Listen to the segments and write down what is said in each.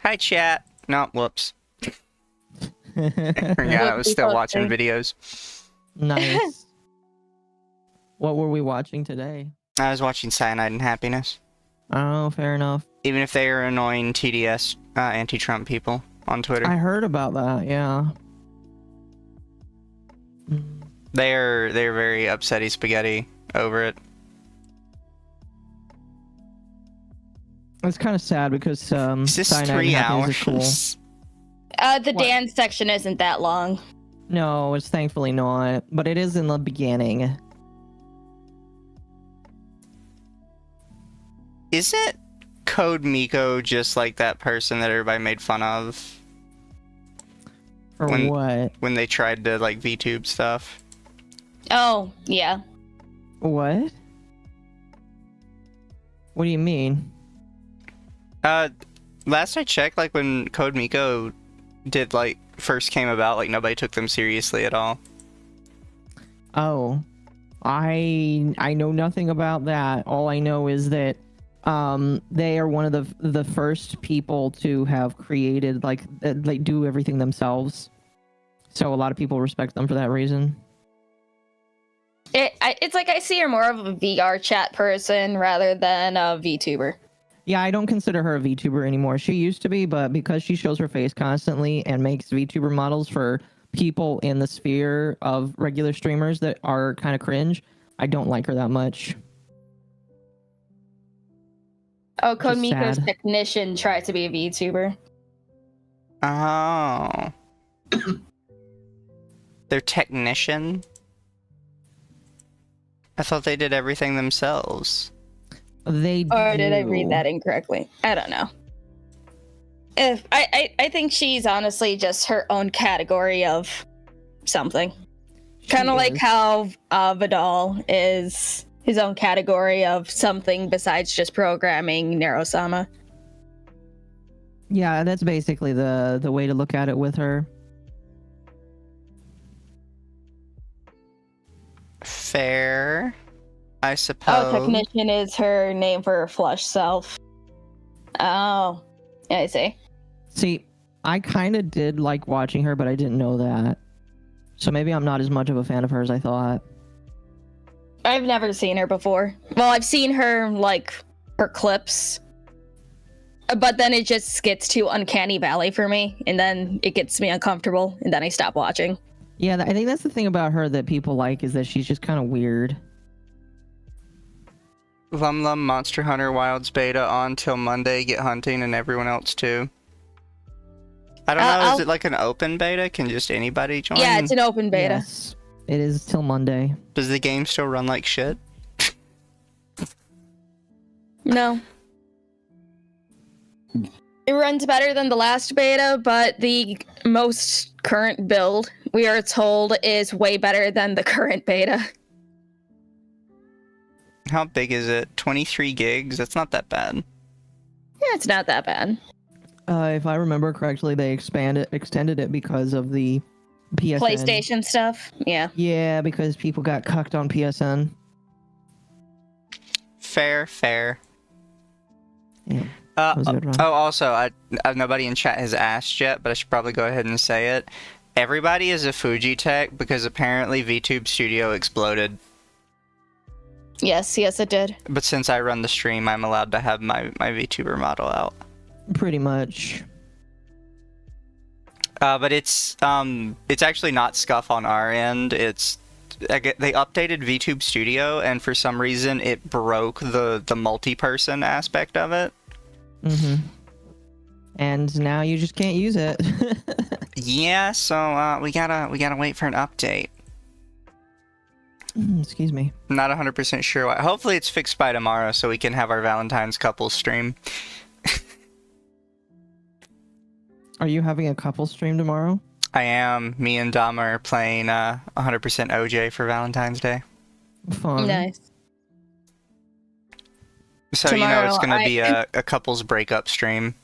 Hi, chat. No, whoops. I forgot I was still watching videos. Nice. What were we watching today? I was watching Cyanide and Happiness. Oh, fair enough. Even if they are annoying TDS anti-Trump people on Twitter. I heard about that, yeah. They're very upsetty spaghetti over it. It's kind of sad because Is this Cyanide 3 and Happiness hours? is The What? dance section isn't that long. cool. No, it's thankfully not, but it is in the beginning. Isn't Code Miko just like that person that everybody made fun of For When- what? when they tried to like VTube stuff? Oh, yeah. What? What do you mean? Last I checked, like when Code Miko did like first came about, like nobody took them seriously at all. Oh, I know nothing about that. All I know is that they are one of the first people to have created like they do everything themselves. So a lot of people respect them for that reason. It's like I see her more of a VR chat person rather than a VTuber. Yeah, I don't consider her a VTuber anymore. She used to be, but because she shows her face constantly and makes VTuber models for people in the sphere of regular streamers that are kind of cringe, I don't like her that much. Oh, Code Just Miko's sad. technician tried to be a VTuber. Oh. Their technician? I thought they did everything themselves. They Or did I read do. that incorrectly? I don't know. If I think she's honestly just her own category of something. She Kind of like is. how Vidal is his own category of something besides just programming Neurosama. Yeah, that's basically the way to look at it with her. Fair, I suppose. Oh, technician is her name for her flush self. Oh, yeah, I see. See, I kind of did like watching her, but I didn't know that. So maybe I'm not as much of a fan of her as I thought. I've never seen her before. Well, I've seen her, like, her clips. But then it just gets to Uncanny Valley for me, and then it gets me uncomfortable, and then I stop watching. Yeah, I think that's the thing about her that people like is that she's just kind of weird. LumLum Monster Hunter Wilds beta on till Monday. Get hunting and everyone else too. I don't know. Is I'll- it like an open beta? Can just anybody join? Yeah, it's an open beta. Yes, it is till Monday. Does the game still run like shit? No. It runs better than the last beta, but the most current build, we are told, is way better than the current beta. How big is it? 23 gigs? That's not that bad. Yeah, it's not that bad. If I remember correctly, they extended it because of the PSN. PlayStation stuff, yeah. Yeah, because people got cucked on PSN. Fair. Yeah. That was a good run. Oh, also, nobody in chat has asked yet, but I should probably go ahead and say it. Everybody is a Fuji tech because apparently VTube Studio exploded. Yes, it did. But since I run the stream, I'm allowed to have my VTuber model out. Pretty much. But it's actually not scuff on our end. They updated VTube Studio, and for some reason it broke the multi-person aspect of it. Mm-hmm. And now you just can't use it. Yeah, so we gotta wait for an update. Excuse me. I'm not 100% sure why. Hopefully it's fixed by tomorrow so we can have our Valentine's couple stream. Are you having a couple stream tomorrow? I am. Me and Dama are playing 100% OJ for Valentine's Day. Fun. Nice. So you know it's Tomorrow, gonna be a couples breakup stream.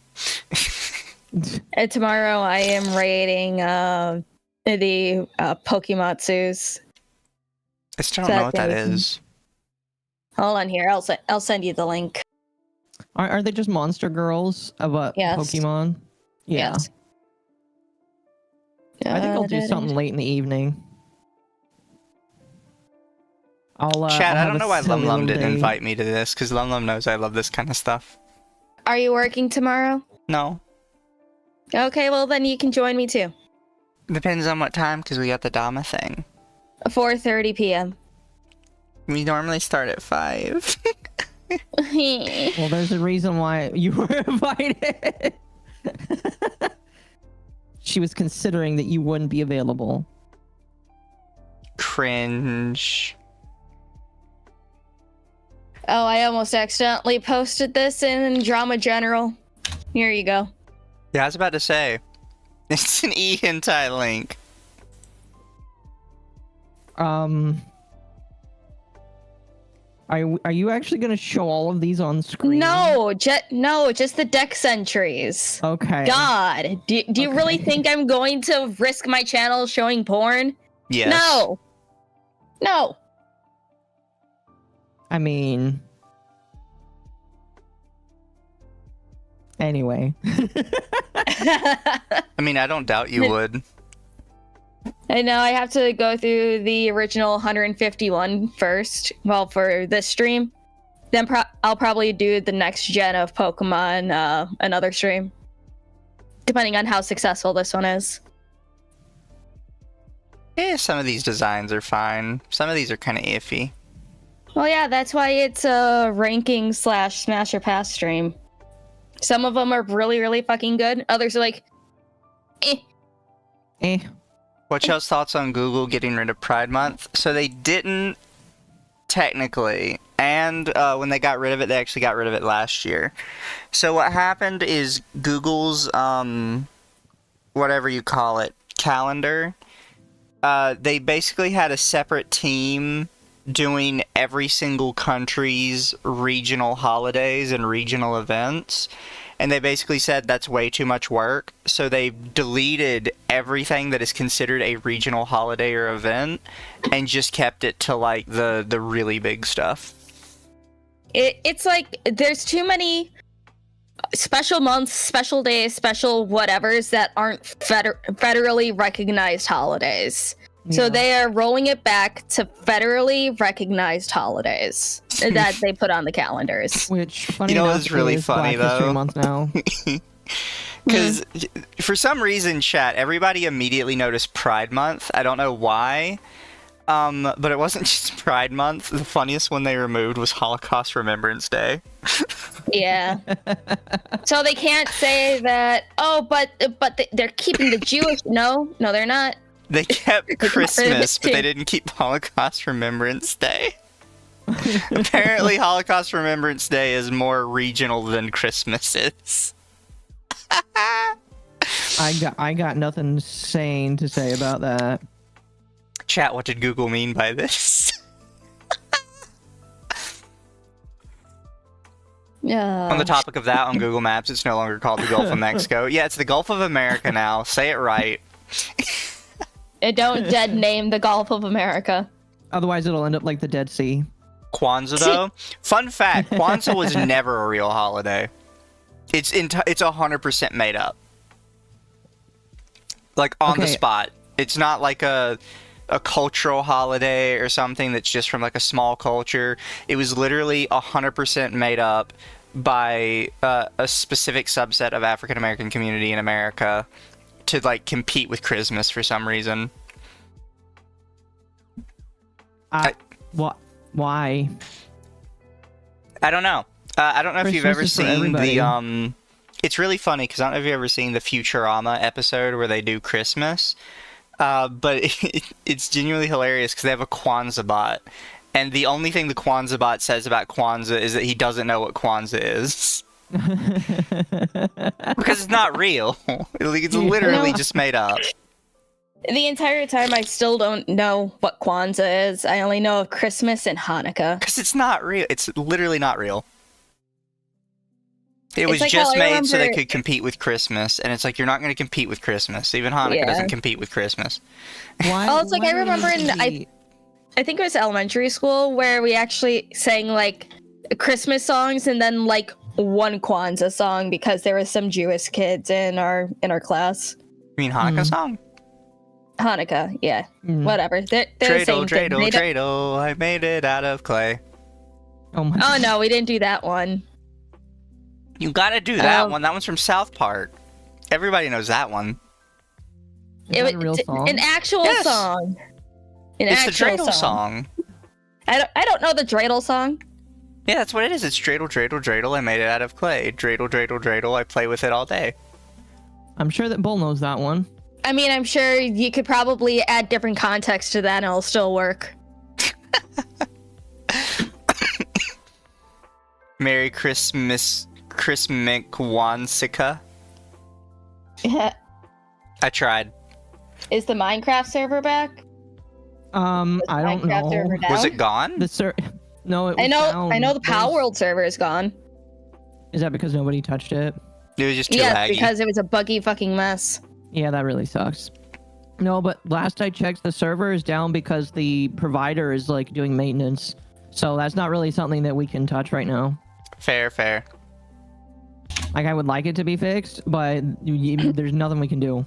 Tomorrow I am raiding the Pokematsus. I still don't know what that is. Hold on here, I'll send you the link. Are they just monster girls of Yes. Pokemon? Yeah. Yes. I think I'll do something late in the evening. Chat, I'll I have don't a know why silly LumLum little didn't date. invite me to this, because LumLum knows I love this kind of stuff. Are you working tomorrow? No. Okay, well then you can join me too. Depends on what time, because we got the Dama thing. 4:30 p.m. We normally start at 5. Well, there's a reason why you were invited. She was considering that you wouldn't be available. Cringe. Oh, I almost accidentally posted this in Drama General. Here you go. Yeah, I was about to say. It's an e-hentai link. Are you actually going to show all of these on screen? No, just the dex entries. Okay. God, do you really think I'm going to risk my channel showing porn? Yes. No. I mean, anyway. I mean, I don't doubt you would. I know I have to go through the original 151 first. Well, for this stream, then I'll probably do the next gen of Pokemon another stream, depending on how successful this one is. Yeah, some of these designs are fine. Some of these are kind of iffy. Well, yeah, that's why it's a ranking / smash or pass stream. Some of them are really, really fucking good. Others are like, eh. What's y'all's thoughts on Google getting rid of Pride Month? So they didn't technically, and when they got rid of it, they actually got rid of it last year. So what happened is Google's whatever you call it, calendar, they basically had a separate team doing every single country's regional holidays and regional events. And they basically said that's way too much work, so they deleted everything that is considered a regional holiday or event, and just kept it to like the really big stuff. It's like there's too many special months, special days, special whatevers that aren't federally recognized holidays. Yeah. So they are rolling it back to federally recognized holidays that they put on the calendars. Which, funny You know enough, what's really is funny, Black History though? Month now. Because for some reason, chat, everybody immediately noticed Pride Month. I don't know why. But it wasn't just Pride Month. The funniest one they removed was Holocaust Remembrance Day. Yeah. So they can't say that, oh, but they're keeping the Jewish. No, they're not. They kept got rid of Christmas, it, but too. they didn't keep Holocaust Remembrance Day. Apparently, Holocaust Remembrance Day is more regional than Christmas is. I got nothing sane to say about that. Chat, what did Google mean by this? Yeah. On the topic of that, on Google Maps, it's no longer called the Gulf of Mexico. Yeah, it's the Gulf of America now. Say it right. Don't dead name the Gulf of America. Otherwise, it'll end up like the Dead Sea. Kwanzaa, though? Fun fact, Kwanzaa was never a real holiday. It's 100% made up. Like, on the Okay. spot. It's not like a cultural holiday or something that's just from, like, a small culture. It was literally 100% made up by a specific subset of African-American community in America to, like, compete with Christmas for some reason. Why? I don't know. I don't know if you've ever Christmas is for seen everybody. the it's really funny because I don't know if you've ever seen the Futurama episode where they do Christmas, but it's genuinely hilarious because they have a Kwanzaa bot, and the only thing the Kwanzaa bot says about Kwanzaa is that he doesn't know what Kwanzaa is because it's not real. It's literally No. just made up. The entire time, I still don't know what Kwanzaa is. I only know of Christmas and Hanukkah. Because it's not real. It's literally not real. It It's was like just how I made so they remember- could compete with Christmas, and it's like you're not going to compete with Christmas. Even Hanukkah Yeah. doesn't compete with Christmas. Why? Oh, it's like why I would it remember need to in- be- I think it was elementary school where we actually sang like Christmas songs, and then like one Kwanzaa song because there were some Jewish kids in our class. You mean Hanukkah song? Hanukkah, yeah. Whatever. They're the Dreidel, same thing. dreidel, dreidel, I made it out of clay. Oh my. Oh no, we didn't do that one. You gotta do that one. That one's from South Park. Everybody knows that one. Is that a real song? An actual Yes. song. It's the dreidel song. I don't know the dreidel song. Yeah, that's what it is. It's dreidel, dreidel, dreidel, I made it out of clay. Dreidel, dreidel, dreidel, I play with it all day. I'm sure that Bull knows that one. I mean, I'm sure you could probably add different context to that and it'll still work. Merry Christmas, Kwanzaa. I tried. Is the Minecraft server back? I don't Minecraft server know. down? Was it gone? No, it was I know down. the Power World server is gone. Is that because nobody touched it? It was just too Yes, laggy. because it was a buggy fucking mess. Yeah, that really sucks. No, but last I checked, the server is down because the provider is like doing maintenance. So that's not really something that we can touch right now. Fair, fair. Like, I would like it to be fixed, but there's nothing we can do.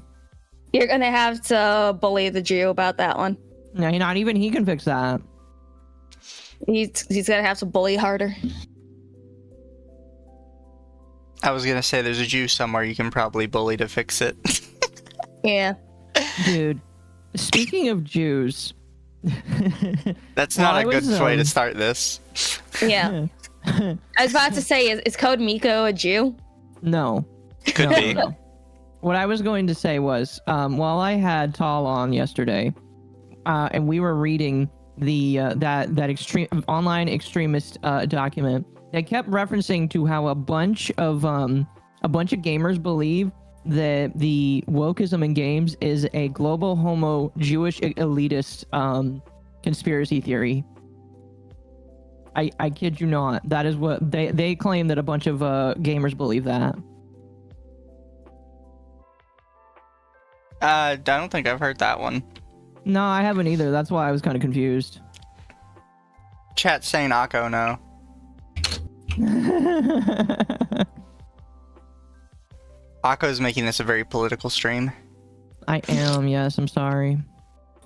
You're gonna have to bully the Jew about that one. No, not even he can fix that. He's gonna have to bully harder. I was gonna say there's a Jew somewhere you can probably bully to fix it. Yeah. Dude, speaking of Jews... That's Well, not I a good was, way to start this. Yeah. I was about to say, is Code Miko a Jew? No. Could No, be. no. What I was going to say was, while I had Tal on yesterday, and we were reading the that extreme online extremist document, they kept referencing to how a bunch of gamers believe that the wokeism in games is a global homo Jewish elitist conspiracy theory. I kid you not. That is what they claim, that a bunch of gamers believe that. I don't think I've heard that one. No, I haven't either. That's why I was kind of confused. Chat's saying Occo no. Occo's making this a very political stream. I am, yes, I'm sorry.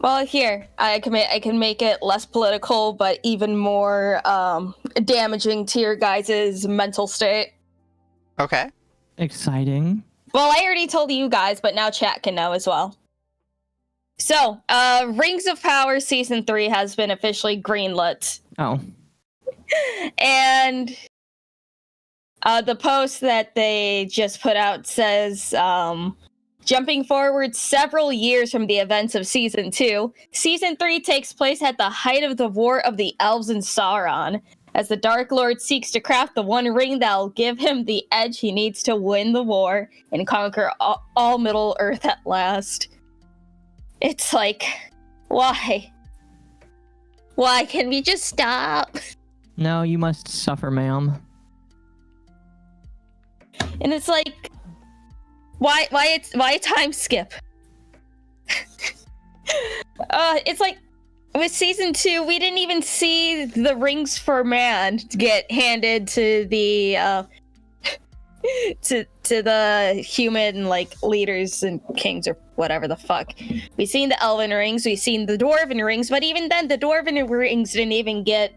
Well, here I can make it less political, but even more damaging to your guys' mental state. Okay. Exciting. Well, I already told you guys, but now chat can know as well. So, Rings of Power Season 3 has been officially greenlit. Oh. And the post that they just put out says, jumping forward several years from the events of Season 2, Season 3 takes place at the height of the War of the Elves and Sauron, as the Dark Lord seeks to craft the one ring that'll give him the edge he needs to win the war and conquer all Middle Earth at last. It's like, why? Why can't we just stop? No, you must suffer, ma'am. And it's like, why a time skip? It's like, with Season 2, we didn't even see the rings for man get handed to the to the human like leaders and kings or whatever the fuck. We've seen the elven rings, we've seen the dwarven rings, but even then the dwarven rings didn't even get,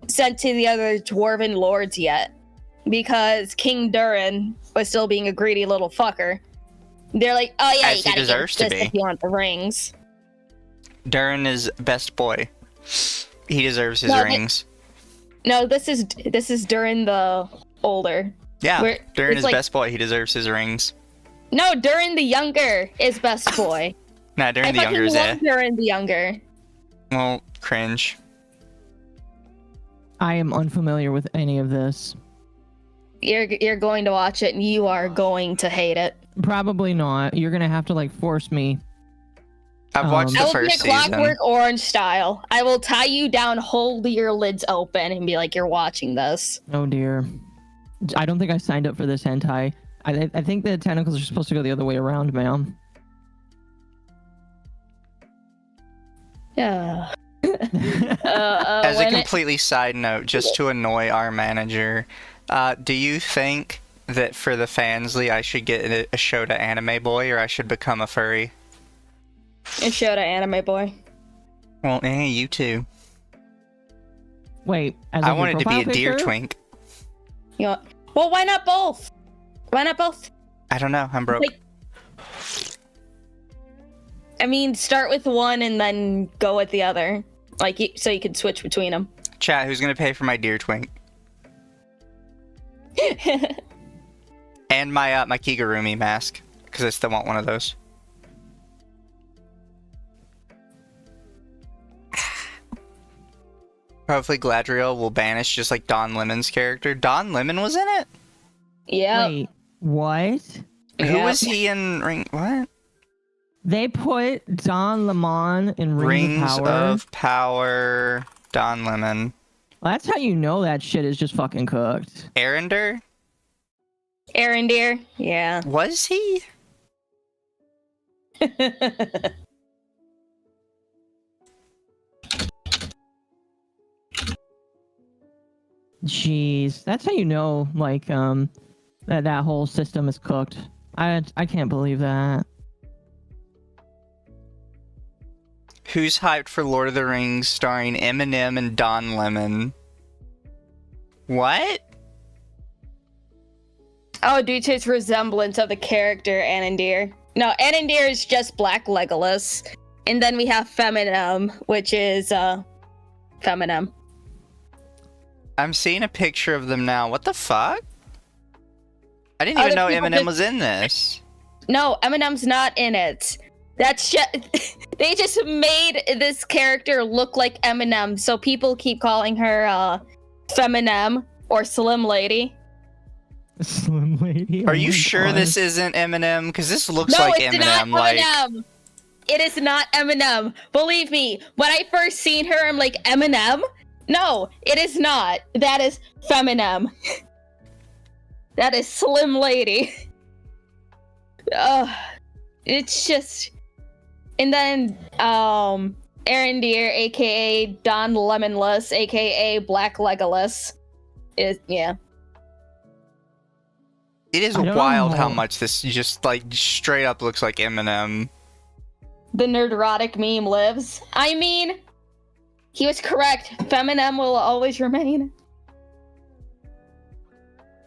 sent to the other dwarven lords yet. Because King Durin was still being a greedy little fucker. They're like, oh yeah, As you he gotta deserves get to this be. if you want the rings. Durin is best boy. He deserves his No, rings. No, this is Durin the older. Yeah, Durin it's is like- best boy. He deserves his rings. No, Durin the younger is best boy. Nah, Durin I the younger fucking is love Durin the younger. well, cringe. I am unfamiliar with any of this. You're going to watch it and you are going to hate it. Probably not. You're gonna have to like force me. I've watched I the will be a first season. Clockwork Orange style. I will tie you down, hold your lids open, and be like, "You're watching this." Oh dear. I don't think I signed up for this hentai. I think the tentacles are supposed to go the other way around, ma'am. Yeah. As a completely side note, just to annoy our manager, Do you think that for the fansly, I should get a show to Anime Boy, or I should become a furry? A show to Anime Boy. Well, you too. Wait, as I of your wanted to be a profile deer picture? twink. You know, well, why not both? Why not both? I don't know. I'm broke. Like- I mean, start with one and then go with the other. Like, so you can switch between them. Chat, who's gonna pay for my deer twink? And my my Kigurumi mask, because I still want one of those. Hopefully Gladriel will banish just like Don Lemon's character. Don Lemon was in it? Yeah. Wait, what? Who was he in Ring? What? They put Don Lemon in Rings of Power. of Power. Don Lemon. Well, that's how you know that shit is just fucking cooked. Arender? Arendir. Yeah. Was he? Jeez, that's how you know, like, that whole system is cooked. I can't believe that. Who's hyped for Lord of the Rings starring Eminem and Don Lemon? What? Oh, due to its resemblance of the character Anandir. No, Anandir is just Black Legolas. And then we have Feminem, which is, Feminem. I'm seeing a picture of them now. What the fuck? I didn't even know Eminem was in this. No, Eminem's not in it. That's just... They just made this character look like Eminem, so people keep calling her, Feminem or Slim Lady. Slim Lady. Are you sure this isn't Eminem? Because this looks No, like it's Eminem. not Eminem. It is not Eminem. Believe me, when I first seen her, I'm like, Eminem? No, it is not. That is Feminem. That is Slim Lady. It's just... And then, Arendir, aka Don Lemonless, aka Black Legolas. Yeah. It is I don't wild know. how much this just, like, straight up looks like Eminem. The nerderotic meme lives. I mean, he was correct. Feminem will always remain.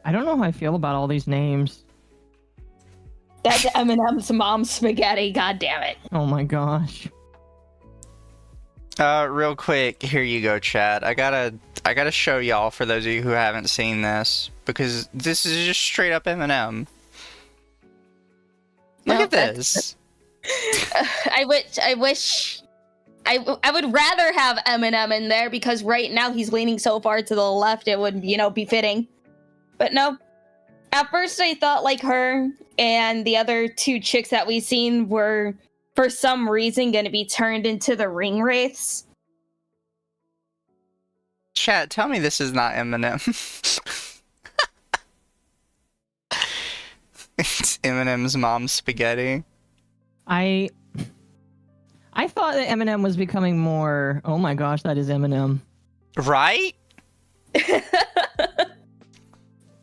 I don't know how I feel about all these names. That's Eminem's mom's spaghetti, god damn it. Oh my gosh. Real quick, here you go, Chad. I gotta show y'all, for those of you who haven't seen this, because this is just straight up Eminem. Look No, at this. I would rather have Eminem in there because right now he's leaning so far to the left it would, be fitting. But no. At first I thought like her and the other two chicks that we've seen were for some reason going to be turned into the ring wraiths. Chat, tell me this is not Eminem. It's Eminem's mom's spaghetti. I thought that Eminem was becoming more... Oh my gosh, that is Eminem. Right?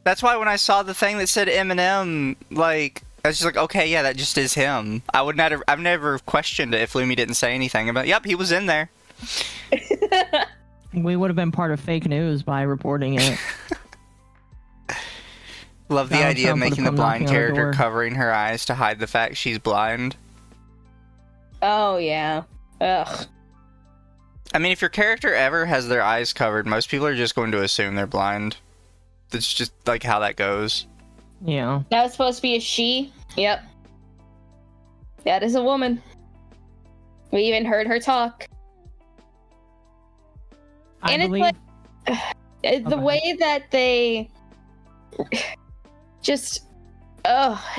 That's why when I saw the thing that said Eminem, like, I was just like, okay, yeah, that just is him. I've never questioned it if Lumi didn't say anything about, yep, he was in there. We would have been part of fake news by reporting it. Love the Donald idea of Trump would've making the come blind knocking on our character door. covering her eyes to hide the fact she's blind. Oh yeah. Ugh. I mean, if your character ever has their eyes covered, most people are just going to assume they're blind. That's just, like, how that goes. Yeah. That was supposed to be a she. Yep. That is a woman. We even heard her talk. I And it's believe... like the go way that they just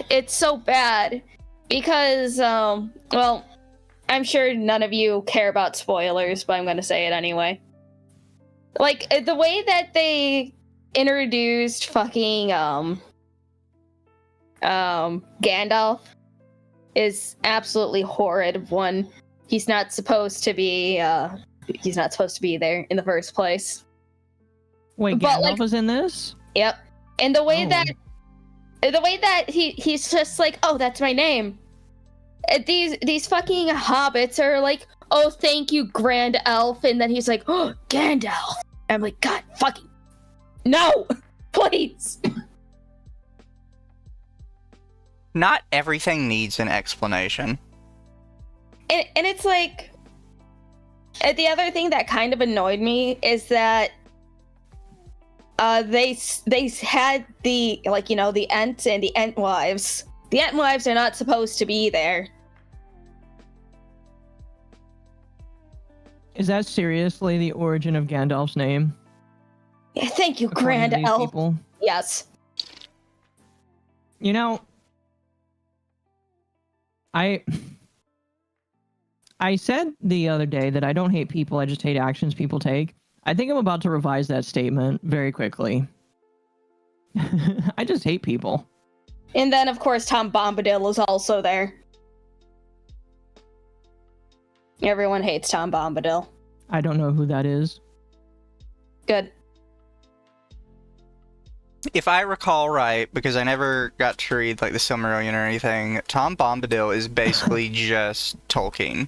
it's so bad because well, I'm sure none of you care about spoilers, but I'm gonna say it anyway. Like the way that they introduced fucking Gandalf is absolutely horrid. One, he's not supposed to be there in the first place. Wait, but, Gandalf like- was in this? Yep. And the way Oh. that he's just like, oh, that's my name. And these fucking hobbits are like, oh, thank you, Grand Elf, and then he's like, oh, Gandalf. And I'm like, God fucking no, please. Not everything needs an explanation. And it's like, the other thing that kind of annoyed me is that they had the, like, you know, the Ents and the Entwives. The Entwives are not supposed to be there. Is that seriously the origin of Gandalf's name? Yeah, thank you, according Grand to these Elf. people? Yes. You know, I said the other day that I don't hate people, I just hate actions people take. I think I'm about to revise that statement very quickly. I just hate people. And then, of course, Tom Bombadil is also there. Everyone hates Tom Bombadil. I don't know who that is. Good. If I recall right, because I never got to read like the Silmarillion or anything, Tom Bombadil is basically just Tolkien.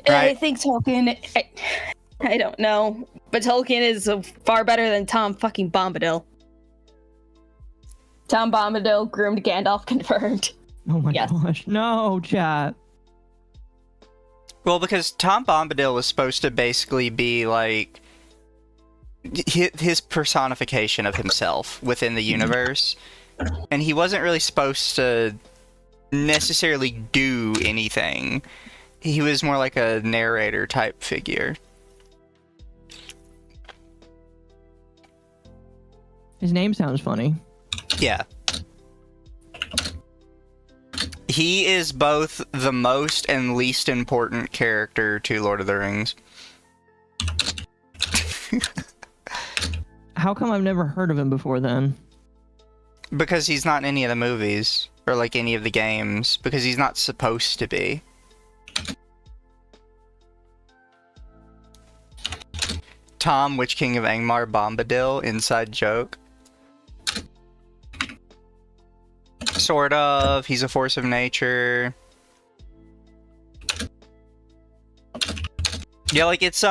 I Right. think Tolkien... I don't know. But Tolkien is far better than Tom fucking Bombadil. Tom Bombadil, groomed Gandalf, confirmed. Oh my Yes. gosh. No, chat. Well, because Tom Bombadil was supposed to basically be like his personification of himself within the universe, and he wasn't really supposed to necessarily do anything. He was more like a narrator type figure. His name sounds funny. Yeah. He is both the most and least important character to Lord of the Rings. How come I've never heard of him before then? Because he's not in any of the movies, or like any of the games, because he's not supposed to be. Tom, Witch King of Angmar Bombadil, inside joke. Sort of. He's a force of nature. Yeah, like it's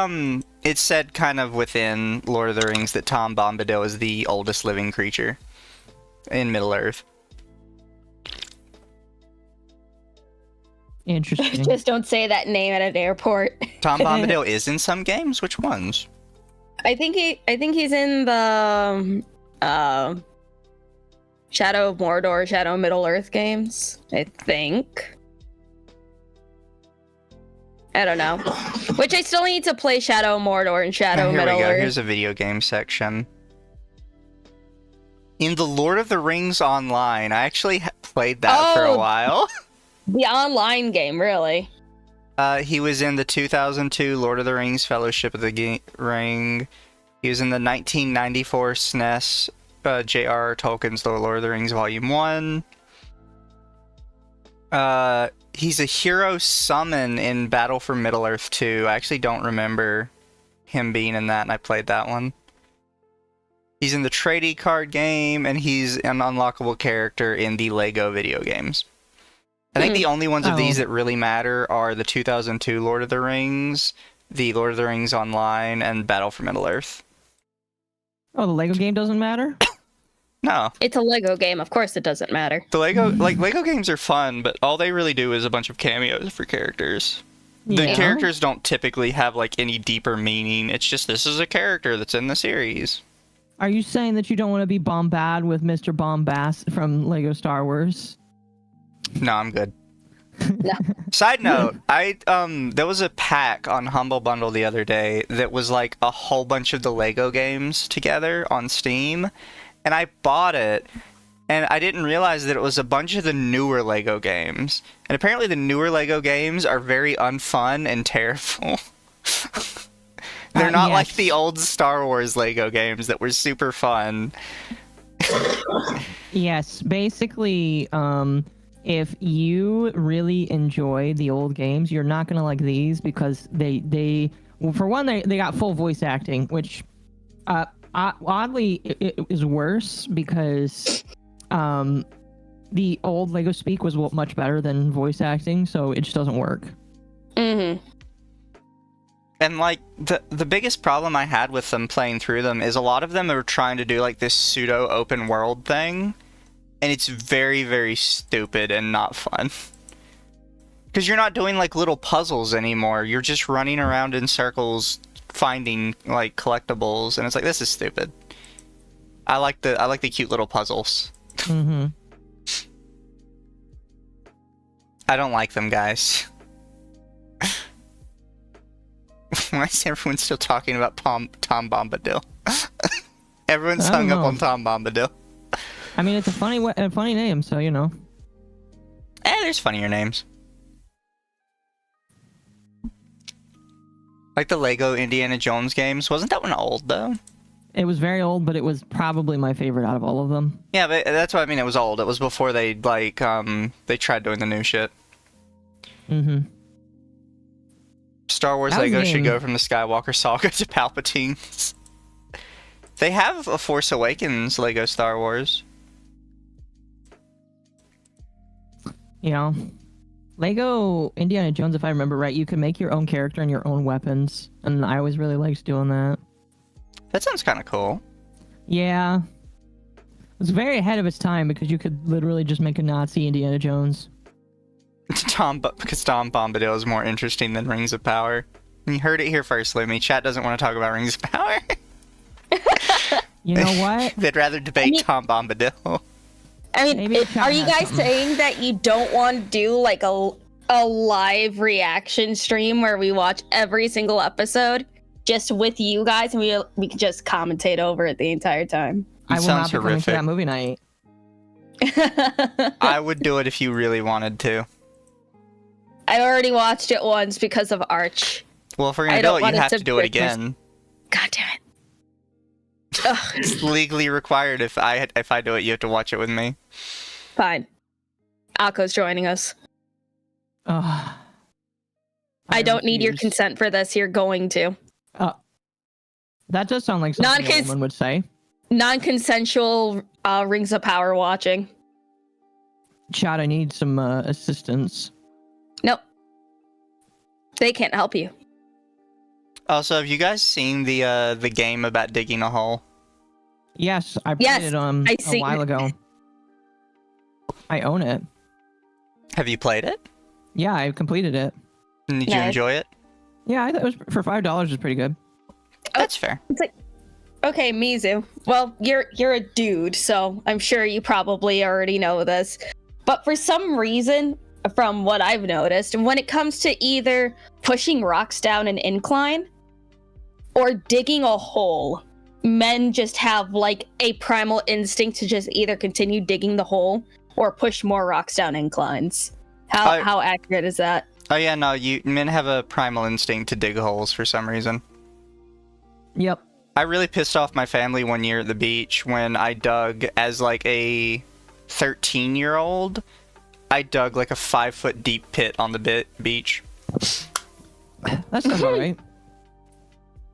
said kind of within Lord of the Rings that Tom Bombadil is the oldest living creature in Middle-earth. Interesting. Just don't say that name at an airport. Tom Bombadil is in some games? Which ones? I think he's in the Shadow of Mordor, Shadow of Middle-earth games. I think. I don't know. Which I still need to play Shadow of Mordor and Shadow of Here we go. Middle-earth. Here's a video game section. In the Lord of the Rings Online, I actually played that for a Oh. while. The online game, really. He was in the 2002 Lord of the Rings Fellowship of the Ring. He was in the 1994 SNES J.R.R. Tolkien's The Lord of the Rings Volume 1. He's a hero summon in Battle for Middle-earth 2. I actually don't remember him being in that, and I played that one. He's in the trading card game, and he's an unlockable character in the Lego video games. I think the only ones of these that really matter are the 2002 Lord of the Rings, the Lord of the Rings Online, and Battle for Middle-earth. Oh, the Lego game doesn't matter? No. It's a Lego game. Of course it doesn't matter. The Lego games are fun, but all they really do is a bunch of cameos for characters. The Yeah. characters don't typically have like any deeper meaning. It's just this is a character that's in the series. Are you saying that you don't want to be bombarded with Mr. Bombast from Lego Star Wars? No, I'm good. No. Side note, there was a pack on Humble Bundle the other day that was like a whole bunch of the Lego games together on Steam, and I bought it, and I didn't realize that it was a bunch of the newer Lego games. And apparently the newer Lego games are very unfun and terrible. They're not like yes. the old Star Wars Lego games that were super fun. Yes, basically, if you really enjoy the old games, you're not gonna like these because they Well, for one, they got full voice acting, which oddly it is worse because the old Lego Speak was much better than voice acting, so it just doesn't work. Mm-hmm. And like the biggest problem I had with them playing through them is a lot of them are trying to do like this pseudo open world thing, and it's very, very stupid and not fun. Because you're not doing like little puzzles anymore. You're just running around in circles finding like collectibles, and it's like, this is stupid. I like the cute little puzzles. Mm-hmm. I don't like them, guys. Why is everyone still talking about Tom Bombadil? Everyone's hung up on Tom Bombadil. I mean, it's a funny name, so you know. There's funnier names. Like the Lego Indiana Jones games. Wasn't that one old, though? It was very old, but it was probably my favorite out of all of them. Yeah, but that's what I mean. It was old. It was before they, like, they tried doing the new shit. Mm-hmm. Star Wars Lego should go from the Skywalker saga to Palpatine's. They have a Force Awakens Lego Star Wars. You know, Lego Indiana Jones, if I remember right, you could make your own character and your own weapons, and I always really liked doing that. That sounds kind of cool. Yeah. It was very ahead of its time because you could literally just make a Nazi Indiana Jones. Because Tom Bombadil is more interesting than Rings of Power. You heard it here first, Lumi. Chat doesn't want to talk about Rings of Power. You know what? They'd rather debate Tom Bombadil. I mean, are you guys saying that you don't want to do like a live reaction stream where we watch every single episode just with you guys and we can just commentate over it the entire time? I will not be coming to that movie night. I would do it if you really wanted to. I already watched it once because of Arch. Well, if we're gonna do it, you have to do it again. God damn it. It's legally required. If I do it, you have to watch it with me. Fine. Occo's joining us. I don't need your consent for this. You're going to. That does sound like something a woman would say. Non-consensual Rings of Power watching. Chad, I need some assistance. Nope. They can't help you. Also, have you guys seen the game about digging a hole? Yes, I played it a while ago. I own it. Have you played it? Yeah, I completed it. And did you enjoy it? Yeah, I thought it was for $5 is pretty good. That's fair. It's like, okay, Mizu. Well, you're a dude, so I'm sure you probably already know this. But for some reason, from what I've noticed, when it comes to either pushing rocks down an incline or digging a hole, men just have like a primal instinct to just either continue digging the hole or push more rocks down inclines. How accurate is that? Oh yeah, no, men have a primal instinct to dig holes for some reason. Yep. I really pissed off my family one year at the beach when I dug as like a 13-year-old. I dug like a 5-foot deep pit on the beach. That sounds alright.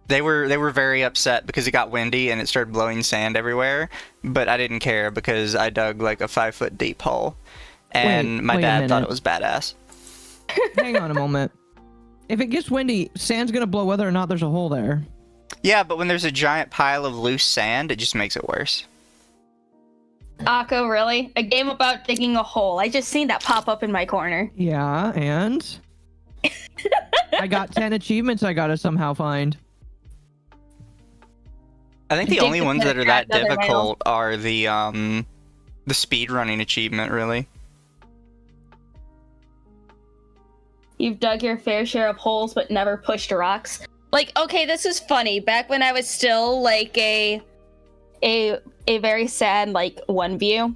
They were very upset because it got windy and it started blowing sand everywhere, but I didn't care because I dug like a 5-foot deep hole, and my dad thought it was badass. Hang on a moment. If it gets windy, sand's gonna blow whether or not there's a hole there. Yeah, but when there's a giant pile of loose sand, it just makes it worse. Occo, really? A game about digging a hole. I just seen that pop up in my corner. Yeah, and I got 10 achievements I gotta somehow find. I think the only ones that are that difficult are the speed running achievement, really. You've dug your fair share of holes but never pushed rocks. Like, okay, this is funny. Back when I was still like a very sad like 1 view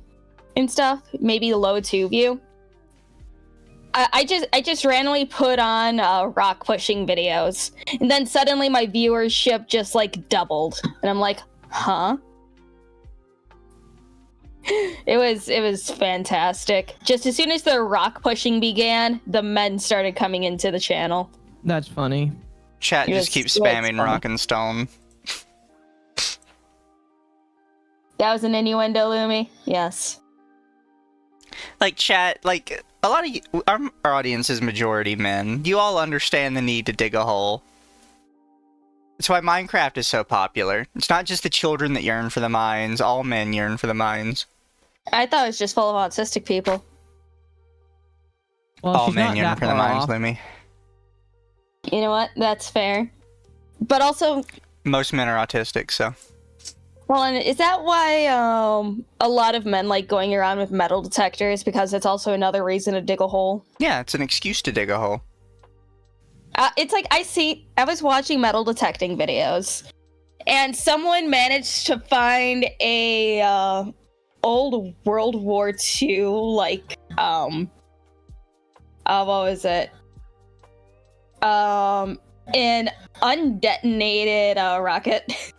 and stuff, maybe low 2 view. I just randomly put on rock pushing videos, and then suddenly my viewership just like doubled, and I'm like, huh? It was fantastic. Just as soon as the rock pushing began, the men started coming into the channel. That's funny. Chat just keeps spamming rock and stone. That was an innuendo, Lumi. Yes. Like, chat, like, a lot of our audience is majority men. You all understand the need to dig a hole. That's why Minecraft is so popular. It's not just the children that yearn for the mines. All men yearn for the mines. I thought it was just full of autistic people. Well, All she's men not yearn that for the far mines, off. Lumi. You know what? That's fair. But also, Most men are autistic, so. well, and is that why a lot of men like going around with metal detectors? Because it's also another reason to dig a hole. Yeah, it's an excuse to dig a hole. It's like I was watching metal detecting videos, and someone managed to find a old World War II what was it? An undetonated rocket.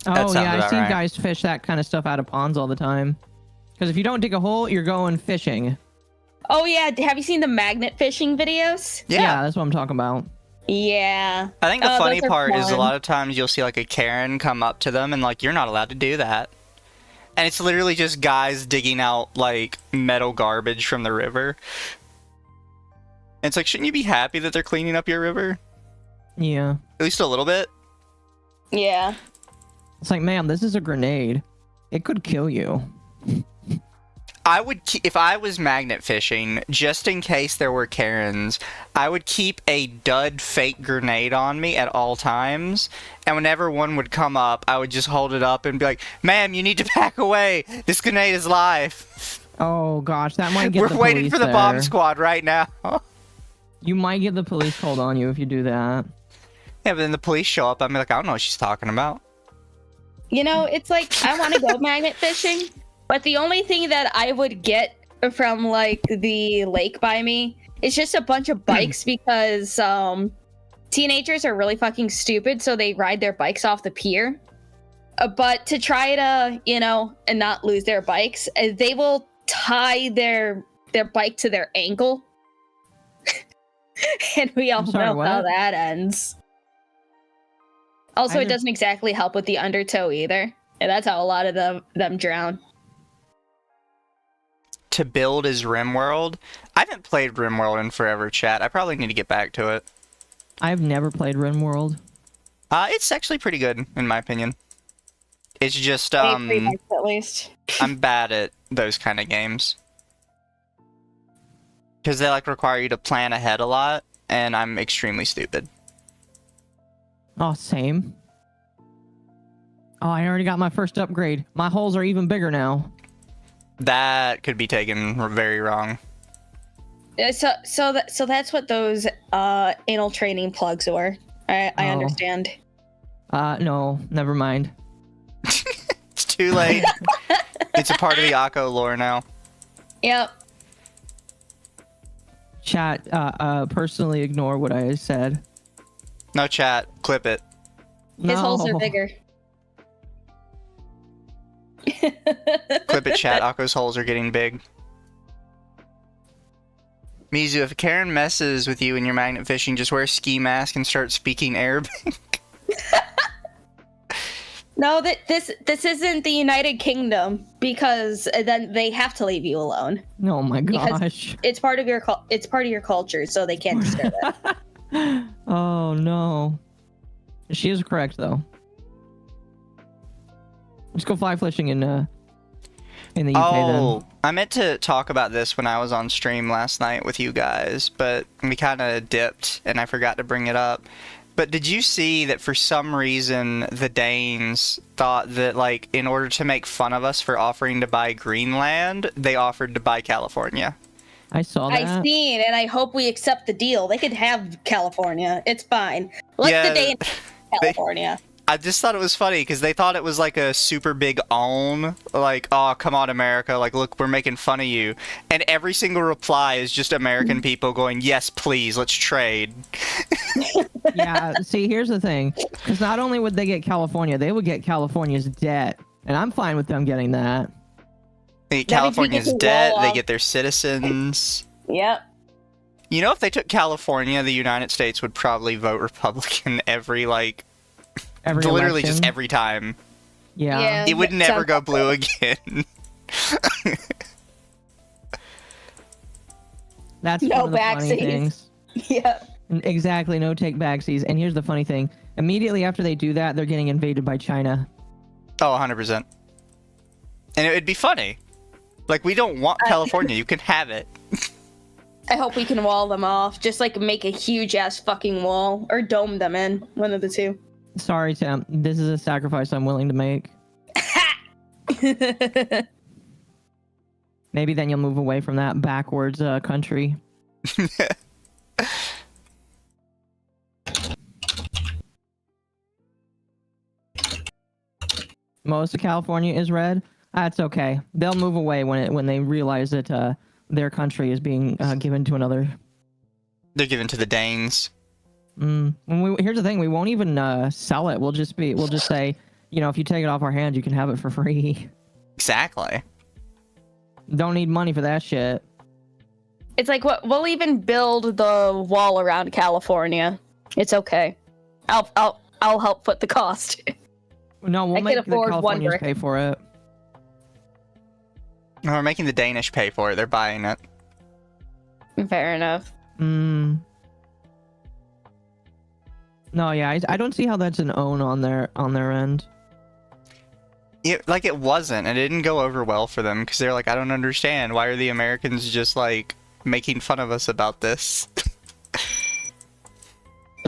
Oh sounds yeah, I've about seen right. guys fish that kind of stuff out of ponds all the time. Because if you don't dig a hole, you're going fishing. Oh yeah, have you seen the magnet fishing videos? Yeah. That's what I'm talking about. Yeah. I think the funny those are part is a fun. lot of times you'll see like a Karen come up to them and like, you're not allowed to do that. And it's literally just guys digging out like metal garbage from the river. And it's like, shouldn't you be happy that they're cleaning up your river? Yeah. At least a little bit. Yeah. It's like, ma'am, this is a grenade. It could kill you. I would, if I was magnet fishing, just in case there were Karens, I would keep a dud fake grenade on me at all times. And whenever one would come up, I would just hold it up and be like, ma'am, you need to back away. This grenade is live. Oh gosh, that might get We're the waiting police for the there. bomb squad right now. You might get the police called on you if you do that. Yeah, but then the police show up. I'm like, I don't know what she's talking about. You know, it's like I want to go magnet fishing, but the only thing that I would get from like the lake by me is just a bunch of bikes because teenagers are really fucking stupid, so they ride their bikes off the pier. But to try to, you know, and not lose their bikes, they will tie their bike to their ankle. And we all I'm sorry, know how what? that ends. Also, I it just- doesn't exactly help with the undertow either. And that's how a lot of them drown. To build is RimWorld. I haven't played RimWorld in forever, chat. I probably need to get back to it. I've never played RimWorld. It's actually pretty good, in my opinion. It's just, Pretty much, at least. I'm bad at those kind of games. Because they, like, require you to plan ahead a lot, and I'm extremely stupid. Oh, same. Oh, I already got my first upgrade. My holes are even bigger now. That could be taken very wrong. So that's what those anal training plugs were. I Oh. understand. No, never mind. It's too late. It's a part of the Occo lore now. Yep. Chat, personally ignore what I said. No, chat. Clip it. His holes are No. bigger. Clip it, chat. Occo's holes are getting big. Mizu, if Karen messes with you in your magnet fishing, just wear a ski mask and start speaking Arabic. No, this isn't the United Kingdom because then they have to leave you alone. Oh my Because- gosh. It's part of your culture, so they can't disturb it. Oh no. She is correct though. Let's go fly fishing in the UK Oh, I meant to talk about this when I was on stream last night with you guys, but we kind of dipped and I forgot to bring it up. But did you see that for some reason the Danes thought that, like, in order to make fun of us for offering to buy Greenland, they offered to buy California? then. I saw that. I seen, and I hope we accept the deal. They could have California. It's fine. Let Yeah, the Danes have California. I just thought it was funny because they thought it was like a super big own, like, oh, come on, America, like, look, we're making fun of you. And every single reply is just American people going, yes, please, let's trade. Yeah, see, here's the thing. Because not only would they get California, they would get California's debt. And I'm fine with them getting that. They get That means we California's get to debt, wall they off. get their citizens. Yep. You know, if they took California, the United States would probably vote Republican every Every literally election. just every time. Yeah. It would that never sounds go awful. blue again. That's No one of the funny backsies. things. Yeah. Exactly, no take backsies. And here's the funny thing. Immediately after they do that, they're getting invaded by China. Oh, 100%. And it would be funny. Like, we don't want California. You can have it. I hope we can wall them off. Just like make a huge ass fucking wall or dome them in. One of the two. Sorry, Tim. This is a sacrifice I'm willing to make. Maybe then you'll move away from that backwards country. Most of California is red. That's okay. They'll move away when they realize that their country is being given to another. They're given to the Danes. Here's the thing: we won't even sell it. We'll just say, you know, if you take it off our hands, you can have it for free. Exactly. Don't need money for that shit. It's like what we'll even build the wall around California. It's okay. I'll help foot the cost. No, we'll I make can the afford one Californians brick. pay for it. No, we're making the Danish pay for it. They're buying it. Fair enough. No, yeah, I don't see how that's an own on their end. Like, it wasn't. It didn't go over well for them because they're like, I don't understand. Why are the Americans just, like, making fun of us about this?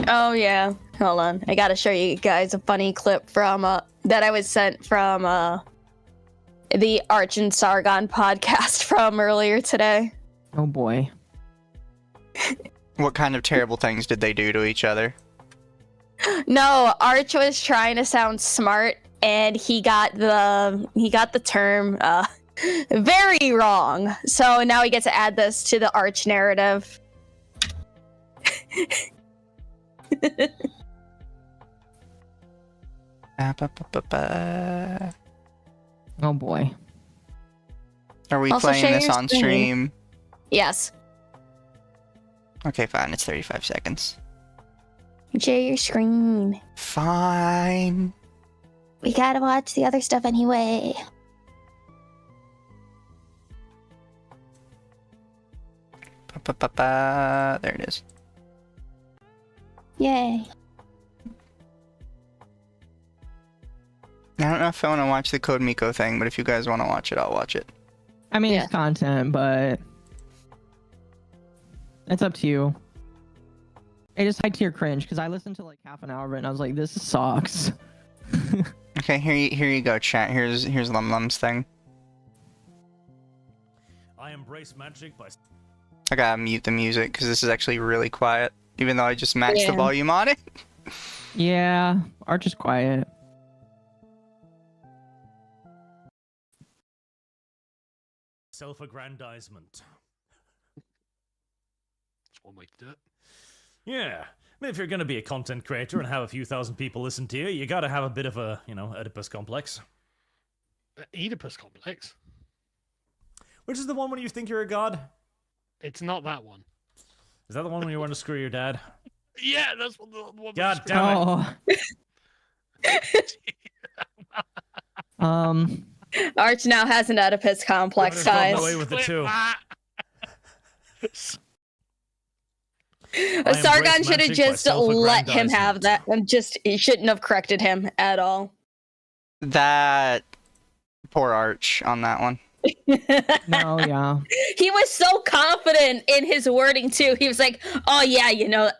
Oh yeah. Hold on. I gotta show you guys a funny clip from that I was sent from the Arch and Sargon podcast from earlier today. Oh boy. What kind of terrible things did they do to each other? No, Arch was trying to sound smart and he got the term very wrong. So now he gets to add this to the Arch narrative. Oh boy. Are we Also, playing share this your on screen. stream? Yes. Okay, fine. It's 35 seconds. Share your screen. Fine. We gotta watch the other stuff anyway. There it is. Yay. I don't know if I want to watch the Code Miko thing, but if you guys want to watch it, I'll watch it. I mean, Yeah. it's content, but it's up to you. It is high tier cringe because I listened to like half an hour of it and I was like, this sucks. Okay, here you go, chat. Here's LumLum's thing. I embrace magic by I gotta mute the music because this is actually really quiet, even though I just maxed the Yeah. volume on it. Yeah, Arch is quiet. self-aggrandizement. That's one way to do it. Yeah. I mean, if you're going to be a content creator and have a few thousand people listen to you, you got to have a bit of a, Oedipus complex. Oedipus complex. Which is the one when you think you're a god? It's not that one. Is that the one when you want to screw your dad? Yeah, that's what the one. God damn it. Oh. Arch now has an Oedipus complex, Would've gotten guys. away with it too. Sargon should have just let him have that and he shouldn't have corrected him at all. That poor Arch on that one. No, yeah. He was so confident in his wording too. He was like, "Oh yeah,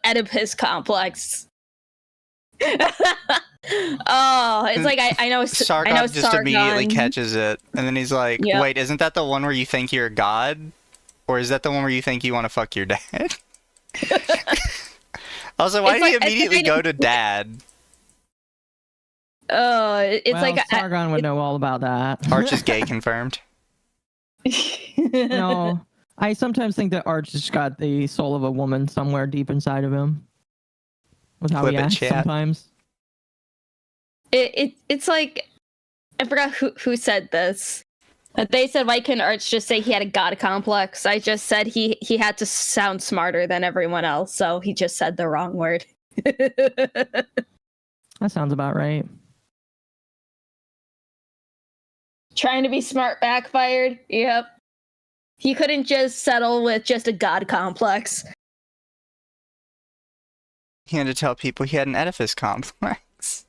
Oedipus complex." Oh, it's like I know. Sargon I know just Sargon. immediately catches it, and then he's like, Yep. "Wait, isn't that the one where you think you're a god, or is that the one where you think you want to fuck your dad?" Also, why It's did he like- immediately go to dad? It's Well, like Sargon would know all about that. Arch is gay confirmed. No, I sometimes think that Arch just got the soul of a woman somewhere deep inside of him. With how Clip he it, acts chat. sometimes. It's like I forgot who said this. They said, why couldn't Arch just say he had a god complex? I just said he had to sound smarter than everyone else, so he just said the wrong word. That sounds about right. Trying to be smart backfired. Yep. He couldn't just settle with just a god complex. He had to tell people he had an edifice complex.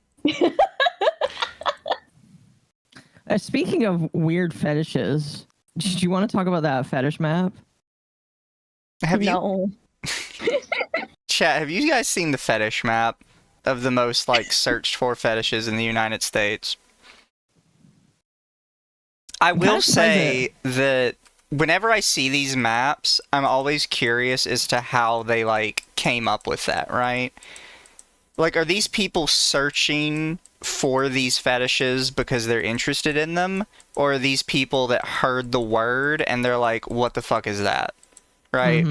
Speaking of weird fetishes, did you want to talk about that fetish map? Have you, No. chat, have you guys seen the fetish map of the most, like, searched for fetishes in the United States? I will say that whenever I see these maps, I'm always curious as to how they, like, came up with that, right? Like, are these people searching for these fetishes because they're interested in them? Or are these people that heard the word and they're like, what the fuck is that? Right?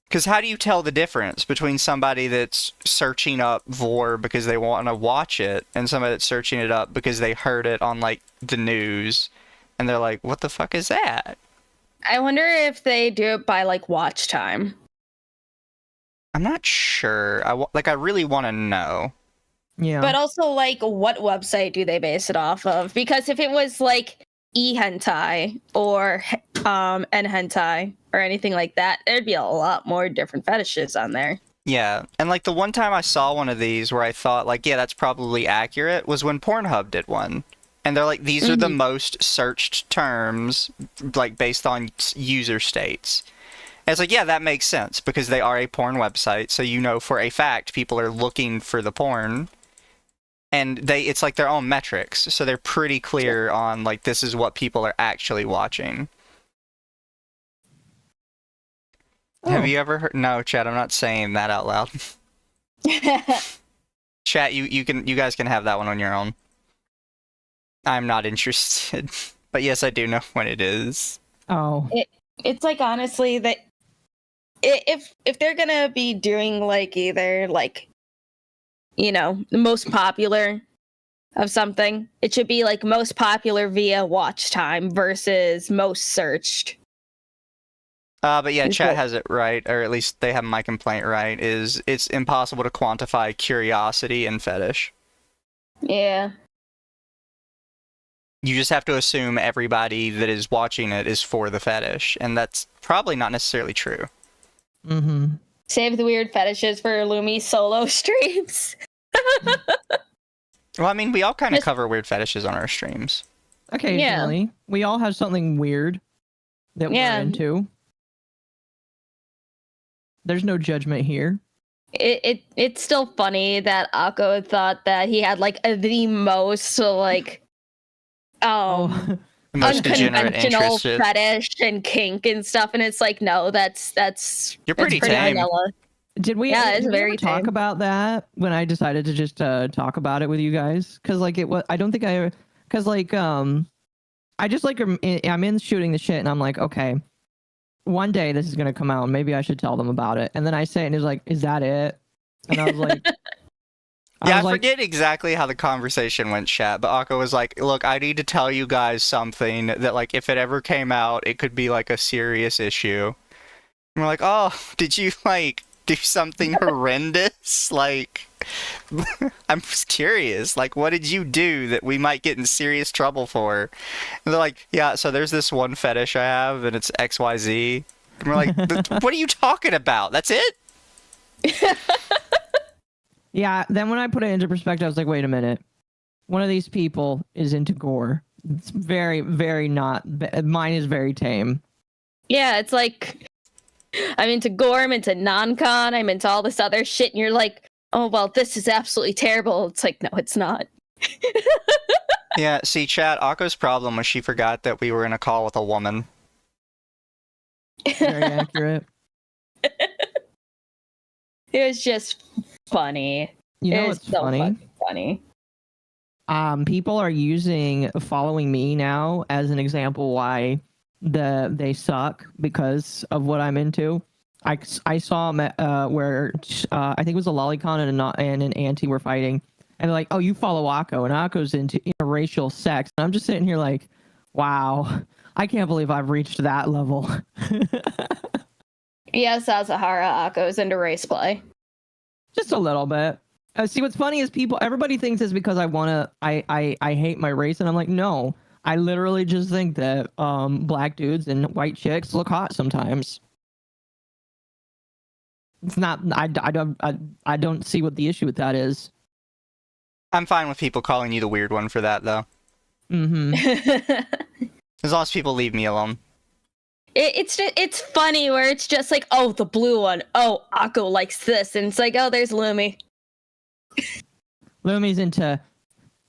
Because how do you tell the difference between somebody that's searching up vor because they want to watch it and somebody that's searching it up because they heard it on, like, the news and they're like, what the fuck is that? I wonder if they do it by, like, watch time. I'm not sure. I really want to know. Yeah. But also, like, what website do they base it off of? Because if it was, like, e-hentai or n-hentai or anything like that, there'd be a lot more different fetishes on there. Yeah, and, like, the one time I saw one of these where I thought, like, yeah, that's probably accurate was when Pornhub did one. And they're like, these are the most searched terms, like, based on user states. And it's like, yeah, that makes sense, because they are a porn website, so you know for a fact people are looking for the porn. And it's like their own metrics, so they're pretty clear on, like, this is what people are actually watching. Have you ever heard? No, chat, I'm not saying that out loud. Chat, you guys can have that one on your own. I'm not interested. But yes, I do know what it is. Oh. It's like, honestly, that if they're gonna be doing, like, either, like, you know, the most popular of something, it should be like most popular via watch time versus most searched. But yeah, chat has it right, or at least they have my complaint right, is it's impossible to quantify curiosity and fetish. Yeah. You just have to assume everybody that is watching it is for the fetish, and that's probably not necessarily true. Save the weird fetishes for Lumi solo streams. Well, I mean, we all kind of cover weird fetishes on our streams. Occasionally. Yeah. We all have something weird that we're into. There's no judgment here. It's still funny that Occo thought that he had, like, the most, like, the most unconventional fetish and kink and stuff, and it's like, no, that's you're pretty tame. vanilla. Did we? Yeah, it's did very we ever talk about that when I decided to just talk about it with you guys? Because, like, it was. I don't think I. Because, like, I just, like, I'm in shooting the shit, and I'm like, okay, one day this is gonna come out, and maybe I should tell them about it. And then I say it, and it's like, is that it? And I was like. I forget exactly how the conversation went, chat, but Occo was like, look, I need to tell you guys something that, like, if it ever came out, it could be, like, a serious issue. And we're like, oh, did you, like, do something horrendous? Like, I'm just curious. Like, what did you do that we might get in serious trouble for? And they're like, yeah, so there's this one fetish I have, and it's XYZ. And we're like, what are you talking about? That's it? Yeah, then when I put it into perspective, I was like, wait a minute. One of these people is into gore. It's very, very not... Mine is very tame. Yeah, it's like... I'm into gore, I'm into non-con, I'm into all this other shit, and you're like, oh, well, this is absolutely terrible. It's like, no, it's not. Yeah, see, chat, Occo's problem was she forgot that we were in a call with a woman. Very accurate. It was just funny. You know what's so funny? Funny. People are using following me now as an example why they suck because of what I'm into. I saw where I think it was a lolicon and an auntie were fighting, and they're like, "Oh, you follow Occo, and Occo's into interracial sex." And I'm just sitting here like, Wow. I can't believe I've reached that level. Yes, Azahara Occo's into race play. Just a little bit. See, what's funny is everybody thinks it's because I hate my race, and I'm like, no. I literally just think that black dudes and white chicks look hot sometimes. It's not. I don't see what the issue with that is. I'm fine with people calling you the weird one for that, though. Mm-hmm. As long as people leave me alone. It's funny where it's just like, oh, the blue one. Oh, Occo likes this, and it's like, oh, there's Lumi. Lumi's into.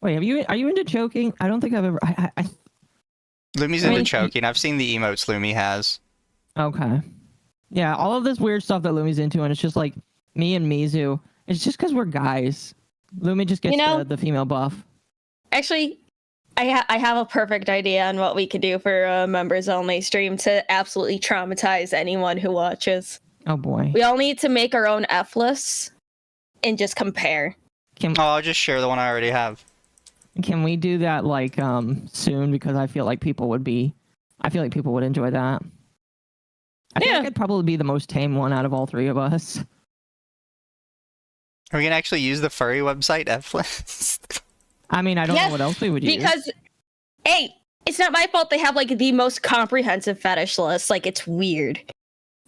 Wait, are you into choking? I don't think I've ever. Lumi's into choking. I've seen the emotes Lumi has. Okay. Yeah, all of this weird stuff that Lumi's into, and it's just like me and Mizu. It's just because we're guys. Lumi just gets the female buff. Actually, I have a perfect idea on what we could do for a members only stream to absolutely traumatize anyone who watches. Oh boy. We all need to make our own F lists and just compare. I'll just share the one I already have. Can we do that like soon? Because I feel like people would enjoy that. I feel like I'd probably be the most tame one out of all three of us. Are we gonna actually use the furry website F-list? I mean, I don't know what else we would use. Because, hey, it's not my fault they have like the most comprehensive fetish list. Like, it's weird.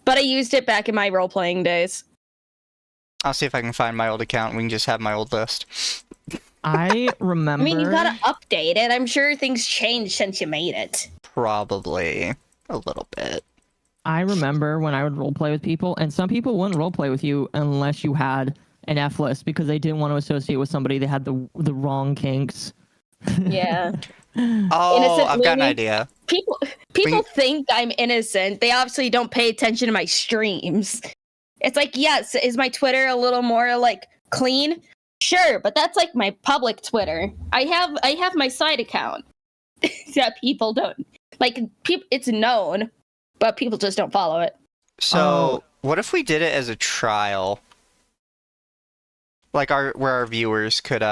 But I used it back in my role-playing days. I'll see if I can find my old account. We can just have my old list. I remember. I mean, you gotta update it. I'm sure things changed since you made it. Probably a little bit. I remember when I would roleplay with people, and some people wouldn't roleplay with you unless you had an F list because they didn't want to associate with somebody that had the wrong kinks. Yeah. Oh, Innocent I've got an Lumi. idea. People think I'm innocent. They obviously don't pay attention to my streams. It's like, yes, is my Twitter a little more like clean? Sure, but that's like my public Twitter. I have my side account that people don't like. It's known, but people just don't follow it. So, what if we did it as a trial? Like where our viewers could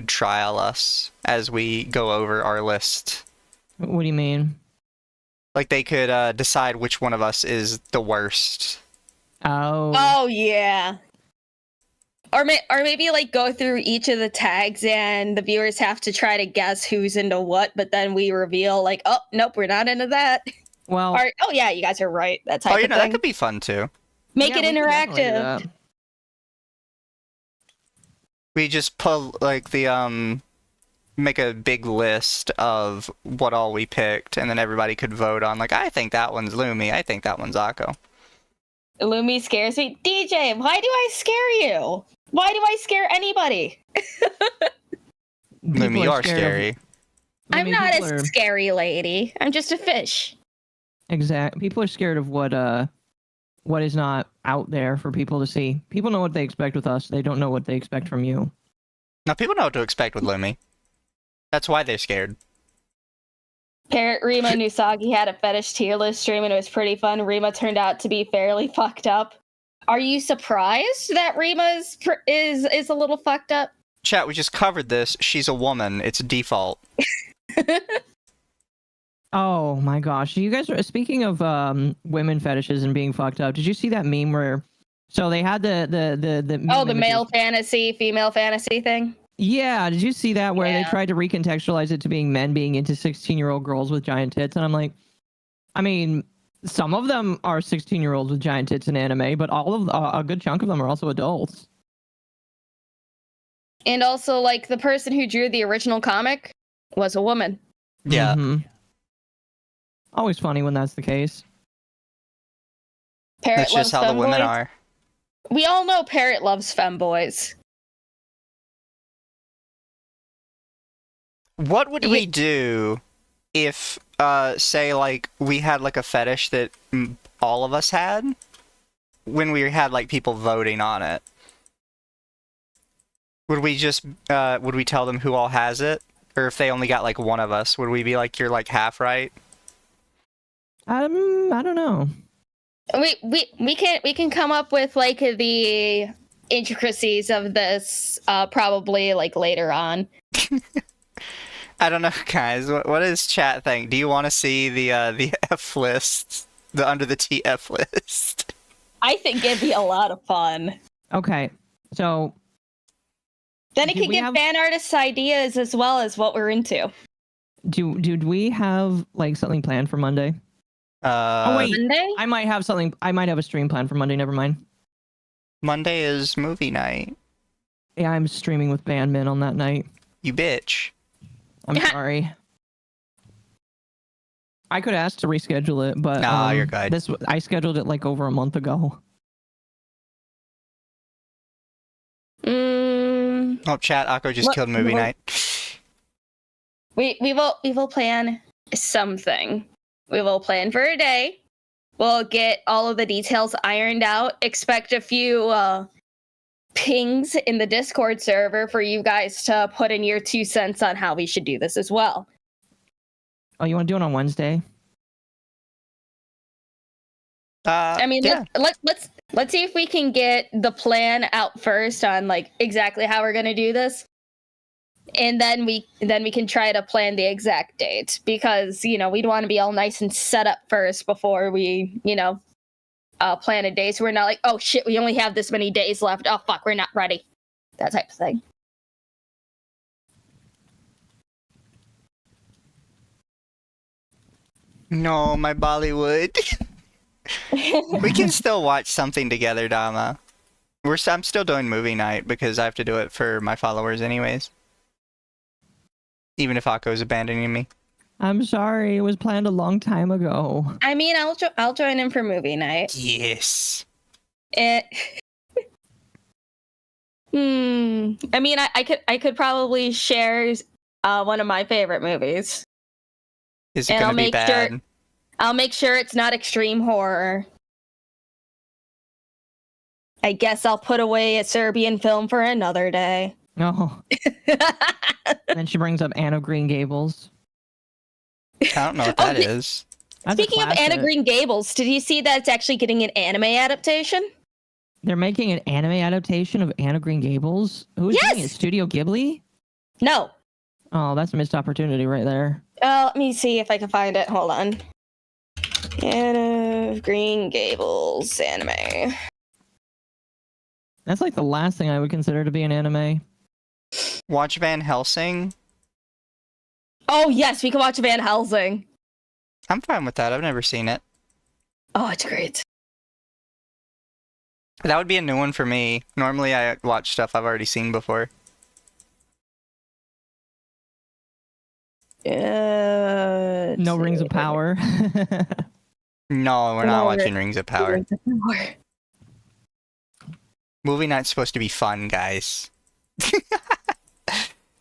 trial us as we go over our list. What do you mean? Like they could decide which one of us is the worst. Oh yeah. Or maybe like go through each of the tags and the viewers have to try to guess who's into what, but then we reveal like, oh nope, we're not into that. Well, or, oh yeah, you guys are right. That type of thing. That could be fun too. Make it interactive. We just pull like the make a big list of what all we picked, and then everybody could vote on like, I think that one's Lumi, I think that one's Occo. Lumi scares me. DJ, why do I scare you? Why do I scare anybody? Lumi, you are scary. I'm not a scary lady. I'm just a fish. Exactly. People are scared of what is not out there for people to see. People know what they expect with us. They don't know what they expect from you. Now, people know what to expect with Lumi. That's why they're scared. Parrot Rima Nusagi had a fetish tier list stream and it was pretty fun. Rima turned out to be fairly fucked up. Are you surprised that Rima is a little fucked up? Chat, we just covered this. She's a woman. It's default. Oh my gosh. You guys are speaking of women fetishes and being fucked up. Did you see that meme where so they had the male fantasy, female fantasy thing? Yeah, did you see that where they tried to recontextualize it to being men being into 16-year-old girls with giant tits? And I'm like, I mean, some of them are 16-year-olds with giant tits in anime, but all of a good chunk of them are also adults. And also, like, the person who drew the original comic was a woman. Yeah. Mm-hmm. Always funny when that's the case. Parrot That's just how the women are. We all know Parrot loves femboys. What would we do if, say, like, we had, like, a fetish that all of us had? When we had, like, people voting on it? Would we just, would we tell them who all has it? Or if they only got, like, one of us, would we be like, you're, like, half right? I don't know. We can come up with, like, the intricacies of this, probably, like, later on. I don't know, guys. What does chat think? Do you want to see the F list, the Under the TF list? I think it'd be a lot of fun. Okay, so Then it Do could we give have- fan artists ideas as well as what we're into. do we have like something planned for Monday? Oh wait, Monday? I might have something. I might have a stream planned for Monday. Never mind. Monday is movie night. Yeah, I'm streaming with Bandman on that night. You bitch. I'm sorry. I could ask to reschedule it, but Nah, you're good. I scheduled it like over a month ago. Oh, chat. Occo just What- killed movie what- night. We will plan something. We will plan for a day. We'll get all of the details ironed out. Expect a few pings in the Discord server for you guys to put in your 2 cents on how we should do this as well. Oh, you want to do it on Wednesday? I mean, yeah. let's see if we can get the plan out first on like exactly how we're gonna do this, and then we can try to plan the exact date, because we'd want to be all nice and set up first before we plan a day, so we're not like, oh shit, we only have this many days left, oh fuck, we're not ready, that type of thing. No, my Bollywood. We can still watch something together, Dama. I'm still doing movie night because I have to do it for my followers anyways. Even if Akko's abandoning me. I'm sorry, it was planned a long time ago. I mean, I'll join in for movie night. Yes. I mean, I could probably share one of my favorite movies. Is it And gonna I'll be make bad? sure- I'll make sure it's not extreme horror. I guess I'll put away a Serbian film for another day. No. Then she brings up Anne of Green Gables. I don't know what Oh, that is. That's a Speaking of Anne of classic. Green Gables, did you see that it's actually getting an anime adaptation? They're making an anime adaptation of Anne of Green Gables. Who's doing it? Yes! Studio Ghibli? No. Oh, that's a missed opportunity right there. Let me see if I can find it. Hold on. Anne of Green Gables anime. That's like the last thing I would consider to be an anime. Watch Van Helsing. Oh yes, we can watch Van Helsing. I'm fine with that. I've never seen it. Oh, it's great. That would be a new one for me. Normally I watch stuff I've already seen before. No Rings of Power. No, we're not No, watching Rings of Power. Movie night's supposed to be fun, guys.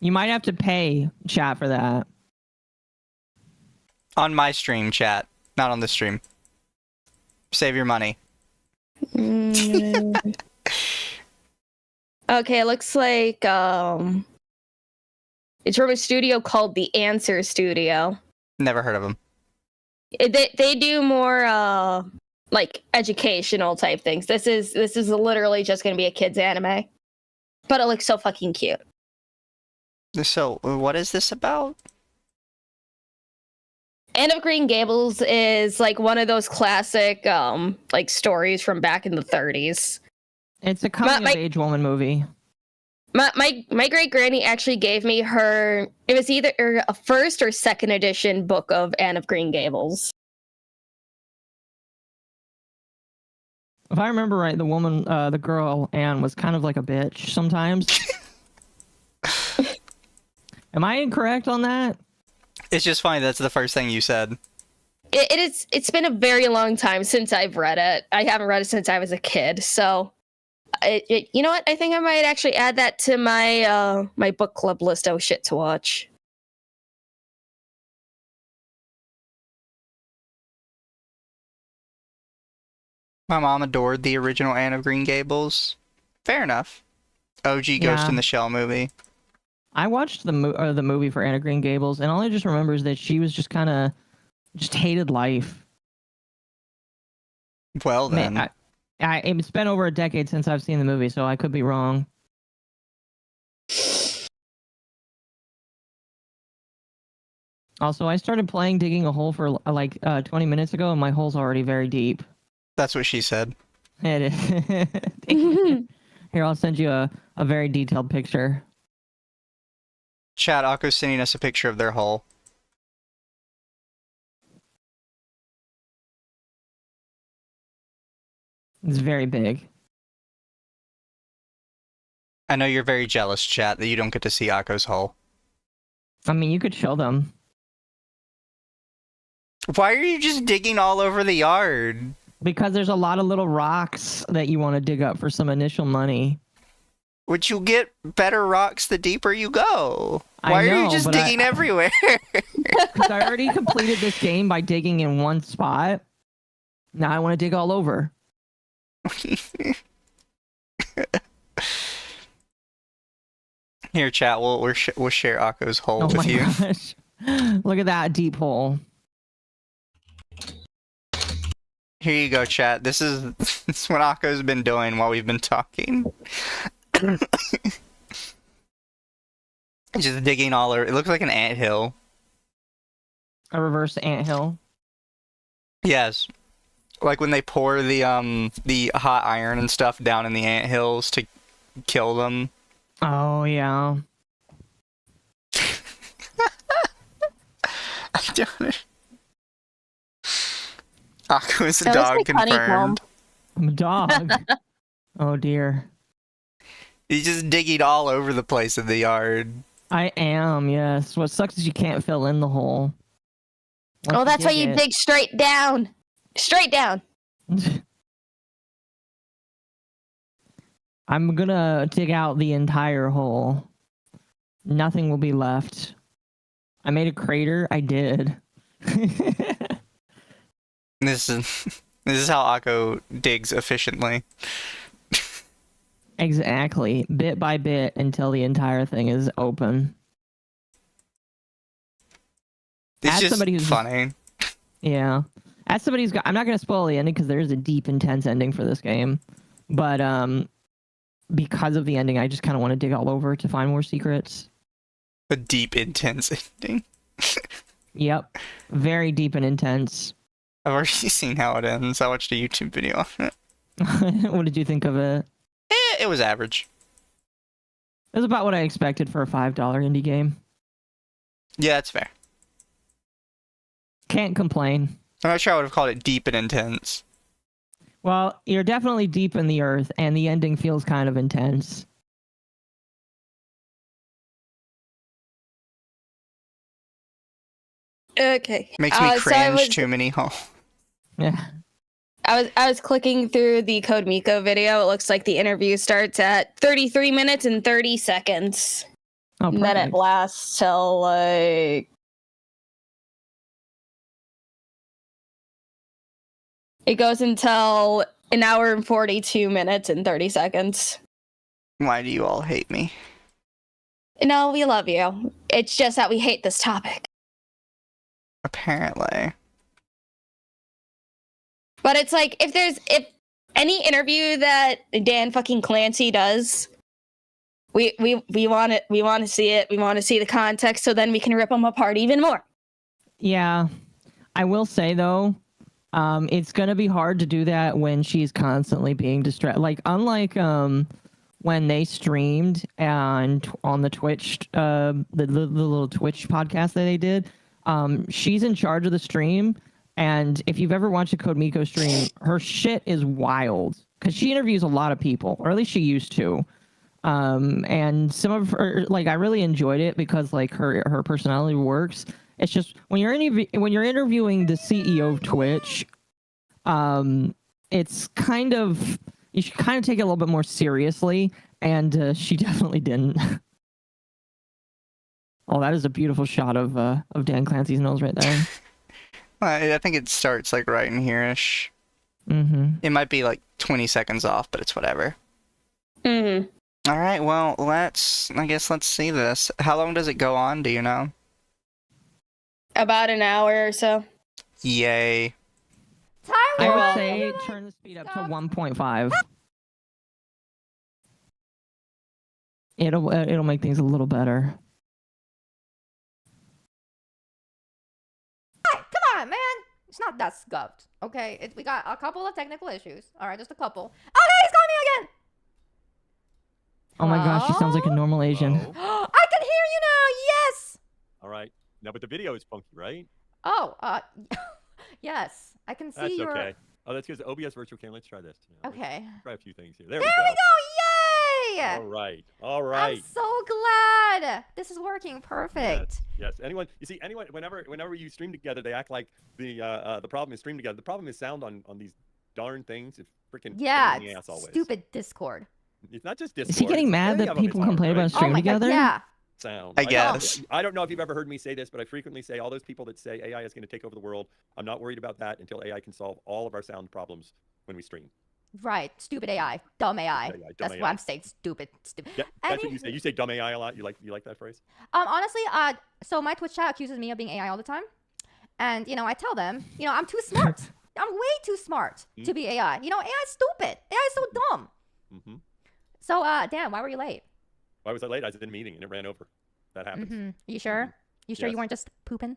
You might have to pay chat for that. On my stream, chat. Not on the stream. Save your money. Okay, it looks like it's from a studio called The Answer Studio. Never heard of them. They do more like educational type things. This is literally just gonna be a kids anime, but it looks so fucking cute. So, what is this about? Anne of Green Gables is like one of those classic like stories from back in the 30s. It's a coming of age woman movie. My great granny actually gave me it was either a first or second edition book of Anne of Green Gables. If I remember right, the girl Anne was kind of like a bitch sometimes. Am I incorrect on that? It's just funny that's the first thing you said. It's been a very long time since I've read it. I haven't read it since I was a kid, so you know what? I think I might actually add that to my my book club list of shit to watch. My mom adored the original Anne of Green Gables. Fair enough. OG Ghost Yeah. in the Shell movie. I watched the movie for Anne of Green Gables, and all I just remember is that she was just kind of just hated life. Well then. It's been over a decade since I've seen the movie, so I could be wrong. Also, I started playing digging a hole for like 20 minutes ago, and my hole's already very deep. That's what she said. It is. Here, I'll send you a very detailed picture. Chat, Occo's sending us a picture of their hole. It's very big. I know you're very jealous, chat, that you don't get to see Occo's hole. I mean, you could show them. Why are you just digging all over the yard? Because there's a lot of little rocks that you want to dig up for some initial money. Would you get better rocks the deeper you go? I Why are you know, just but digging everywhere? Because I already completed this game by digging in one spot. Now I want to dig all over. Here, chat, we'll share Occo's hole Oh with my you. gosh. Look at that deep hole. Here you go, chat. This is what Occo's been doing while we've been talking. Just digging all over. It looks like an anthill. A reverse anthill. Yes. Like when they pour the hot iron and stuff down in the anthills to kill them. Oh, yeah. I don't. Occo is a That looks dog like honeycomb. confirmed. I'm a dog. Oh, dear. He's just digging all over the place in the yard. I am, yes. What sucks is you can't fill in the hole. Oh, that's why you dig dig straight down. Straight down. it. I'm gonna dig out the entire hole. Nothing will be left. I made a crater. I did. This is how Occo digs efficiently. Exactly. Bit by bit until the entire thing is open. It's As just somebody who's- funny. Yeah. As somebody who's got, I'm not gonna spoil the ending because there is a deep, intense ending for this game. But because of the ending, I just kind of want to dig all over to find more secrets. A deep, intense ending. Yep. Very deep and intense. I've already seen how it ends. I watched a YouTube video on it. What did you think of it? It was average. It was about what I expected for a $5 indie game. Yeah, that's fair. Can't complain. I'm not sure I would have called it deep and intense. Well, you're definitely deep in the earth, and the ending feels kind of intense. Okay. Makes me so I cringe was, too many. Oh. Yeah. I was clicking through the Code Miko video. It looks like the interview starts at 33 minutes and 30 seconds. Oh, And then it perfect. lasts till like. It goes until an hour and 42 minutes and 30 seconds. Why do you all hate me? No, we love you. It's just that we hate this topic. Apparently. But it's like if any interview that Dan fucking Clancy does, we want it. We want to see it. We want to see the context, so then we can rip them apart even more. Yeah. I will say, though, it's going to be hard to do that when she's constantly being distracted. Like, unlike when they streamed and on the Twitch, the little Twitch podcast that they did, she's in charge of the stream. And if you've ever watched a Code Miko stream, her shit is wild because she interviews a lot of people, or at least she used to. And some of her, like, I really enjoyed it because like her personality works. It's just when you're interviewing the CEO of Twitch, it's kind of, you should kind of take it a little bit more seriously, and she definitely didn't. Oh, that is a beautiful shot of Dan Clancy's nose right there. I think it starts like right in here-ish. Mm-hmm. It might be like 20 seconds off, but it's whatever. Mm-hmm. All right, well, let's see this. How long does it go on? Do you know? About an hour or so. Yay. I Well- would say turn the speed up to 1.5. It'll make things a little better. It's not that scuffed. Okay, we got a couple of technical issues. All right, just a couple. Oh, hey, he's calling me again. Oh my gosh, she sounds like a normal Asian. Hello? I can hear you now. Yes. All right. No, but the video is funky, right? Oh, yes. I can see That's your. okay. Oh, that's because OBS virtual cam. Let's try this. Let's Okay. try a few things here. There There we we go. go. Yay! All right. All right. I'm so glad. This is working perfect. Yes. Anyone? You see, anyone? Whenever you stream together, they act like the problem is stream together. The problem is sound on these darn things. It's freaking Yeah, pain in the ass always. stupid Discord. It's not just Discord. Is he getting it's mad any that of them is people hard, complain right? about stream Oh my together? God, yeah. Sound. I guess. I don't know if you've ever heard me say this, but I frequently say all those people that say AI is going to take over the world. I'm not worried about that until AI can solve all of our sound problems when we stream. Right. Stupid AI. Dumb AI. Dumb That's AI. why I'm saying stupid. Yeah, that's what you say. You say dumb AI a lot. You like that phrase? Honestly, so my Twitch chat accuses me of being AI all the time. And, I tell them, I'm too smart. I'm way too smart to be AI. AI is stupid. AI is so dumb. Mm-hmm. So, Dan, why were you late? Why was I late? I was in a meeting and it ran over. That happens. Mm-hmm. You sure? You sure you Yes. weren't just pooping?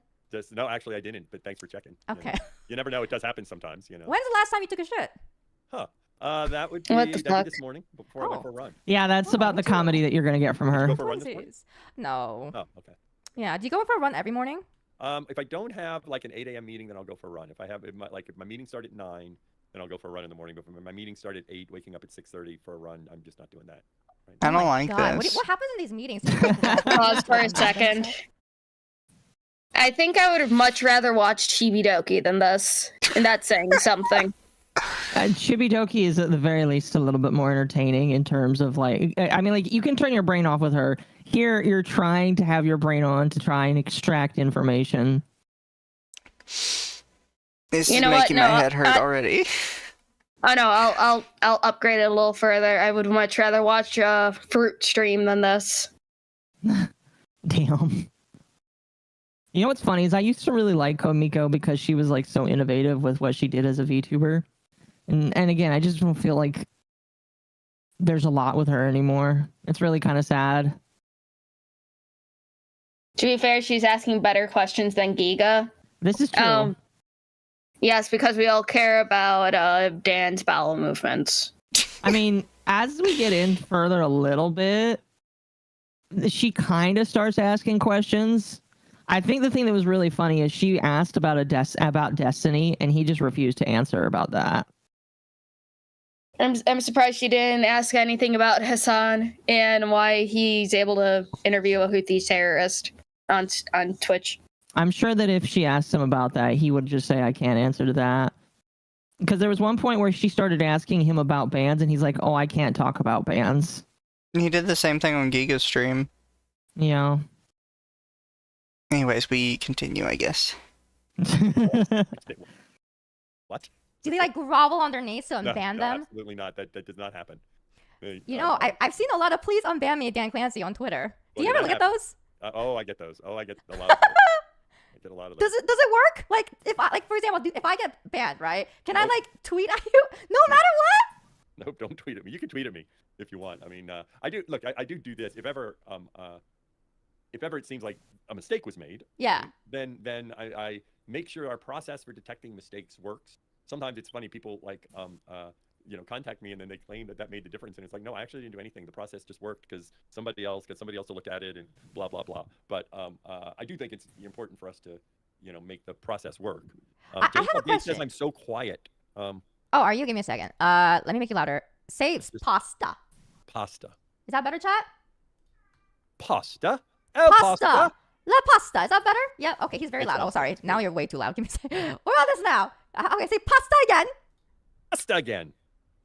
No, actually, I didn't. But thanks for checking. Okay. You never know. It does happen sometimes. When's the last time you took a shit? Huh. That would be, What the fuck? this morning before I went for a run. Yeah, that's Oh, about the me too. comedy that you're gonna get from Did you her. go for a run this morning? Twinsies. No. Oh, okay. Yeah. Do you go for a run every morning? If I don't have like an 8 a.m. meeting, then I'll go for a run. If my meeting start at 9, then I'll go for a run in the morning. But if my meeting start at 8, waking up at 6:30 for a run, I'm just not doing that. Right I Oh don't my like God. this. What happens in these meetings? Pause for a second. I think I would have much rather watched Chibidoki than this, and that's saying something. Chibidoki is at the very least a little bit more entertaining in terms of you can turn your brain off with her. Here, you're trying to have your brain on to try and extract information. This You is know what? making No, my head hurt already. Oh no, I'll upgrade it a little further. I would much rather watch a fruit stream than this. Damn. You know what's funny is I used to really like Komiko because she was like so innovative with what she did as a VTuber. And again, I just don't feel like there's a lot with her anymore. It's really kind of sad. To be fair, she's asking better questions than Giga. This is true. Yes, because we all care about Dan's bowel movements. I mean, as we get in further a little bit, she kind of starts asking questions. I think the thing that was really funny is she asked about about Destiny, and he just refused to answer about that. I'm surprised she didn't ask anything about Hassan and why he's able to interview a Houthi terrorist on Twitch. I'm sure that if she asked him about that, he would just say, I can't answer to that. Because there was one point where she started asking him about bans, and he's like, oh, I can't talk about bans. He did the same thing on Giga's stream. You know? Anyways, we continue, I guess. What? Do they grovel underneath to No, unban no, them? absolutely not. That does not happen. I've seen a lot of please unban me Dan Clancy on Twitter. Do you Well, ever yeah, look at those? I get those. I get a lot of those. I get a lot of those. Does it work? Like if I for example, if I get banned, right? Can I tweet at you no matter what? Nope, don't tweet at me. You can tweet at me if you want. I mean, I do. Look, I do this. If ever it seems like a mistake was made, Yeah. then I make sure our process for detecting mistakes works. Sometimes it's funny. People contact me and then they claim that made the difference, and it's like, no, I actually didn't do anything. The process just worked because somebody else to look at it and blah blah blah. But I do think it's important for us to make the process work. I have a Jason Gates says question. I'm so quiet. Oh, are you? Give me a second. Let me make you louder. Say Just- pasta. Pasta. Is that better, chat? Pasta. Pasta. La pasta. Is that better? Yeah. Okay. He's very It loud. Oh, sounds sorry. good. Now you're way too loud. Give me a second. We're on this now. Okay. Say pasta again. Pasta again.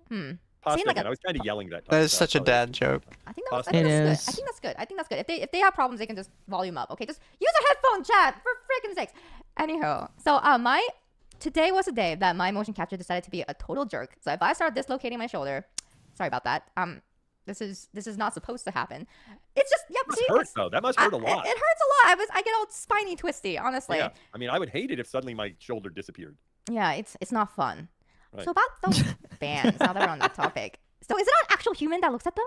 Pasta Seemed like again. a- I was kind of yelling that. That is such a dad joke. I think that's It good. is. I think that's good. I think that's good. If they have problems, they can just volume up. Okay. Just use a headphone, chat. For freaking sakes. Anyhow, so today was a day that my motion capture decided to be a total jerk. So if I start dislocating my shoulder, sorry about that. This is not supposed to happen. It's just That must hurt though. That must hurt a lot. It hurts a lot. I get all spiny twisty, honestly. Yeah. I mean, I would hate it if suddenly my shoulder disappeared. Yeah, it's not fun. Right. So about those bands, now that we're on that topic. So is it an actual human that looks at them?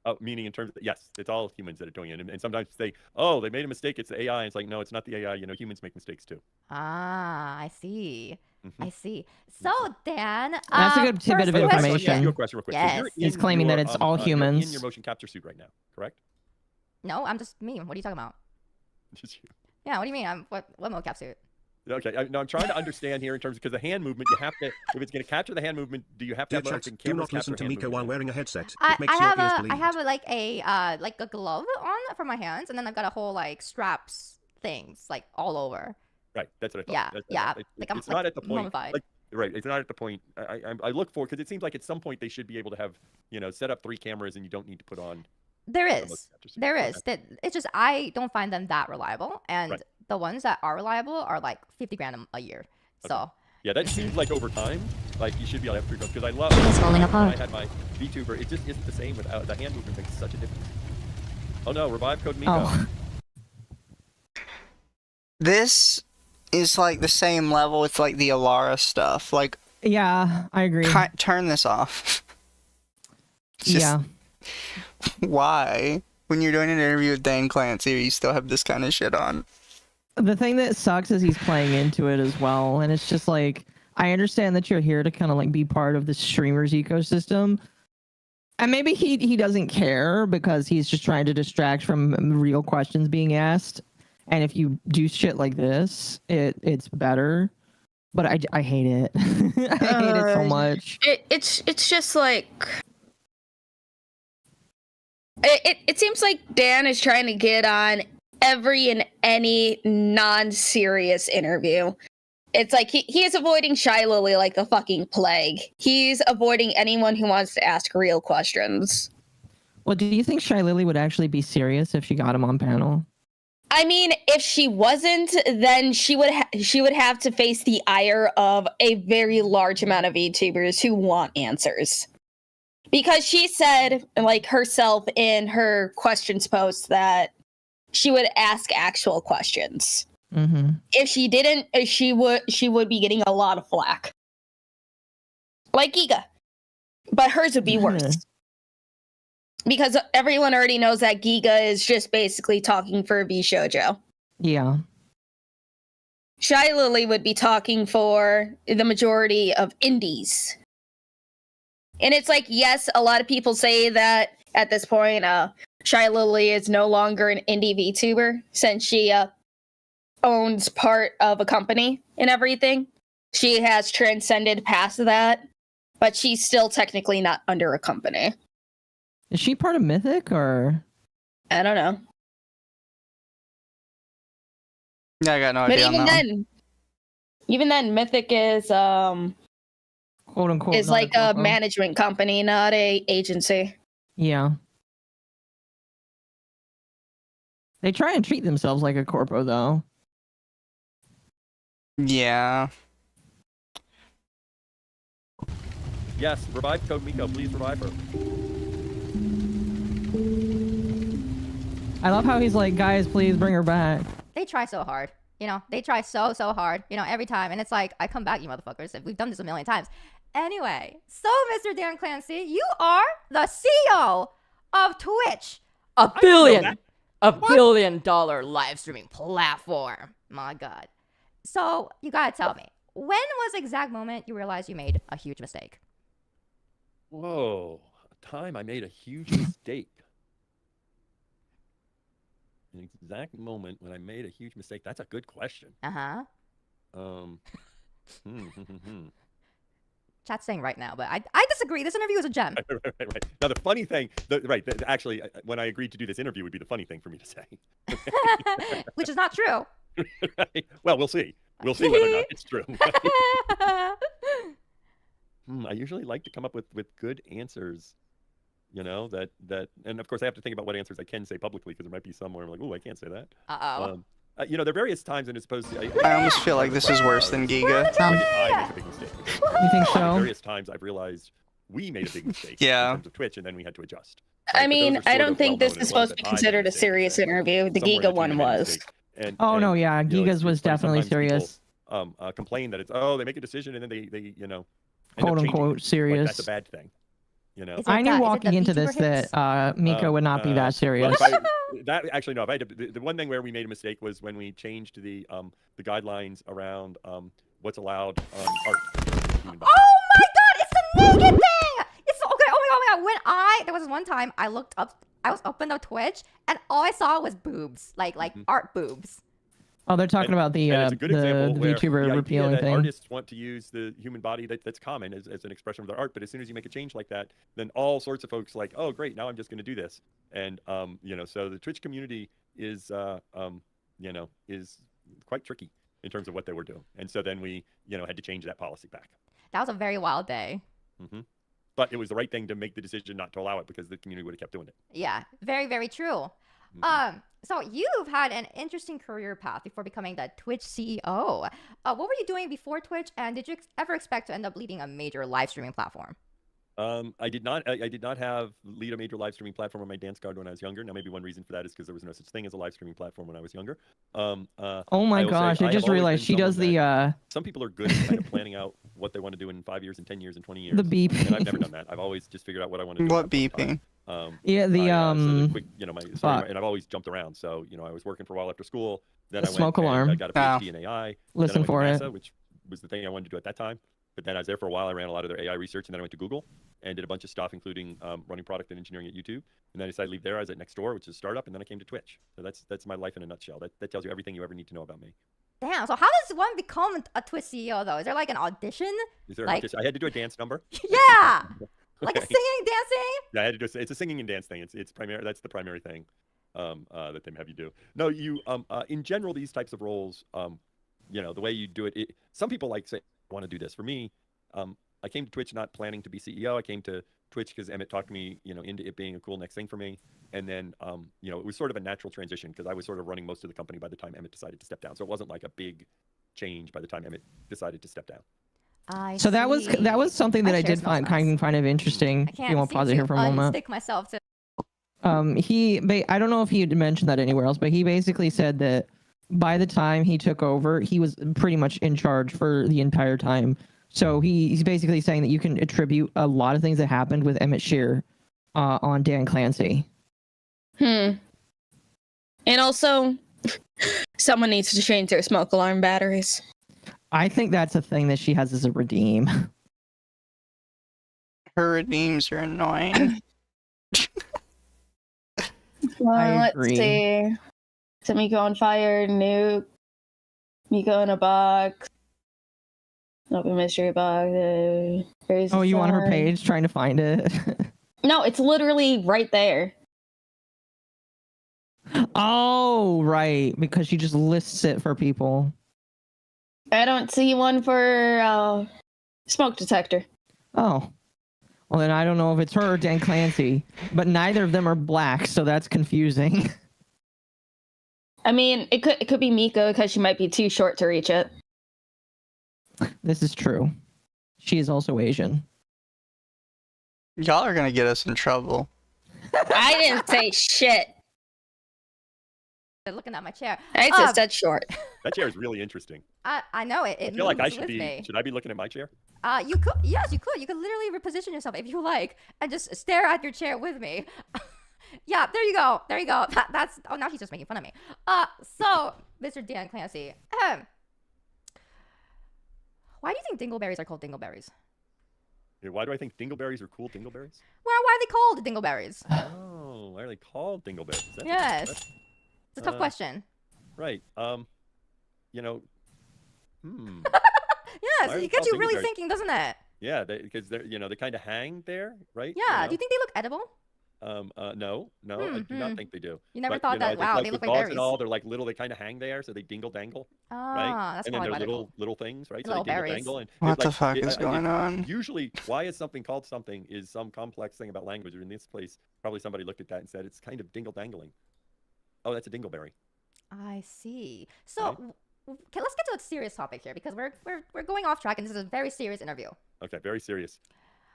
Oh, meaning in terms of, yes, it's all humans that are doing it. And sometimes they, oh, they made a mistake. It's the AI. And it's like, no, it's not the AI. You know, humans make mistakes too. Ah, I see. Mhm. I see. So Dan, That's a good tidbit of first By the way, question. let me ask you a information. question real quick. Yes. So you're He's in claiming that your, it's all you're in humans. your motion capture suit right now, correct? No, I'm just me. What are you talking about? Just you. Yeah, what do you mean? I'm what mocap suit? Okay, no, I'm trying to understand here in terms of, because the hand movement, you have to, if it's going to capture the hand movement, do you have to Dear have chat, something do not listen to Miko while wearing a headset. It makes I your have ears a bleed. I have a, like a glove on for my hands, and then I've got a whole like straps things like all over. Right, that's what I thought. Yeah, That's what I yeah. thought. Like I'm It's not at the point, mummified. like, right, it's not at the point, I look for, because it seems like at some point they should be able to have, you know, set up 3 cameras and you don't need to put on. There the is. motion capture suit. There Okay. is. That it's just I don't find them that reliable, and Right. the ones that are reliable are like 50 grand a year. So Yeah, that seems like over time, like you should be able to have 3 drones, because I love, It's falling when apart. I had my VTuber, it just isn't the same without, the hand movement makes such a difference. Oh no, revive code Miko. Oh, This is like the same level with like the Alara stuff. Like, yeah, I agree. turn this off. It's just- Yeah. Why? When you're doing an interview with Dan Clancy, you still have this kind of shit on. The thing that sucks is he's playing into it as well, and it's just like, I understand that you're here to kind of like be part of the streamers ecosystem, and maybe he doesn't care because he's just trying to distract from real questions being asked. And if you do shit like this, it's better. But I hate it. I hate it so much. It's just like it seems like Dan is trying to get on every and any non-serious interview. It's like he is avoiding Shy Lily like the fucking plague. He's avoiding anyone who wants to ask real questions. Well, do you think Shy Lily would actually be serious if she got him on panel? I mean, if she wasn't, then she would have to face the ire of a very large amount of VTubers who want answers. Because she said, like herself in her questions post, that she would ask actual questions. Mm-hmm. If she didn't, she would be getting a lot of flack. Like Giga. But hers would be worse. Because everyone already knows that Giga is just basically talking for V Shoujo. Yeah. Shy Lily would be talking for the majority of indies. And it's like, yes, a lot of people say that at this point, Shy Lily is no longer an indie VTuber since she owns part of a company and everything. She has transcended past that, but she's still technically not under a company. Is she part of Mythic or? I don't know. Yeah, I got no But idea on that one. even then, Mythic is Quote unquote. is not like a corpo? management company, not a agency. Yeah. They try and treat themselves like a corpo though. Yeah. Yes, revive code Miko, please revive her. I love how he's like, guys, please bring her back. they try so hard. You know, they try so hard. You know, every time, and it's like, I come back, you motherfuckers. We've done this a million times. Anyway, so Mr. Dan Clancy, you are the CEO of Twitch, a billion dollar live streaming platform. My God. So you gotta tell me, when was the exact moment you realized you made a huge mistake? Whoa, a time I made a huge mistake. An exact moment when I made a huge mistake. That's a good question. Uh-huh. Chat's saying right now, but I disagree. This interview is a gem. Right. Now the funny thing, actually, when I agreed to do this interview, would be the funny thing for me to say. Which is not true. Right? Well, we'll see. We'll see whether or not it's true. I usually like to come up with good answers. You know, that, and of course I have to think about what answers I can say publicly, because there might be somewhere I'm like, oh, I can't say that. Uh-oh. You know, there are various times, and it's supposed to. I almost feel like this is worse than Giga. I make a big mistake. You think so? Various times I've realized we made a big mistake Yeah. in terms of Twitch, and then we had to adjust. I Right? But mean, those are I sort don't of think this well-known, is and ones supposed to be that I considered made a serious mistakes, interview. The somewhere in Giga between one I made a was. mistake. And, Oh no, yeah, you know, Giga's it's was funny, definitely sometimes people, serious. complain that it's, they make a decision and then they you know, end up Quote changing unquote it. Like, serious. that's a bad thing. You know. Is it I knew is it walking the into VTuber this hits? that Miko would not be Well, that serious. that actually no. If I had to, the one thing where we made a mistake was when we changed the guidelines around what's allowed art. Oh my god, it's the naked thing! It's okay, oh my god, there was one time I looked up, I was opened up Twitch, and all I saw was boobs, like art boobs. Oh, they're talking about the it's a good example where VTuber the idea repealing that thing. artists want to use the human body that's common as an expression of their art, but as soon as you make a change like that, then all sorts of folks like, oh great, now I'm just going to do this, and you know, so the Twitch community is you know, is quite tricky in terms of what they were doing, and so then we, you know, had to change that policy back. That was a very wild day. But it was the right thing to make the decision not to allow it because the community would have kept doing it. Yeah, very, very true. So you've had an interesting career path before becoming the Twitch CEO. What were you doing before Twitch, and did you ever expect to end up leading a major live streaming platform? I did not lead a major live streaming platform on my dance card when I was younger. Now maybe one reason for that is because there was no such thing as a live streaming platform when I was younger. Oh my gosh, I just realized she does the some people are good at kind of planning out what they want to do in 5 years and 10 years and 20 years. the beeping. And I've never done that. I've always just figured out what I want to do. What beeping? Yeah, the so the quick, you know, fuck. and I've always jumped around. So, you know, I was working for a while after school. Then The I went smoke and alarm. I got a PhD in AI. Listen then I went for to NASA, which was the thing I wanted to do at that time. But then I was there for a while. I ran a lot of their AI research, and then I went to Google and did a bunch of stuff, including running product and engineering at YouTube. And then I decided to leave there. I was at Nextdoor, which is a startup, and then I came to Twitch. So that's my life in a nutshell. That tells you everything you ever need to know about me. Damn, so how does one become a Twitch CEO though? Is there like an audition? Is there Like- I had to do a dance number. Yeah! Like a Okay. singing, dancing? Yeah, I had to do. It's a singing and dance thing. It's primary. That's the primary thing that they have you do. No, you in general these types of roles, you know, the way you do it. Some people like say I want to do this. For me, I came to Twitch not planning to be CEO. I came to Twitch because Emmett talked me, you know, into it being a cool next thing for me. And then, you know, it was sort of a natural transition because I was sort of running most of the company by the time Emmett decided to step down. So it wasn't like a big change by the time Emmett decided to step down. So that was something that My I chair did smells find nice. kind of interesting. I If can't you want to pause it here for a moment. unstick myself to I don't know if he had mentioned that anywhere else, but he basically said that by the time he took over, he was pretty much in charge for the entire time. So he's basically saying that you can attribute a lot of things that happened with Emmett Shear on Dan Clancy. And also, someone needs to change their smoke alarm batteries. I think that's a thing that she has as a redeem. Her redeems are annoying. Let's agree. see. So Miko on fire, nuke, Miko in a box. Open mystery box. Oh, you on her page trying to find it? No, it's literally right there. Oh, right, because she just lists it for people. I don't see one for smoke detector. Oh. Well, then I don't know if it's her or Dan Clancy, but neither of them are black, so that's confusing. I mean, it could be Miko because she might be too short to reach it. This is true. She is also Asian. Y'all are gonna get us in trouble. I didn't say shit. looking at my chair. I just said short. That chair is really interesting. I know it. I It feel like I moves should with be. me. Should I be looking at my chair? You could. Yes, you could. You could literally reposition yourself if you like, and just stare at your chair with me. Yeah, there you go. There you go. That's. Oh, now he's just making fun of me. So, Mr. Dan Clancy, why do you think dingleberries are called dingleberries? Yeah, why do I think dingleberries are cool dingleberries? Why are they called dingleberries? Oh, why are they called dingleberries? Yes. That's, It's a tough question. right. You know. Hmm. Yes, Why are they it gets called you really dingleberries? thinking, doesn't it? Yeah, because they're they kind of hang there, right? Yeah. You Do you think they look edible? know? No, I do not think they do. You never But, thought that? I think, Wow, like, they with look like dogs berries. and all, they're like little. They kind of hang there, so they dingle dangle, right? Ah, that's And then probably they're why they're little called. little things, right? Little so they dingle berries. dangle. And What the like, fuck is going on? Usually, why is something called something is some complex thing about language. Or in this place, probably somebody looked at that and said it's kind of dingle dangling. Oh, that's a dingleberry. I see. So, okay, let's get to a serious topic here because we're going off track and this is a very serious interview. Okay, very serious.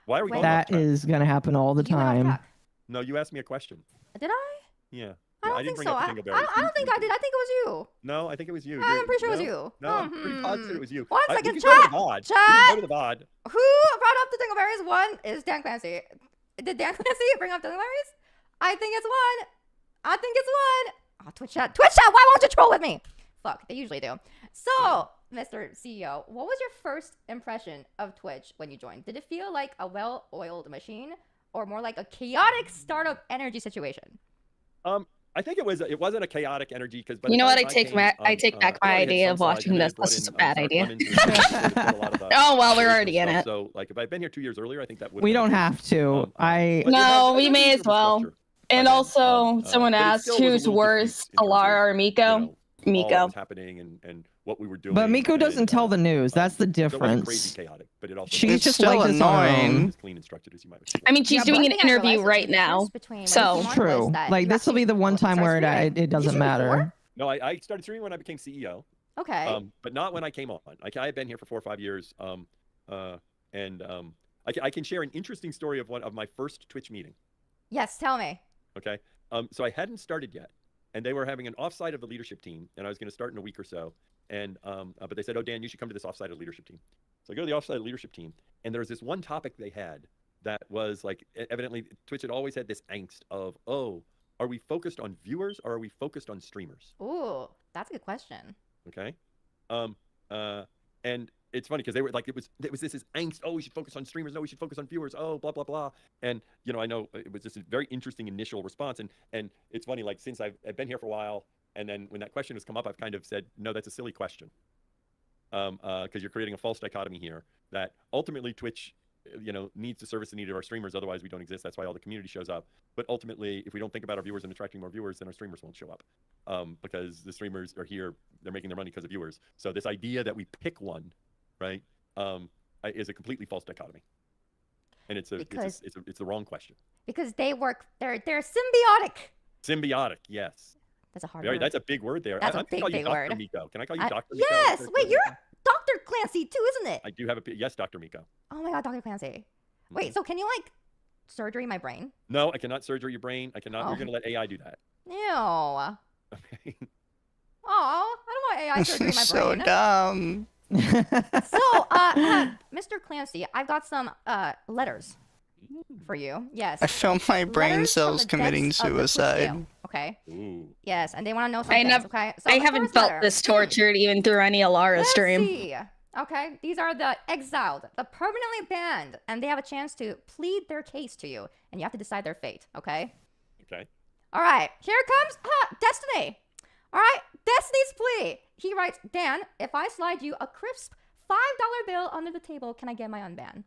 Why are we Wait. going off That track? is gonna happen all the You went off time. track. No, you asked me a question. Did I? Yeah. I don't didn't think bring so. up I the don't dingleberries. think I did. I think it was you. No, I think it was you. I'm pretty sure it was No? you. No, I'm pretty positive it was you. One We second, can go to chat. the VOD. We Chat. can go to the VOD. Who brought up the dingleberries? One is Dan Clancy. Did Dan Clancy bring up deliveries? I think it's one. Oh, Twitch chat. Why won't you troll with me? Fuck, they usually do. So, Mr. CEO, what was your first impression of Twitch when you joined? Did it feel like a well-oiled machine, or more like a chaotic startup energy situation? I think it wasn't a chaotic energy because. You know what? I take back my idea of watching this. That's just a bad idea. Oh well, we're already in it. So like, if I'd been here 2 years earlier, I think that would. We don't have to. No, we may as well. And also, someone asked who's worse, Alara or Miko? Miko. What's happening and what we were doing. But Miko doesn't tell the news. That's the difference. Crazy chaotic, but it also she's just like this annoying. Clean and structured as you might. I mean, she's doing an interview right now, so true. Like this will be the one time where it doesn't matter. No, I started streaming when I became CEO. Okay. But not when I came on. I had been here for 4 or 5 years. I can share an interesting story of one of my first Twitch meeting. Yes, tell me. Okay. So I hadn't started yet, and they were having an offsite of the leadership team, and I was going to start in a week or so. And but they said, "Oh, Dan, you should come to this offsite of the leadership team." So I go to the offsite of the leadership team, and there was this one topic they had that was like, evidently Twitch had always had this angst of, "Oh, are we focused on viewers or are we focused on streamers?" Ooh, that's a good question. Okay. And it's funny because they were like, it was this angst. Oh, we should focus on streamers. No, we should focus on viewers. Oh, blah blah blah. And I know it was just a very interesting initial response. And it's funny, like since I've been here for a while, and then when that question has come up, I've kind of said, no, that's a silly question, because you're creating a false dichotomy here that ultimately Twitch, needs to service the need of our streamers. Otherwise, we don't exist. That's why all the community shows up. But ultimately, if we don't think about our viewers and attracting more viewers, then our streamers won't show up, because the streamers are here. They're making their money because of viewers. So this idea that we pick one, right, is a completely false dichotomy, and it's the wrong question. Because they're symbiotic. Symbiotic, yes. That's a hard word. That's a big word there. That's a big word. Miko. Can I call you Dr. Miko? Yes. Wait, you're Dr. Clancy too, isn't it? I do have yes, Dr. Miko. Oh my God, Dr. Clancy. Wait, so can you like surgery my brain? No, I cannot surgery your brain. I cannot. Oh. We're gonna let AI do that. No. Okay. Oh, I don't want AI surgery my So brain. dumb. So, Mr. Clancy, I've got some letters for you. Yes. I feel my brain Letters from cells the committing depths of the Twitch suicide. jail, Okay. Ooh. Yes, and they want to know some things. Okay. So I the haven't first felt letter- this tortured even through any Alara Let's stream. see. Okay, these are the exiled, the permanently banned, and they have a chance to plead their case to you, and you have to decide their fate. Okay. Okay. All right, here comes Destiny. All right, Destiny's plea. He writes, Dan, if I slide you a crisp $5 bill under the table, can I get my unban?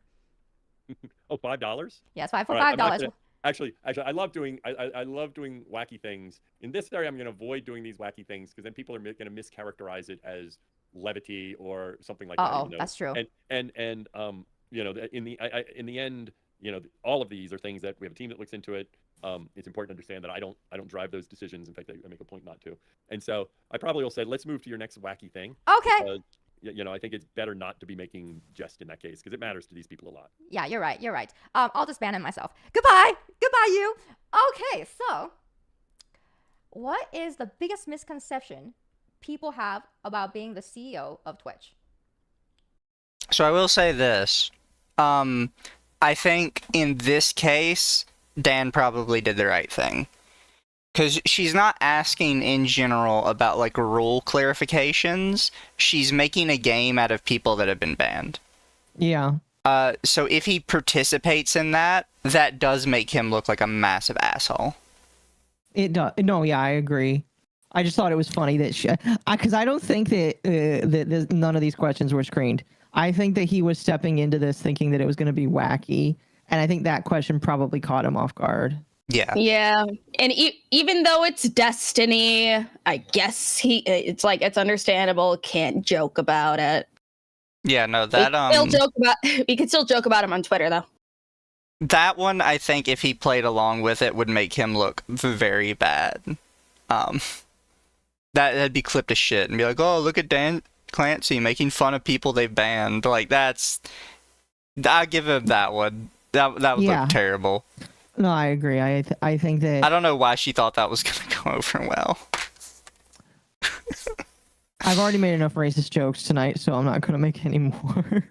Oh, $5? Yes, $5 All right, $5. Actually, I love doing I love doing wacky things. In this area, I'm going to avoid doing these wacky things because then people are going to mischaracterize it as levity or something like that. Oh, that's true. And in the end, all of these are things that we have a team that looks into it. It's important to understand that I don't drive those decisions. In fact, I make a point not to. And so I probably will say, let's move to your next wacky thing. Okay. I think it's better not to be making jest in that case because it matters to these people a lot. Yeah, you're right. You're right. I'll just ban him myself. Goodbye. Goodbye, you. Okay, so what is the biggest misconception people have about being the CEO of Twitch? So I will say this. I think in this case, Dan probably did the right thing. Because she's not asking in general about, like, rule clarifications. She's making a game out of people that have been banned. Yeah. So if he participates in that, that does make him look like a massive asshole. It does. No, yeah, I agree. I just thought it was funny that because I don't think that none of these questions were screened. I think that he was stepping into this thinking that it was going to be wacky, and I think that question probably caught him off guard. Yeah. Yeah, and even though it's Destiny, I guess it's understandable. Can't joke about it. Yeah, no, that we could still joke about him on Twitter though. That one, I think, if he played along with it, would make him look very bad. That'd be clipped to shit and be like, oh, look at Dan Clancy making fun of people they banned. Like I'll give him that one. That would look terrible. No, I agree. I think that I don't know why she thought that was gonna go over well. I've already made enough racist jokes tonight, so I'm not gonna make any more.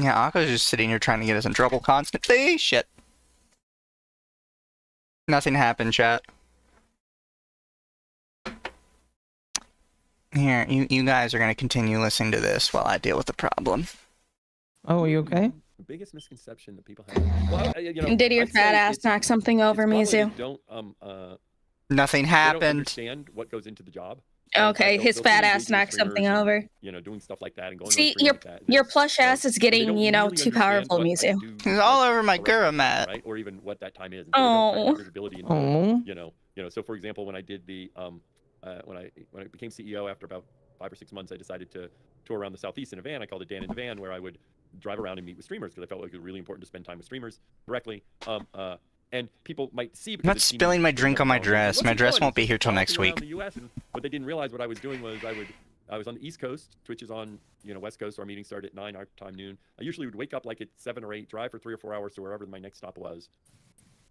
Yeah, Occo's just sitting here trying to get us in trouble constantly. Shit. Nothing happened, chat. Here, you guys are gonna continue listening to this while I deal with the problem. Oh, are you okay? The biggest misconception that people have. Well, Did your I'd fat say ass knock something over, it's probably Mizu? they don't Nothing they don't happened. understand what goes into the job. And, Okay, they'll his see fat me ass engaging with knocked something streamers and, over. doing stuff like that and going on See, stream like that. your It's- plush right? ass is But they getting, don't you know, really too understand powerful, what I Mizu. do, He's like, all over my the rest of the Gura day, mat. right? Or even what that time is. And so they don't have Oh. visibility into Oh. So for example, when I did the when I became CEO after about 5 or 6 months, I decided to tour around the Southeast in a van. I called it Dan in the Van, where I would drive around and meet with streamers because I felt like it was really important to spend time with streamers directly. And people might see because I'm not it's seen spilling my stream drink on my every now and then, dress. "What's My he dress doing?" won't be He's here till just next walking week. around the US, and what they didn't realize what I was doing was I was on the East Coast. Twitch is on West Coast. Our meeting started at 9 our time, noon. I usually would wake up like at 7 or 8, drive for 3 or 4 hours to wherever my next stop was.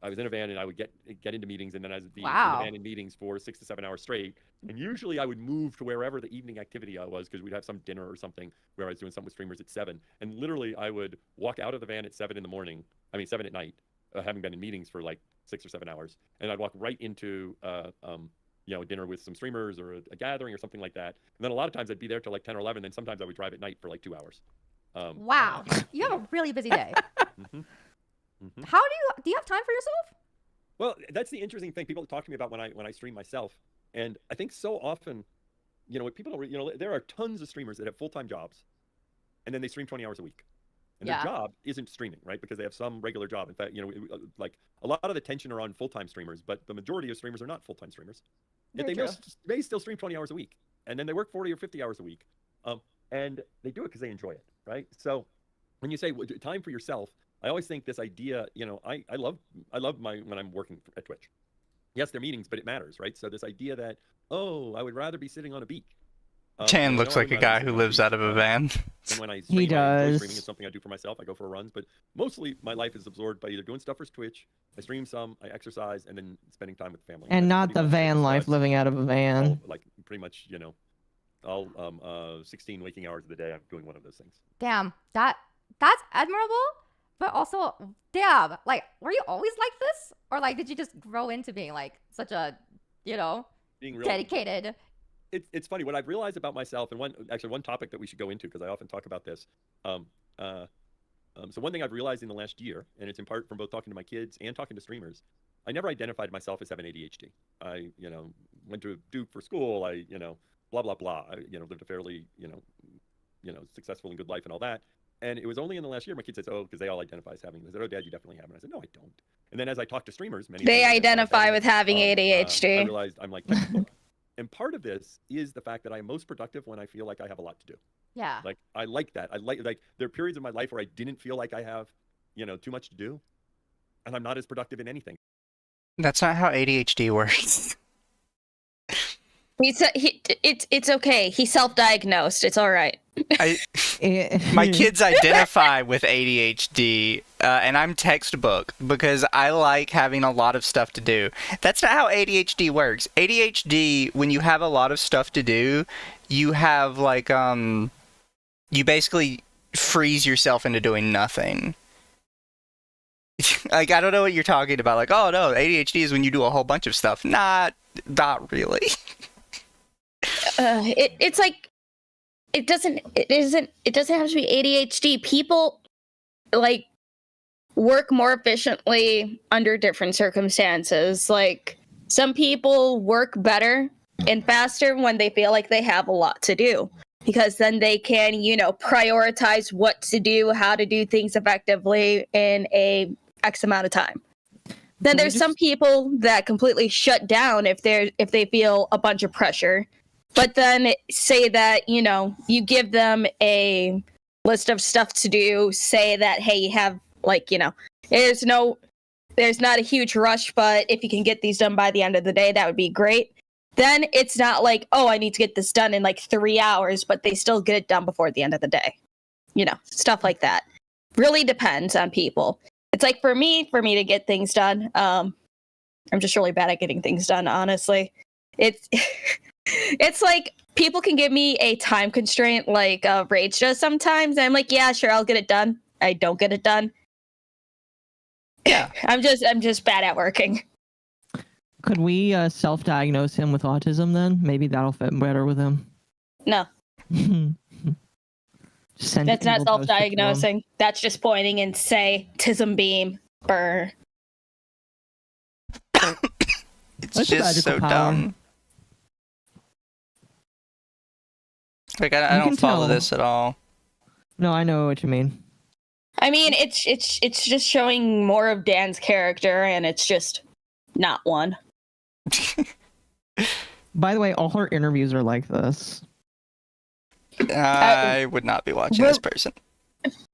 I was in a van and I would get into meetings, and then I would be in Wow. the van in meetings for 6 to 7 hours straight. And usually I would move to wherever the evening activity I was, because we'd have some dinner or something where I was doing something with streamers at 7. And literally I would walk out of the van at 7 in the morning. I mean 7 at night, having been in meetings for like 6 or 7 hours, and I'd walk right into dinner with some streamers or a gathering or something like that. And then a lot of times I'd be there till like 10 or 11. Then sometimes I would drive at night for like 2 hours. Wow. You have a really busy day. Mhm. Mhm. How do you have time for yourself? Well, that's the interesting thing. People talk to me about when I stream myself, and I think so often, what people don't, there are tons of streamers that have full-time jobs, and then they stream 20 hours a week, and Yeah. their job isn't streaming, right? Because they have some regular job. In fact, like a lot of the tension are on full-time streamers, but the majority of streamers are not full-time streamers. Yet Very they true. may still stream 20 hours a week, and then they work 40 or 50 hours a week, and they do it because they enjoy it, right? So when you say time for yourself, I always think this idea, I love when I'm working at Twitch. Yes, they're meetings, but it matters, right? So this idea that, I would rather be sitting on a beach. Chan No, looks I like a wouldn't rather guy be who sitting on a lives beach. out of a van. And when I He stream, I enjoy does. streaming. It's something I do for myself. I go for runs, but mostly my life is absorbed by either doing stuff for Twitch, I stream some, I exercise, and then spending time with family. And That's not pretty the much van it. life, So living out of a van. all, like pretty much, all 16 waking hours of the day, I'm doing one of those things. Damn, that's admirable, but also, damn, like, were you always like this? Or, like, did you just grow into being, like, such a, Being real dedicated? It's funny what I've realized about myself, and one topic that we should go into, because I often talk about this. So one thing I've realized in the last year, and it's in part from both talking to my kids and talking to streamers, I never identified myself as having ADHD. I went to Duke for school. I blah blah blah. I lived a fairly successful and good life and all that. And it was only in the last year my kids said, "Oh," because they all identify as having. They said, "Oh, Dad, you definitely have it." I said, "No, I don't." And then as I talked to streamers, many of They them identify with having I ADHD. realized I'm like textbook. And part of this is the fact that I'm most productive when I feel like I have a lot to do. Yeah. Like I like that. I like there are periods of my life where I didn't feel like I have, too much to do, and I'm not as productive in anything. That's not how ADHD works. It's okay. He self-diagnosed. It's all right. My kids identify with ADHD, and I'm textbook because I like having a lot of stuff to do. That's not how ADHD works. ADHD, when you have a lot of stuff to do, you have like you basically freeze yourself into doing nothing. Like, I don't know what you're talking about. Like, oh no, ADHD is when you do a whole bunch of stuff. Not really. It's like it doesn't have to be ADHD. People like work more efficiently under different circumstances. Like some people work better and faster when they feel like they have a lot to do, because then they can, prioritize what to do, how to do things effectively in a X amount of time. Then there's some people that completely shut down if they feel a bunch of pressure. But then say that, you give them a list of stuff to do, say that, hey, you have there's not a huge rush, but if you can get these done by the end of the day, that would be great. Then it's not like, oh, I need to get this done in 3 hours, but they still get it done before the end of the day. Stuff like that. Really depends on people. It's like for me to get things done, I'm just really bad at getting things done, honestly. It's like people can give me a time constraint like Rage does sometimes, and I'm like, yeah, sure, I'll get it done. I don't get it done. Yeah. I'm just bad at working. Could we self-diagnose him with autism then? Maybe that'll fit better with him. No, Send that's not evil ghosts to kill him. self-diagnosing. That's just pointing and say, "Tism beam, burr." It's That's a just magical so power. dumb. Like, I You don't can follow tell. this at all. No, I know what you mean. I mean, it's just showing more of Dan's character, and it's just not one. By the way, all her interviews are like this. I would not be watching this person.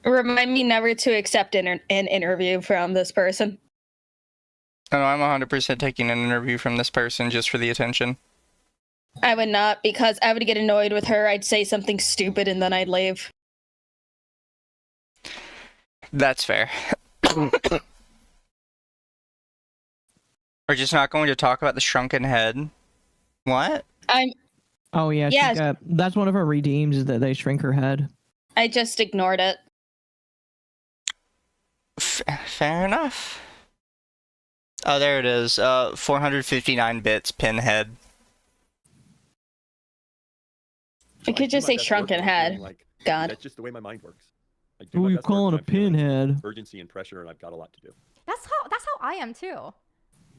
Remind me never to accept an interview from this person. Oh, I'm 100% taking an interview from this person just for the attention. I would not, because I would get annoyed with her. I'd say something stupid, and then I'd leave. That's fair. We're just not going to talk about the shrunken head. What? Oh yeah, Yeah. that's one of her redeems is that they shrink her head. I just ignored it. Fair enough. Oh, there it is. 459 bits, pinhead. I could just say shrunken head. Like, God. that's just the way my mind works. I do Who my you best work calling when a I'm feeling pinhead? Urgency and pressure, and I've got a lot to do. That's how I am too.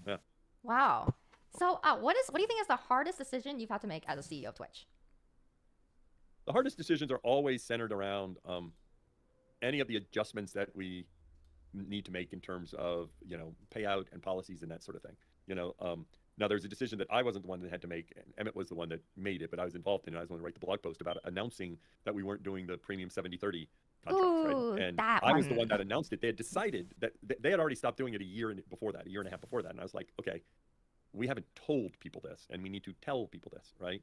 Yeah. Wow. So, what do you think is the hardest decision you've had to make as a CEO of Twitch? The hardest decisions are always centered around any of the adjustments that we need to make in terms of payout and policies and that sort of thing. Now there's a decision that I wasn't the one that had to make, and Emmett was the one that made it, but I was involved in it. I was the one to write the blog post about it, announcing that we weren't doing the premium 70/30 contracts, Ooh, right? And that I was the one. one that announced it. They had decided that they had already stopped doing it a year and a half before that, and I was like, okay, we haven't told people this, and we need to tell people this, right?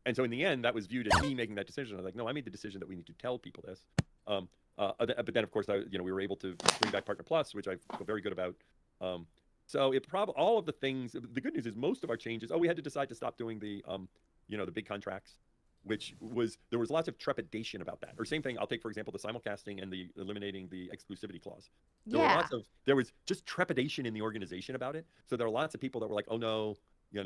And so in the end, that was viewed as me making that decision. I was like, no, I made the decision that we need to tell people this. But then, of course, we were able to bring back Partner Plus, which I feel very good about. So it probably all of the things. The good news is most of our changes. Oh, we had to decide to stop doing the the big contracts, which there was lots of trepidation about that. Or same thing. I'll take for example the simulcasting and the eliminating the exclusivity clause. There was just trepidation in the organization about it. So there are lots of people that were like, oh no, we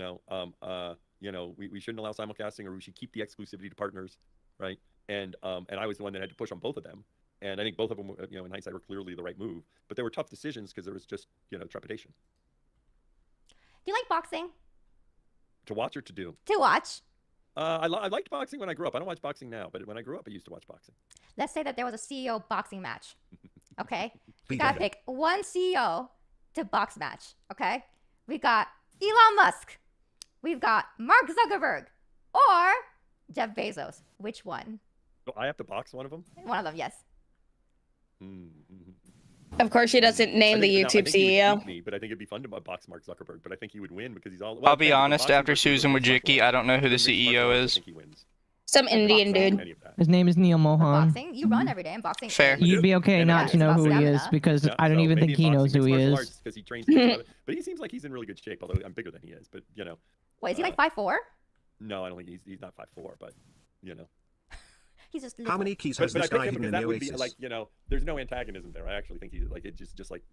shouldn't allow simulcasting, or we should keep the exclusivity to partners, right? And I was the one that had to push on both of them. And I think both of them, in hindsight, were clearly the right move. But they were tough decisions because there was just, trepidation. Do you like boxing? To watch or to do? To watch. I liked boxing when I grew up. I don't watch boxing now, but when I grew up, I used to watch boxing. Let's say that there was a CEO boxing match. Okay? We Please gotta don't. pick one CEO to box match. Okay? We got Elon Musk. We've got Mark Zuckerberg. Or Jeff Bezos. Which one? So I have to box one of them? One of them, yes. Of course, she doesn't name the I YouTube think he would CEO. beat me, but I think it'd be fun to box Mark Zuckerberg. But I think he would win because he's all. I'll be honest, after Susan Wojcicki, I don't know who the CEO is. I think he wins. Some Indian boxing. dude. Any of that. His name is Neil Mohan. Boxing? You run every day in boxing. Fair. You'd be okay Yeah, not to know who he stamina. is because Yeah, I don't so even maybe think he in knows boxing, who he mixed martial is. arts, because he trains people about it. But he seems like he's in really good shape, although I'm bigger than he is. But Wait, is he like 5'4"? no, I don't think he's not 5'4", but He's just How little. many keys But has I this picked guy him hidden because in that the would be Oasis? like, there's no antagonism there. I actually think he's like, it's just like,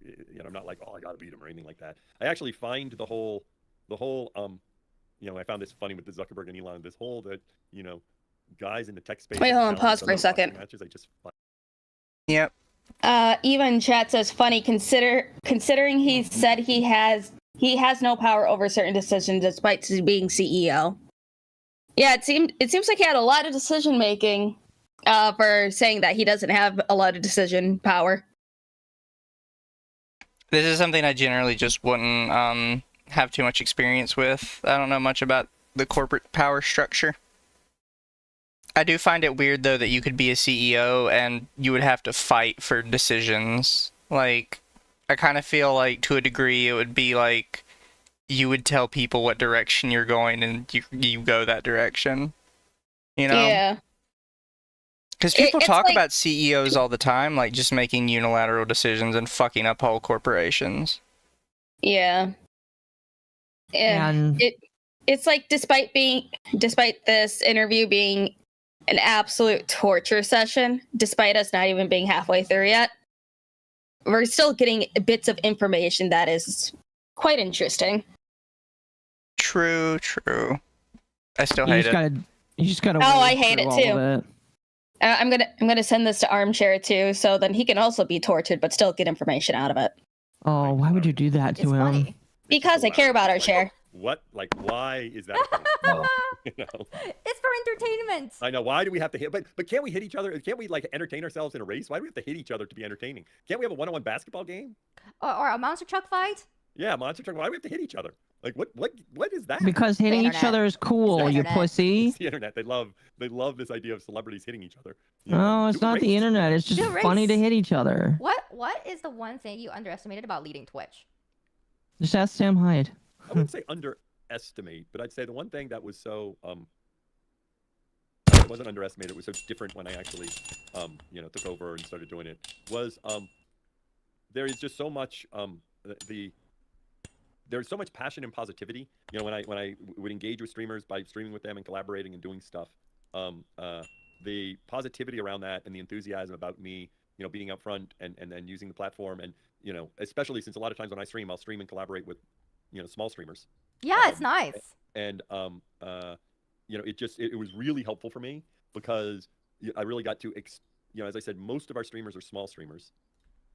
I'm not like, oh, I gotta beat him or anything like that. I actually find the whole, I found this funny with the Zuckerberg and Elon, this whole that, guys in the tech space. Wait, hold on, challenge pause for a other boxing second. Matches, I just find Yep. Eva in chat says funny considering he said he has no power over certain decisions despite being CEO. Yeah, it seems like he had a lot of decision making for saying that he doesn't have a lot of decision power. This is something I generally just wouldn't have too much experience with. I don't know much about the corporate power structure. I do find it weird, though, that you could be a CEO and you would have to fight for decisions. Like, I kind of feel like, to a degree, it would be like you would tell people what direction you're going and you go that direction. Yeah. Because people It's talk like- about CEOs all the time, like just making unilateral decisions and fucking up whole corporations. Yeah. Yeah. And it's like despite this interview being an absolute torture session, despite us not even being halfway through yet, we're still getting bits of information that is quite interesting. True. I still You hate just it. gotta. Oh, I wade hate it through all too. of it. I'm gonna send this to Armchair too, so then he can also be tortured but still get information out of it. Oh, why would you do that to It's him? funny. Because I care about Armchair. What? Like, why is that a thing? You know? It's for entertainment. I know. Why do we have to hit? But can't we hit each other? Can't we like entertain ourselves in a race? Why do we have to hit each other to be entertaining? Can't we have a one-on-one basketball game? Or a monster truck fight. Yeah, monster truck. Why do we have to hit each other? Like, what is that? Because hitting each internet. other is cool, The you internet. pussy. It's the internet. They love this idea of celebrities hitting each other. You know? No, it's Do a not the race. internet. It's just Do a funny to race. hit each other. What is the one thing you underestimated about leading Twitch? Just ask Sam Hyde. I wouldn't say underestimate, but I'd say the one thing that was so it wasn't underestimated. It was so different when I actually took over and started doing it. Was there is just so much there's so much passion and positivity. You know, when I would engage with streamers by streaming with them and collaborating and doing stuff, the positivity around that and the enthusiasm about me, you know, being up front and then using the platform, and you know, especially since a lot of times when I stream, I'll stream and collaborate with, you know, small streamers. Yeah, it's nice. And you know, it was really helpful for me because I really got to you know, as I said, most of our streamers are small streamers,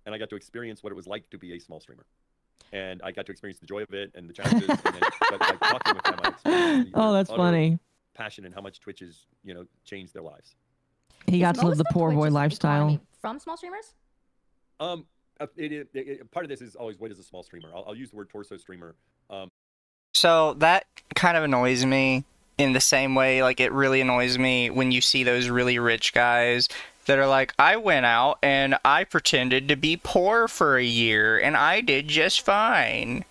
and I got to experience what it was like to be a small streamer. And I got to experience the joy of it and the challenges. And then, but by talking with them, I experienced Oh, that's utter funny. passion and how much Twitch has, you know, changed their lives. He got Is to live most the of poor boy Twitch's lifestyle. economy from small streamers? Part of this is always, what is a small streamer? I'll use the word torso streamer. So that kind of annoys me in the same way, like it really annoys me when you see those really rich guys that are like, I went out and I pretended to be poor for a year and I did just fine.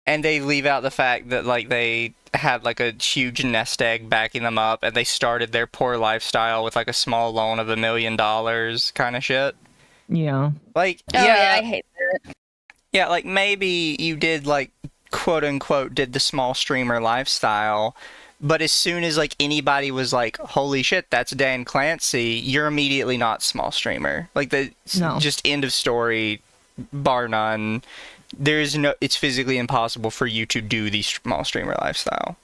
And they leave out the fact that like they had like a huge nest egg backing them up and they started their poor lifestyle with like a small loan of $1 million kind of shit. Yeah. Like, Oh yeah, I hate that. yeah, like maybe you did like quote unquote did the small streamer lifestyle, but as soon as like anybody was like, holy shit, that's Dan Clancy, you're immediately not small streamer. Like No. just end of story, bar none. It's physically impossible for you to do the small streamer lifestyle.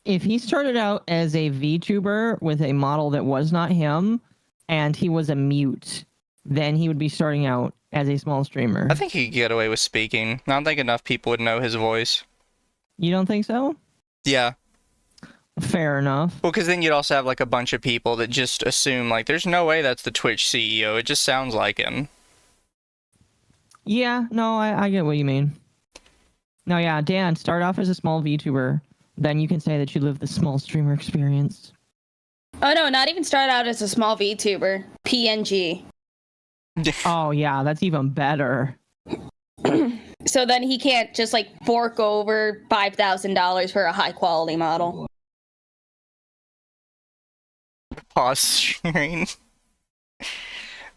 If he started out as a VTuber with a model that was not him, and he was a mute, then he would be starting out as a small streamer. I think he could get away with speaking. I don't think enough people would know his voice. You don't think so? Yeah. Fair enough. Well, because then you'd also have like a bunch of people that just assume like, there's no way that's the Twitch CEO. It just sounds like him. Yeah, no, I get what you mean. No, yeah, Dan, start off as a small VTuber. Then you can say that you live the small streamer experience. Oh no, not even start out as a small VTuber. PNG. Oh, yeah, that's even better. So then he can't just like fork over $5,000 for a high quality model. Pause sharing.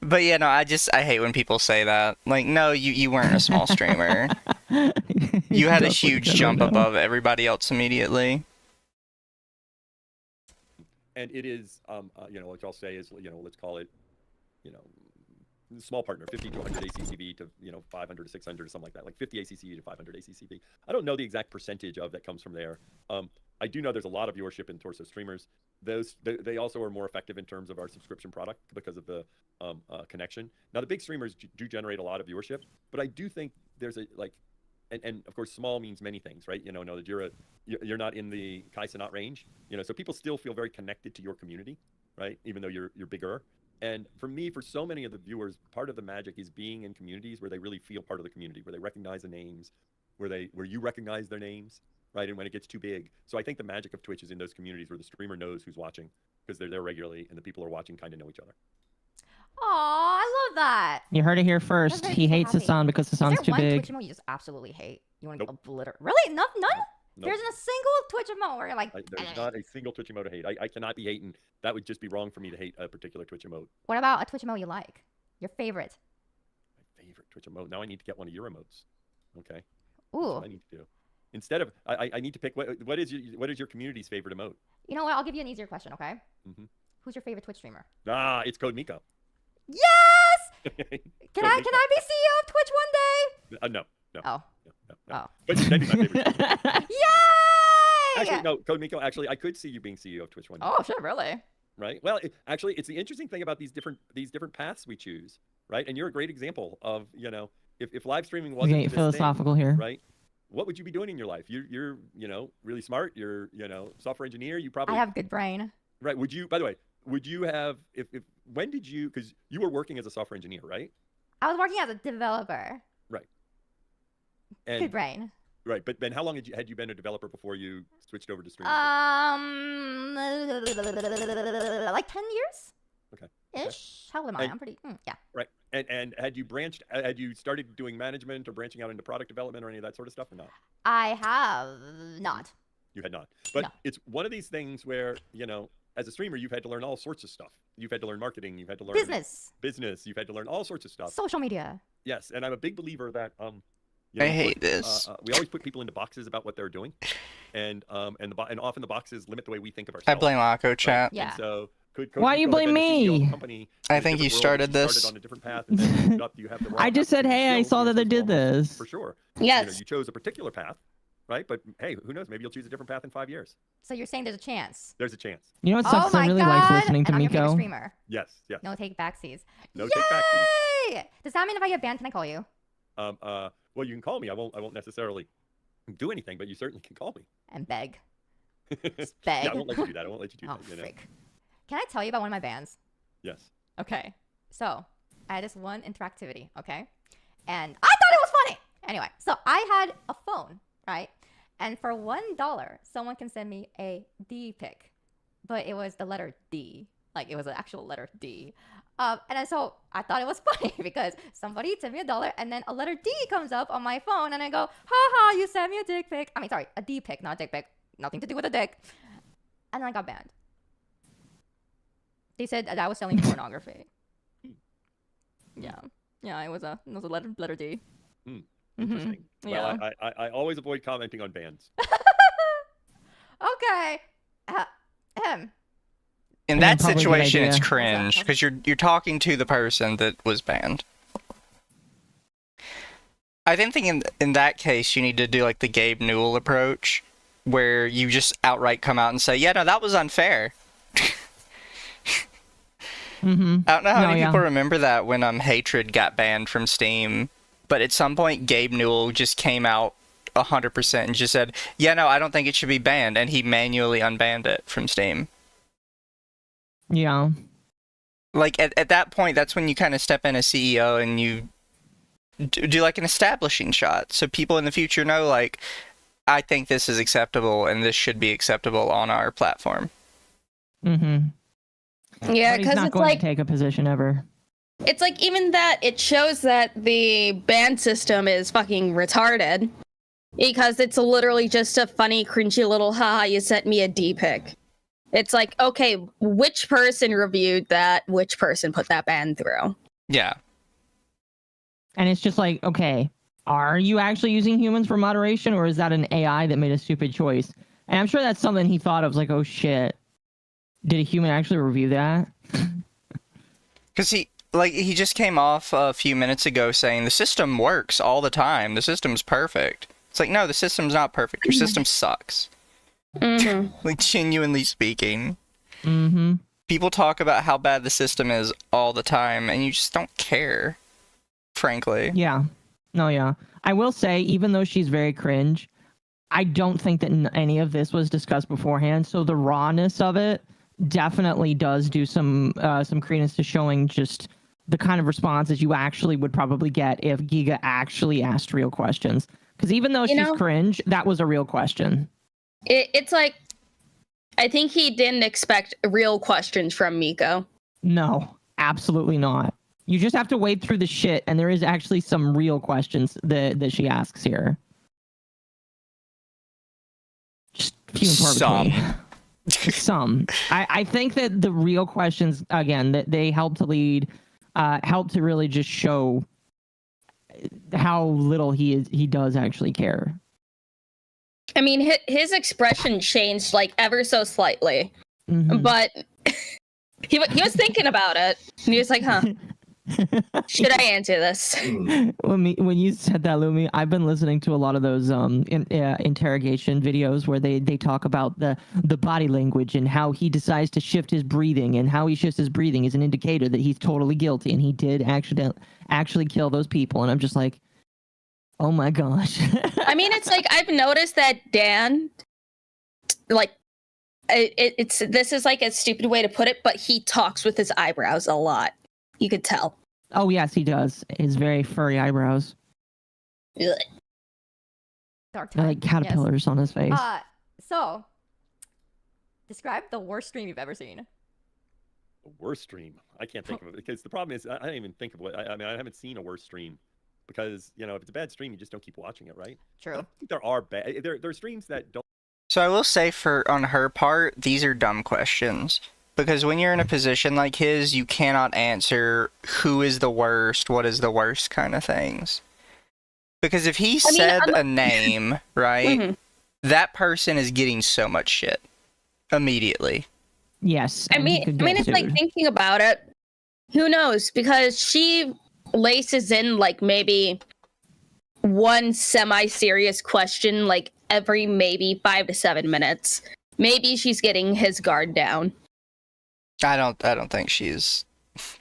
But yeah, no, I hate when people say that. Like, no, you weren't a small streamer. You had a huge jump above everybody else immediately. And it is, you know, what I'll say is, you know, let's call it, you know, small partner, 50 to 100 ACCB to, you know, 500 to 600 or something like that, like 50 ACCB to 500 ACCB. I don't know the exact percentage of that comes from there. I do know there's a lot of viewership in torso streamers. They also are more effective in terms of our subscription product because of the connection. Now the big streamers do generate a lot of viewership, but I do think there's a like, and of course small means many things, right? You know, that you're not in the Kai Cenat range, you know, so people still feel very connected to your community, right? Even though you're bigger. And for me, for so many of the viewers, part of the magic is being in communities where they really feel part of the community, where they recognize the names, where you recognize their names, right? And when it gets too big. So I think the magic of Twitch is in those communities where the streamer knows who's watching because they're there regularly and the people who are watching kind of know each other. Aw, I love that. You heard it here first. That's He very hates the happy. sound because the Is sound's there too one big. Twitch emote you just absolutely hate? You want to Nope. obliterate? Really? None? Nope. There's a single Twitch emote where you're like. There's not a single Twitch emote to hate. I cannot be hating. That would just be wrong for me to hate a particular Twitch emote. What about a Twitch emote you like? Your favorite? My favorite Twitch emote. Now I need to get one of your emotes. Okay. That's Ooh. what I need to do. Instead of, I need to pick what is your community's favorite emote? You know what? I'll give you an easier question, okay? Mm-hmm. Who's your favorite Twitch streamer? It's Code Miko. Yes! Okay. Can I be CEO of Twitch one day? No. Oh. No. Oh. But that'd be my favorite streamer. Yay! Actually, no, Code Miko. Actually, I could see you being CEO of Twitch one day. Oh, shit, really? Right. Well, actually, it's the interesting thing about these different paths we choose, right? And you're a great example of, if live streaming wasn't Okay, this philosophical thing, here. right? What would you be doing in your life? You're really smart. You're software engineer. You probably I have good brain. right. By the way, would you have when did you, because you were working as a software engineer, right? I was working as a developer. Right. And Good brain. right, but Ben, how long had you been a developer before you switched over to streaming? Like 10 years? Okay. Ish. How old am I? I'm pretty. Yeah. Right. And had you started doing management or branching out into product development or any of that sort of stuff or not? I have not. You had not. But No. it's one of these things where, as a streamer, you've had to learn all sorts of stuff. You've had to learn marketing. You've had to learn business. You've had to learn all sorts of stuff. Social media. Yes. And I'm a big believer that, I hate this. We always put people into boxes about what they're doing. And often the boxes limit the way we think of I ourselves. blame Occo, chat. Yeah. And so Why you blame me? I think you started this. On a different path and then moved up, you have the I raw just said, skills, hey, I saw that they did this. For sure. Yes. You chose a particular path, right? But hey, who knows? Maybe you'll choose a different path in 5 years. So you're saying there's a chance? There's a chance. You know what Oh sucks? my I really god! like listening to and I'm your favorite Miko. streamer. Yes. No take backsies. No take backsies. Yay! Does that mean if I get banned, can I call you? Well, you can call me. I won't necessarily do anything, but you certainly can call me. And beg. Just beg. Yeah, I won't let you do that. I won't let you do Oh, that. frick. Can I tell you about one of my bans? Yes. Okay. So, I had this one interactivity, okay? And I thought it was funny! Anyway, so I had a phone, right? And for $1, someone can send me a D pic. But it was the letter D. Like, it was an actual letter D. So I thought it was funny because somebody sent me $1 and then a letter D comes up on my phone and I go, haha, you sent me a dick pic. I mean, sorry, a D pic, not a dick pic. Nothing to do with a dick. And then I got banned. They said that I was selling pornography. Yeah, it was a letter D. Interesting. Yeah. Well, I always avoid commenting on bans. Okay. In Yeah, that probably a good situation, it's idea. cringe because you're talking to the person that was banned. I think in that case you need to do like the Gabe Newell approach, where you just outright come out and say, "Yeah, no, that was unfair." Mm-hmm. I don't know how many yeah. people remember that when Hatred got banned from Steam, but at some point Gabe Newell just came out 100% and just said, "Yeah, no, I don't think it should be banned," and he manually unbanned it from Steam. Yeah. Like at that point, that's when you kind of step in as CEO and you do like an establishing shot, so people in the future know, like, I think this is acceptable and this should be acceptable on our platform. Mm-hmm. Yeah, But he's because not it's going like to take a position ever. it's like even that it shows that the ban system is fucking retarded. Because it's literally just a funny, cringy little haha, you sent me a D pic. It's like, okay, which person reviewed that? Which person put that ban through? Yeah. And it's just like, okay, are you actually using humans for moderation, or is that an AI that made a stupid choice? And I'm sure that's something he thought of, like, oh shit, did a human actually review that? Because he just came off a few minutes ago saying the system works all the time. The system's perfect. It's like, no, the system's not perfect. Your system sucks. Mm-hmm. Like, genuinely speaking. Mm-hmm. People talk about how bad the system is all the time, and you just don't care, frankly. Yeah. No, yeah. I will say, even though she's very cringe, I don't think that any of this was discussed beforehand. So the rawness of it definitely does do some credence to showing just the kind of responses you actually would probably get if Giga actually asked real questions. Because even though she's cringe, that was a real question. It's like, I think he didn't expect real questions from Miko. No, absolutely not. You just have to wade through the shit, and there is actually some real questions that she asks here. Just few and far between. Some. I think that the real questions, again, that they help to lead, help to really just show how little he does actually care. I mean, his expression changed like ever so slightly, but he was thinking about it. And he was like, "Huh, should I answer this?" When you said that, Lumi, I've been listening to a lot of those interrogation videos where they talk about the body language and how he decides to shift his breathing, and how he shifts his breathing is an indicator that he's totally guilty and he did actually kill those people. And I'm just like, oh my gosh. I mean, it's like I've noticed that Dan, like, this is like a stupid way to put it, but he talks with his eyebrows a lot. You could tell. Oh yes, he does. His very furry eyebrows. Ugh. Dark They're time. like caterpillars on his face. So, describe the worst stream you've ever seen. The worst stream. I can't think of it because the problem is I don't even think of what. I mean, I haven't seen a worst stream because if it's a bad stream, you just don't keep watching it, right? True. I think there are bad. There are streams that don't. So I will say on her part, these are dumb questions. Because when you're in a position like his, you cannot answer who is the worst, what is the worst kind of things. Because if he said a name, right, that person is getting so much shit immediately. Yes. I mean, it's like thinking about it. Who knows? Because she laces in like maybe one semi-serious question like every maybe 5 to 7 minutes. Maybe she's getting his guard down. I don't think she's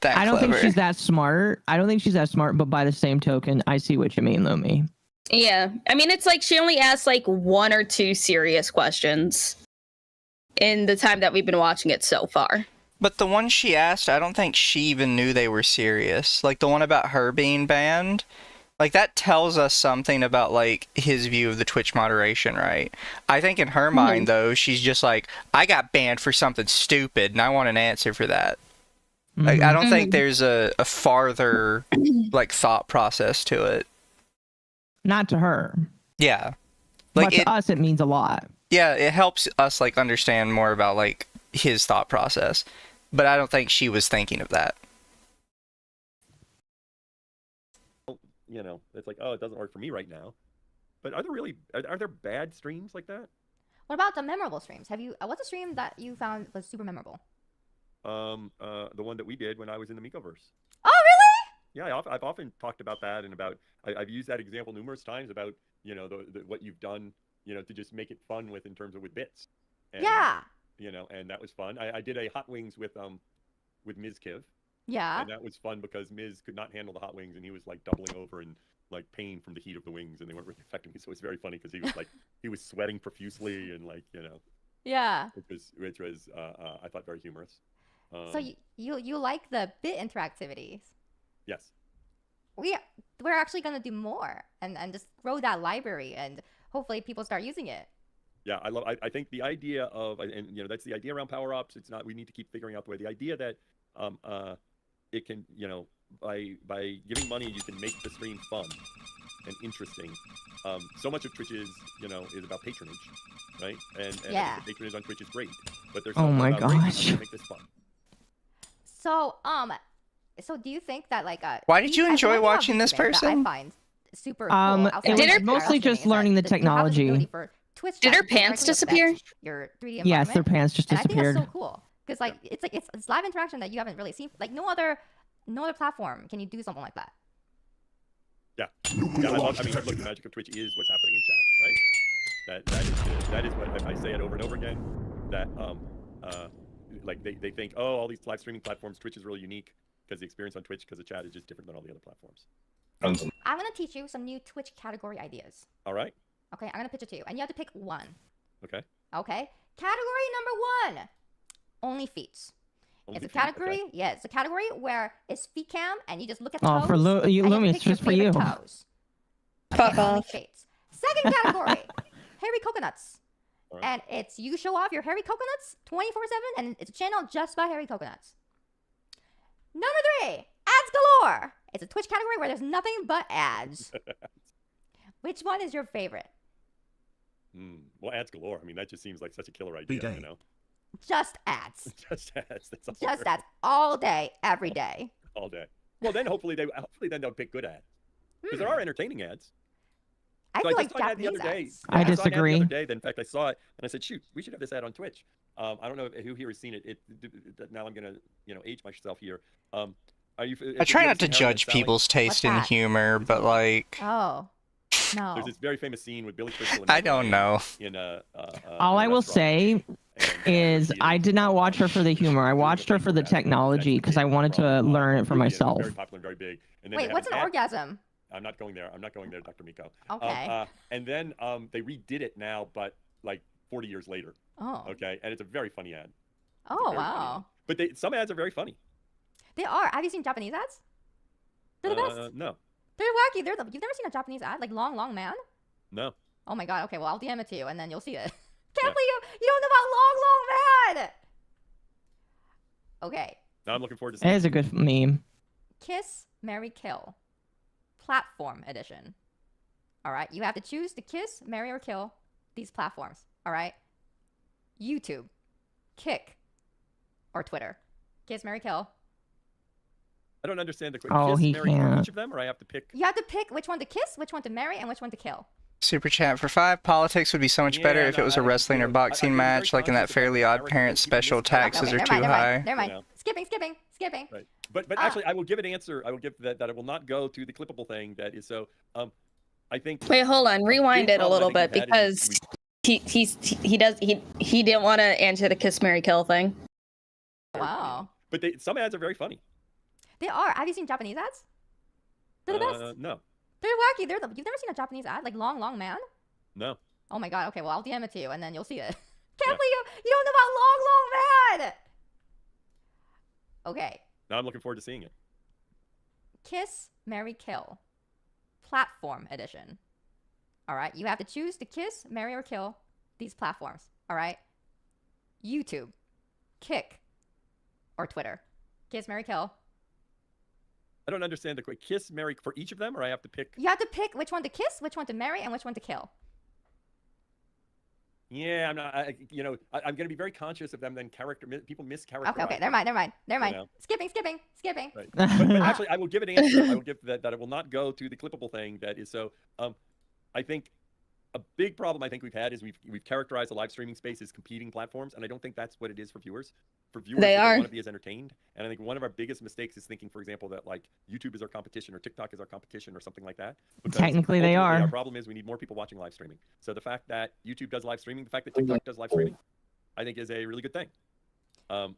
that I don't clever. think she's that smart. But by the same token, I see what you mean, Lumi. Yeah. I mean, it's like she only asks like 1 or 2 serious questions in the time that we've been watching it so far. But the one she asked, I don't think she even knew they were serious. Like the one about her being banned, like that tells us something about like his view of the Twitch moderation, right? I think in her mind though, she's just like, I got banned for something stupid and I want an answer for that. Like I don't think there's a farther like thought process to it. Not to her. Yeah. Like but to us it means a lot. Yeah, it helps us like understand more about like his thought process. But I don't think she was thinking of that. It's like, oh, it doesn't work for me right now. But are there bad streams like that? What about the memorable streams? What's a stream that you found was super memorable? The one that we did when I was in the Mikoverse. Oh, really? Yeah, I've often talked about that and about I've used that example numerous times about what you've done to just make it fun with in terms of with bits. And, yeah. And that was fun. I did a hot wings with Ms. Kiv. Yeah. And that was fun because Miz could not handle the hot wings and he was like doubling over in like pain from the heat of the wings and they weren't really affecting me. So it's very funny because he was like he was sweating profusely and like Yeah. Which was I thought very humorous. So you like the bit interactivities? Yes. We're actually gonna do more and just grow that library and hopefully people start using it. Yeah, I think the idea of and that's the idea around power ups. It's not we need to keep figuring out the way. The idea that it can by giving money you can make the stream fun and interesting. So much of Twitch is about patronage, right? And the patronage on Twitch is great, but there's something about gosh, make this fun. So do you think that like why did you enjoy watching this person? I find super cool. It was mostly just learning the technology. Did her pants disappear? Your 3D yes, their pants just disappeared. I think that's so cool because like it's live interaction that you haven't really seen. Like no other platform can you do something like that. Yeah, I mean, look, the magic of Twitch is what's happening in chat, right? That is what I say it over and over again. That like they think, oh, all these live streaming platforms, Twitch is really unique because the experience on Twitch because the chat is just different than all the other platforms. I'm gonna teach you some new Twitch category ideas. All right. Okay, I'm gonna pitch it to you, and you have to pick one. Okay. Okay. Category number 1. Only feet. It's a category. Okay. Yeah, it's a category where it's feet cam, and you just look at toes. Oh, for Lumi, it's just for you. Toes. Fuck off. Second category, hairy coconuts. Right. And it's you show off your hairy coconuts 24/7, and it's a channel just about hairy coconuts. Number 3, ads galore. It's a Twitch category where there's nothing but ads. Which one is your favorite? Well, ads galore. I mean, that just seems like such a killer idea, Just ads. Just ads. That's all. Just ads all day, every day. All day. Well, then hopefully they'll pick good ads because there are entertaining ads. I So feel I like just saw an ad the Japanese other day. ads. I I saw an ad disagree. the other day. Then, in fact, I saw it and I said, "Shoot, we should have this ad on Twitch." I don't know who here has seen it. Now I'm gonna, age myself here. Are you? I try not to judge people's taste in that? humor, but like, Oh, no. There's this very famous scene with Billy Crystal. And I Meg don't Ryan know. In a, All in a I will restaurant. say is And, I did not watch her for the humor. I watched her for the technology because I wanted to learn it for myself. Very popular and very big. And then Wait, they what's have an ad- orgasm? I'm not going there. I'm not going there, Dr. Miko. Okay. And then they redid it now, but like 40 years later. Oh. Okay, and it's a very funny ad. Oh, very funny wow. ad. But some ads are very funny. They are. Have you seen Japanese ads? They're the best. No, They're wacky. You've never seen a Japanese ad? Like Long Long Man? no. Oh my god. Okay, well, I'll DM it to you and then you'll see it. Yeah. Can't believe you don't know about Long Long Man! Okay. Now I'm looking forward to It seeing. is a good meme. Kiss, Marry, Kill. Platform edition. Alright, you have to choose to kiss, marry, or kill these platforms. Alright? YouTube, Kick, or Twitter. Kiss, marry, kill. I don't understand the quick Oh, kiss, he marry, for can't. each of them, or I have to pick. You have to pick which one to kiss, which one to marry, and which one to kill. Super chat for 5. Politics would be so much better Yeah, if it no, was a I- wrestling or I'm boxing very match, like in that conscious about Fairly the Odd American Parents people special miss- taxes Okay, are never too mind, high. never mind. You know. Skipping. Right. But Ah. actually, I will give an answer. I will give that it will not go to the clippable thing. That is so. I think. Wait, hold on. Rewind big it a problem I little think bit we've had is because he didn't want to answer the kiss Mary kill thing. Wow. But some ads are very funny. They are. Have you seen Japanese ads? They're the best. No, They're wacky. You've never seen a Japanese ad? Like Long Long Man? no. Oh my god. Okay, well, I'll DM it to you and then you'll see it. Yeah. Can't believe you don't know about Long Long Man! Okay. Now I'm looking forward to seeing it. Kiss, Marry, Kill. Platform edition. Alright, you have to choose to kiss, marry, or kill these platforms. Alright? YouTube, Kick, or Twitter. Kiss, marry, kill. I don't understand the quick kiss, marry for each of them, or I have to pick. You have to pick which one to kiss, which one to marry, and which one to kill. Yeah, I'm not. I'm going to be very conscious of them. Then people mischaracterize. Okay, never mind. You know. Skipping. Right. But actually, I will give an answer. I will give that it will not go to the clippable thing. That is so. I think a big problem I think we've had is we've characterized the live streaming space as competing platforms, and I don't think that's what it is for viewers. For viewers, They are. want to be as entertained, and I think one of our biggest mistakes is thinking, for example, that like YouTube is our competition or TikTok is our competition or something like that. Because Technically, they ultimately, are. Our problem is we need more people watching live streaming. So the fact that YouTube does live streaming, the fact that TikTok does live streaming, I think is a really good thing. I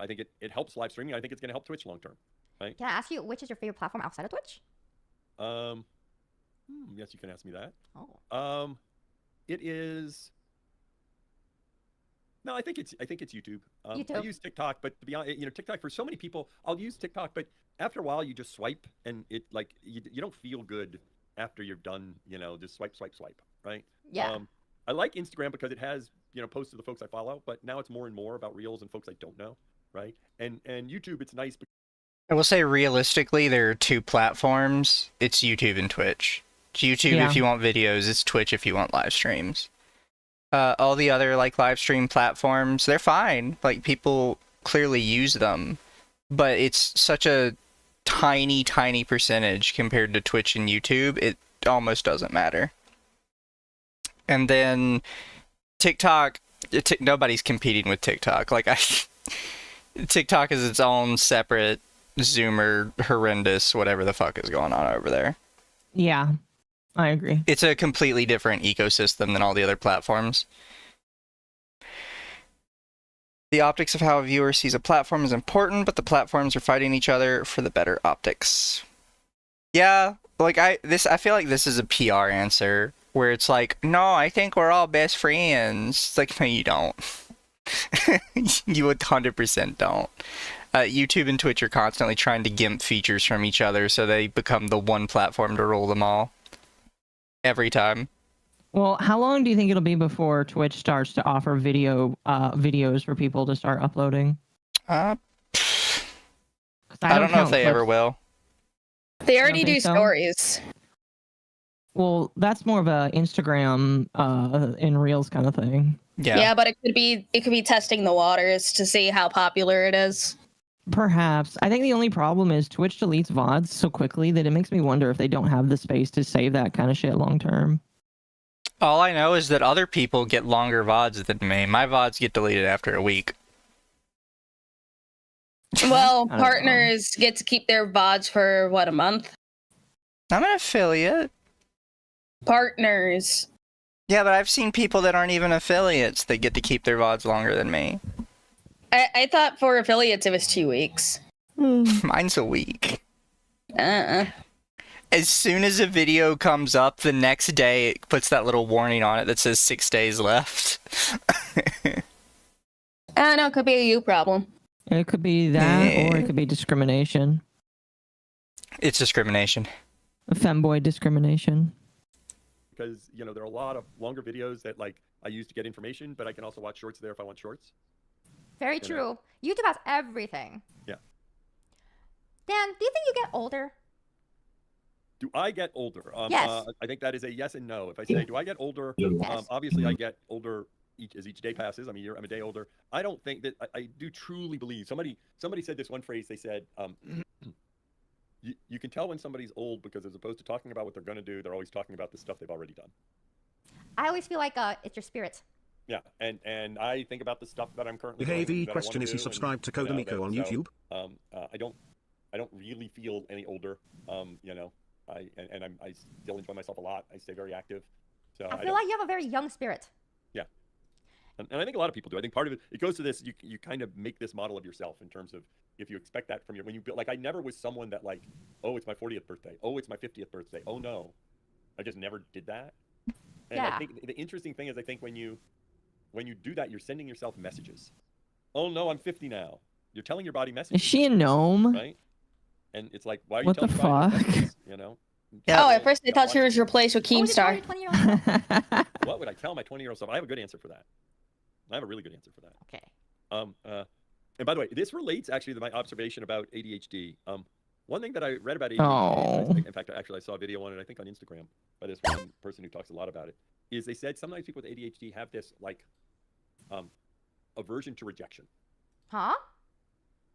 think it helps live streaming. I think it's going to help Twitch long term. Can I ask you, which is your favorite platform outside of Twitch? Yes, you can ask me that. Oh. It is. No, I think it's YouTube. I YouTube. use TikTok, but to be honest, TikTok for so many people, I'll use TikTok, but after a while, you just swipe, and it like you don't feel good after you're done. Just swipe, right? Yeah. I like Instagram because it has posts of the folks I follow, but now it's more and more about reels and folks I don't know, right? And YouTube, it's nice. I will say realistically, there are 2 platforms. It's YouTube and Twitch. It's YouTube if you want videos, it's Twitch if you want live streams. All the other like live stream platforms, they're fine. Like people clearly use them, but it's such a tiny percentage compared to Twitch and YouTube. It almost doesn't matter. And then TikTok, nobody's competing with TikTok. Like TikTok is its own separate Zoomer horrendous whatever the fuck is going on over there. Yeah, I agree. It's a completely different ecosystem than all the other platforms. The optics of how a viewer sees a platform is important, but the platforms are fighting each other for the better optics. Yeah, like I feel like this is a PR answer where it's like, no, I think we're all best friends. It's like, no, you don't. You 100% don't. YouTube and Twitch are constantly trying to gimp features from each other so they become the one platform to rule them all. Every time. Well, how long do you think it'll be before Twitch starts to offer videos for people to start uploading? I don't know if they ever will. They already do think so? stories. Well, that's more of a Instagram in Reels kind of thing. Yeah. Yeah, but it could be testing the waters to see how popular it is. Perhaps. I think the only problem is Twitch deletes VODs so quickly that it makes me wonder if they don't have the space to save that kind of shit long term. All I know is that other people get longer VODs than me. My VODs get deleted after a week. Well, I don't know. partners get to keep their VODs for what, a month? I'm an affiliate. Partners. Yeah, but I've seen people that aren't even affiliates that get to keep their VODs longer than me. I thought for affiliates it was 2 weeks. Mine's a week. As soon as a video comes up, the next day it puts that little warning on it that says 6 days left. I don't know, it could be a you problem. It could be that, or it could be discrimination. It's discrimination. Femboy discrimination. Because, you know, there are a lot of longer videos that, like, I use to get information, but I can also watch shorts there if I want shorts. Very You true. know. YouTube has everything. Yeah. Dan, do you think you get older? Do I get older? Yes. I think that is a yes and no. If I say, do I get older? Yes. Obviously, I get older as each day passes. I'm a day older. I don't think that I do truly believe. Somebody said this one phrase. They said, you can tell when somebody's old because as opposed to talking about what they're going to do, they're always talking about the stuff they've already done. I always feel like it's your spirit. Yeah, and I think about the stuff that I'm currently Hey, doing. the that I question wanna is, he do, subscribed to and, you know, Kodamiko on so, YouTube? I don't really feel any older. You know, I still enjoy myself a lot. I stay very active. So I feel like you have a very young spirit. Yeah. And I think a lot of people do. I think part of it goes to this, you kind of make this model of yourself in terms of if you expect that from when you build, like I never was someone that like, oh, it's my 40th birthday. Oh, it's my 50th birthday. Oh no. I just never did that. And Yeah. I think the interesting thing is I think when you do that, you're sending yourself messages. Oh no, I'm 50 now. You're telling your body messages. Is she a gnome? Right? And it's like, why are you What the telling your body those fuck? messages, you know? Yeah. Oh, at first I thought she was replaced with Oh, is it Keemstar. 20-year-old self? What would I tell my 20-year-old self? I have a good answer for that. I have a really good answer for that. Okay. And by the way, this relates actually to my observation about ADHD. One thing that I read about ADHD, Oh. in fact, actually I saw a video on it, I think on Instagram, by this one person who talks a lot about it, is they said sometimes people with ADHD have this like aversion to rejection. Huh?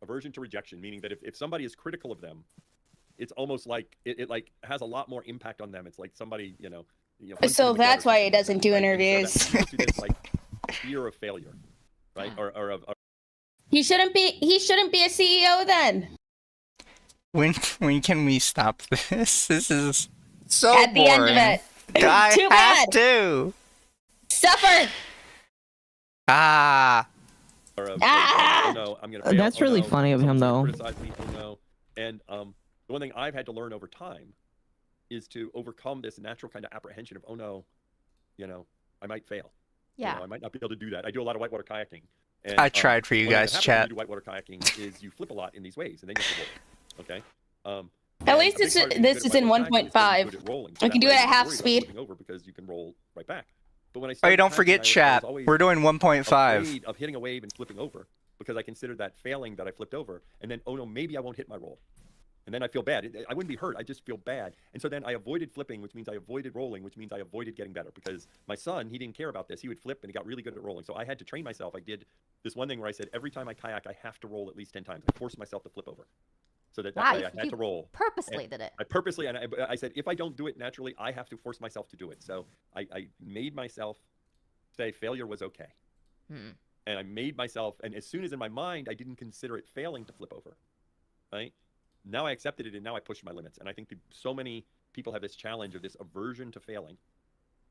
Aversion to rejection, meaning that if somebody is critical of them, it's almost like it like has a lot more impact on them. It's like somebody, you know. So that's why he doesn't do interviews. This like fear of failure, right? Or of He shouldn't be a CEO then. When can we stop this? This is so At the end of boring. it. I Too have bad. to. Suffer. Ah. or of Ah! oh no, I'm gonna fail. That's Oh, really no, funny of him, someone's though. gonna criticize me. Oh no. And the one thing I've had to learn over time is to overcome this natural kind of apprehension of, oh no, you know, I might fail. You Yeah. know, I might not be able to do that. I do a lot of whitewater kayaking. And, I tried for you one thing that guys, happens when chat. you do whitewater kayaking is you flip a lot in these waves, and then you have to roll. Okay. At and least a big it's- part of being this good is at in whitewater kayaking is getting 1.5. good at rolling. We That can do way it at you're not half worried about speed. flipping over because you can roll right back. But when I Oh, you started don't kayaking, forget, I was chat. always We're doing 1.5. afraid of hitting a wave and flipping over because I considered that failing that I flipped over, and then oh no, maybe I won't hit my roll, and then I feel bad. I wouldn't be hurt, I just feel bad, and so then I avoided flipping, which means I avoided rolling, which means I avoided getting better because my son, he didn't care about this. He would flip and he got really good at rolling, so I had to train myself. I did this one thing where I said every time I kayak, I have to roll at least 10 times. I forced myself to flip over, so that Wow, way you- I had you to roll. Purposely did it. I purposely, and I said, if I don't do it naturally, I have to force myself to do it. So I made myself say failure was okay. Hmm. And I made myself, and as soon as in my mind, I didn't consider it failing to flip over, right? Now I accepted it, and now I pushed my limits. And I think so many people have this challenge of this aversion to failing.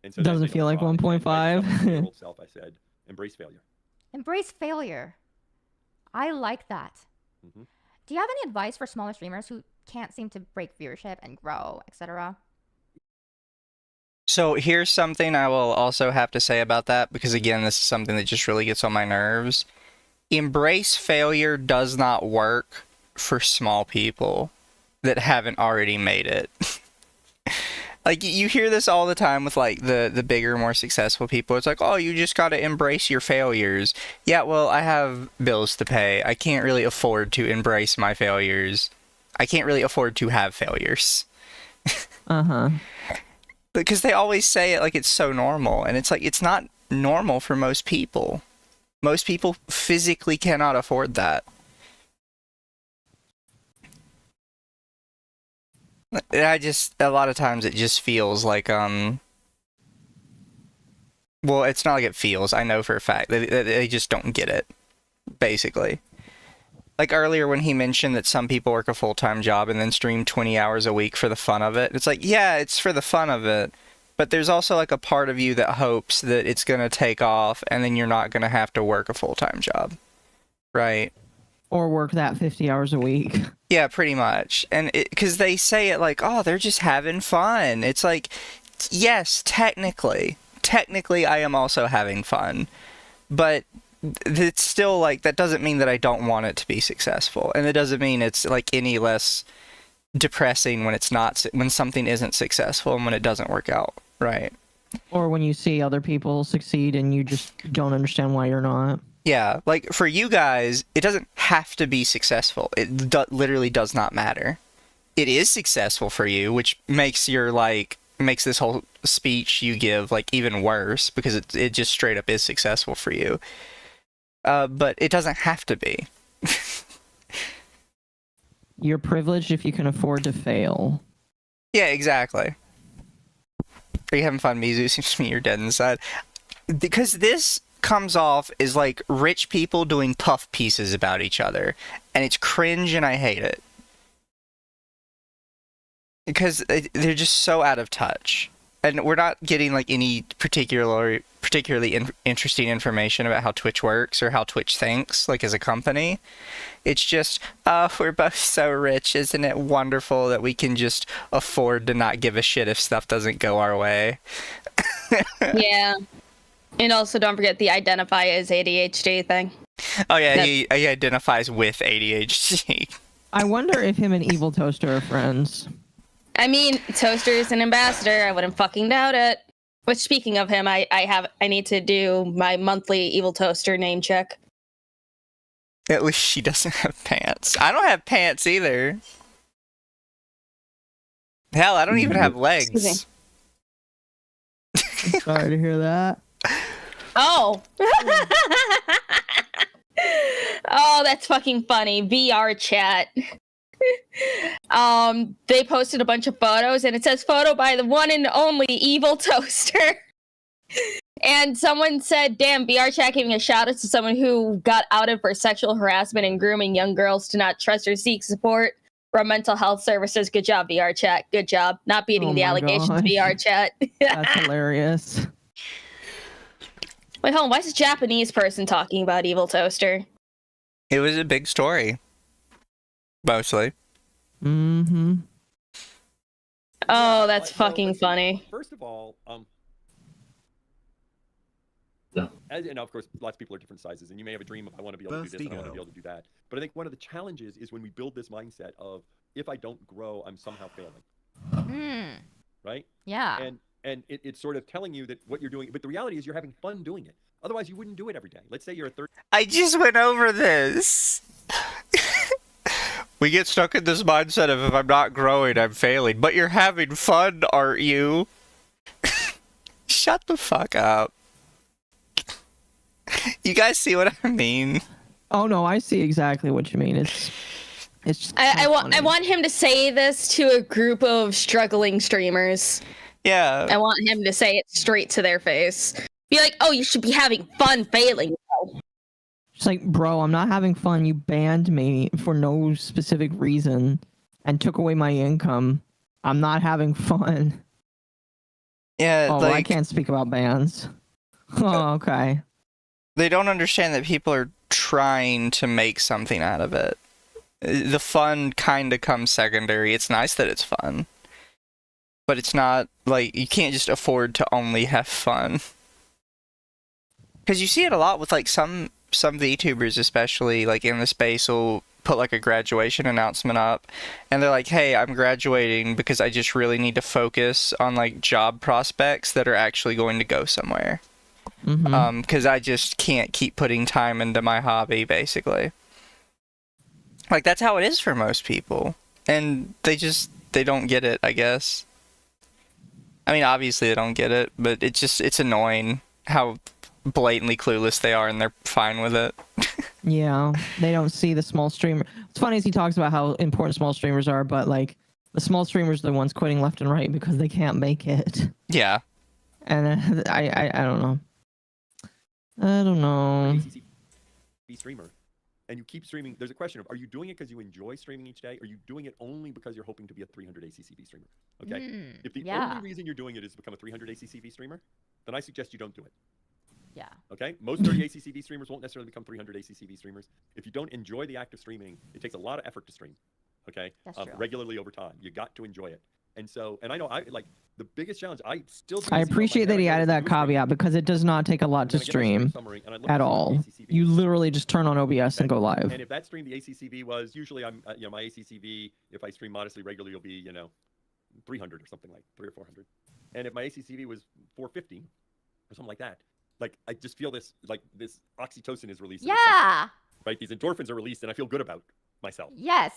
And so Doesn't then they feel don't like try. And I 1.5. tell my 8-year-old self, I said, embrace failure. Embrace failure. I like that. Mhm. Do you have any advice for smaller streamers who can't seem to break viewership and grow, etc.? So here's something I will also have to say about that, because again, this is something that just really gets on my nerves. Embrace failure does not work for small people that haven't already made it. Like, you hear this all the time with, like, the bigger, more successful people. It's like, oh, you just gotta embrace your failures. Yeah, well, I have bills to pay. I can't really afford to embrace my failures. I can't really afford to have failures. Uh-huh. Because they always say it like it's so normal, and it's like, it's not normal for most people. Most people physically cannot afford that. A lot of times it just feels like, well, it's not like it feels. I know for a fact they just don't get it, basically. Like earlier when he mentioned that some people work a full-time job and then stream 20 hours a week for the fun of it. It's like, yeah, it's for the fun of it. But there's also like a part of you that hopes that it's going to take off and then you're not going to have to work a full-time job. Right? Or work that 50 hours a week. Yeah, pretty much. And because they say it like, oh, they're just having fun. It's like, yes, technically I am also having fun. But it's still like, that doesn't mean that I don't want it to be successful. And it doesn't mean it's like any less depressing when when something isn't successful and when it doesn't work out. Right. Or when you see other people succeed and you just don't understand why you're not. Yeah, like for you guys, it doesn't have to be successful. It literally does not matter. It is successful for you, which makes makes this whole speech you give like even worse because it just straight up is successful for you. But it doesn't have to be. You're privileged if you can afford to fail. Yeah, exactly. Are you having fun, Mizu? Seems to me you're dead inside. Because this comes off as like rich people doing puff pieces about each other, and it's cringe and I hate it. Because they're just so out of touch. And we're not getting like any particularly interesting information about how Twitch works or how Twitch thinks, like as a company. It's just, we're both so rich, isn't it wonderful that we can just afford to not give a shit if stuff doesn't go our way? Yeah. And also don't forget the identify as ADHD thing. Oh yeah, he identifies with ADHD. I wonder if him and Evil Toaster are friends. I mean, Toaster's an ambassador. I wouldn't fucking doubt it. Which, speaking of him, I need to do my monthly Evil Toaster name check. At least she doesn't have pants. I don't have pants either. Hell, I don't even have legs. I'm sorry to hear that. Oh. Oh, that's fucking funny. VR chat. They posted a bunch of photos and it says photo by the one and only Evil Toaster. And someone said, damn, VR chat giving a shout out to someone who got outed for sexual harassment and grooming young girls to not trust or seek support from mental health services. Good job, VR chat. Good job. Not beating the allegations, gosh. VR chat. That's hilarious. Wait, hold on. Why is a Japanese person talking about Evil Toaster? It was a big story. Mostly. Mm-hmm. Oh, that's So, fucking let's see. funny. First of all, Yeah. and of course, lots of people are different sizes, and you may have a dream of I want to be able to do this, and I want to be able to do that. But I think one of the challenges is when we build this mindset of if I don't grow, I'm somehow failing. Right? Yeah. And it's sort of telling you that what you're doing, but the reality is you're having fun doing it. Otherwise, you wouldn't do it every day. Let's say you're a third. I just went over this. We get stuck in this mindset of if I'm not growing, I'm failing. But you're having fun, aren't you? Shut the fuck up. You guys see what I mean? Oh no, I see exactly what you mean. It's just I funny. want him to say this to a group of struggling streamers. Yeah. I want him to say it straight to their face. Be like, oh, you should be having fun failing. It's like, bro, I'm not having fun. You banned me for no specific reason and took away my income. I'm not having fun. Yeah, Oh, well, I can't speak about bans. Oh, okay. They don't understand that people are trying to make something out of it. The fun kind of comes secondary. It's nice that it's fun. But it's not, like, you can't just afford to only have fun. Because you see it a lot with, like, some VTubers, especially, like, in the space, will put, like, a graduation announcement up. And they're like, hey, I'm graduating because I just really need to focus on, like, job prospects that are actually going to go somewhere. Mm-hmm. Because I just can't keep putting time into my hobby, basically. Like, that's how it is for most people. And they don't get it, I guess. I mean, obviously they don't get it, but it's annoying how blatantly clueless they are and they're fine with it. Yeah, they don't see the small streamer. It's funny as he talks about how important small streamers are, but like The small streamers are the ones quitting left and right because they can't make it. Yeah. And I don't know. I don't know. ACCB streamer, and you keep streaming. There's a question of: are you doing it because you enjoy streaming each day? Or are you doing it only because you're hoping to be a 300 ACCB streamer? Okay. If the only reason you're doing it is to become a 300 ACCB streamer, then I suggest you don't do it. Yeah. Okay. Most 30 ACCB streamers won't necessarily become 300 ACCB streamers. If you don't enjoy the act of streaming, it takes a lot of effort to stream. Okay. That's true. Regularly over time, you got to enjoy it. And so, and I know I like the biggest challenge. I still. I appreciate that he added that caveat because it does not take a lot to stream at all. You literally just turn on OBS and go live. And if that stream, the ACCB was usually I'm, my ACCB, if I stream modestly regularly, will be 300 or something like 300 or 400. And if my ACCB was 450 or something like that, like I just feel this oxytocin is released. Yeah. Right. These endorphins are released, and I feel good about myself. Yes.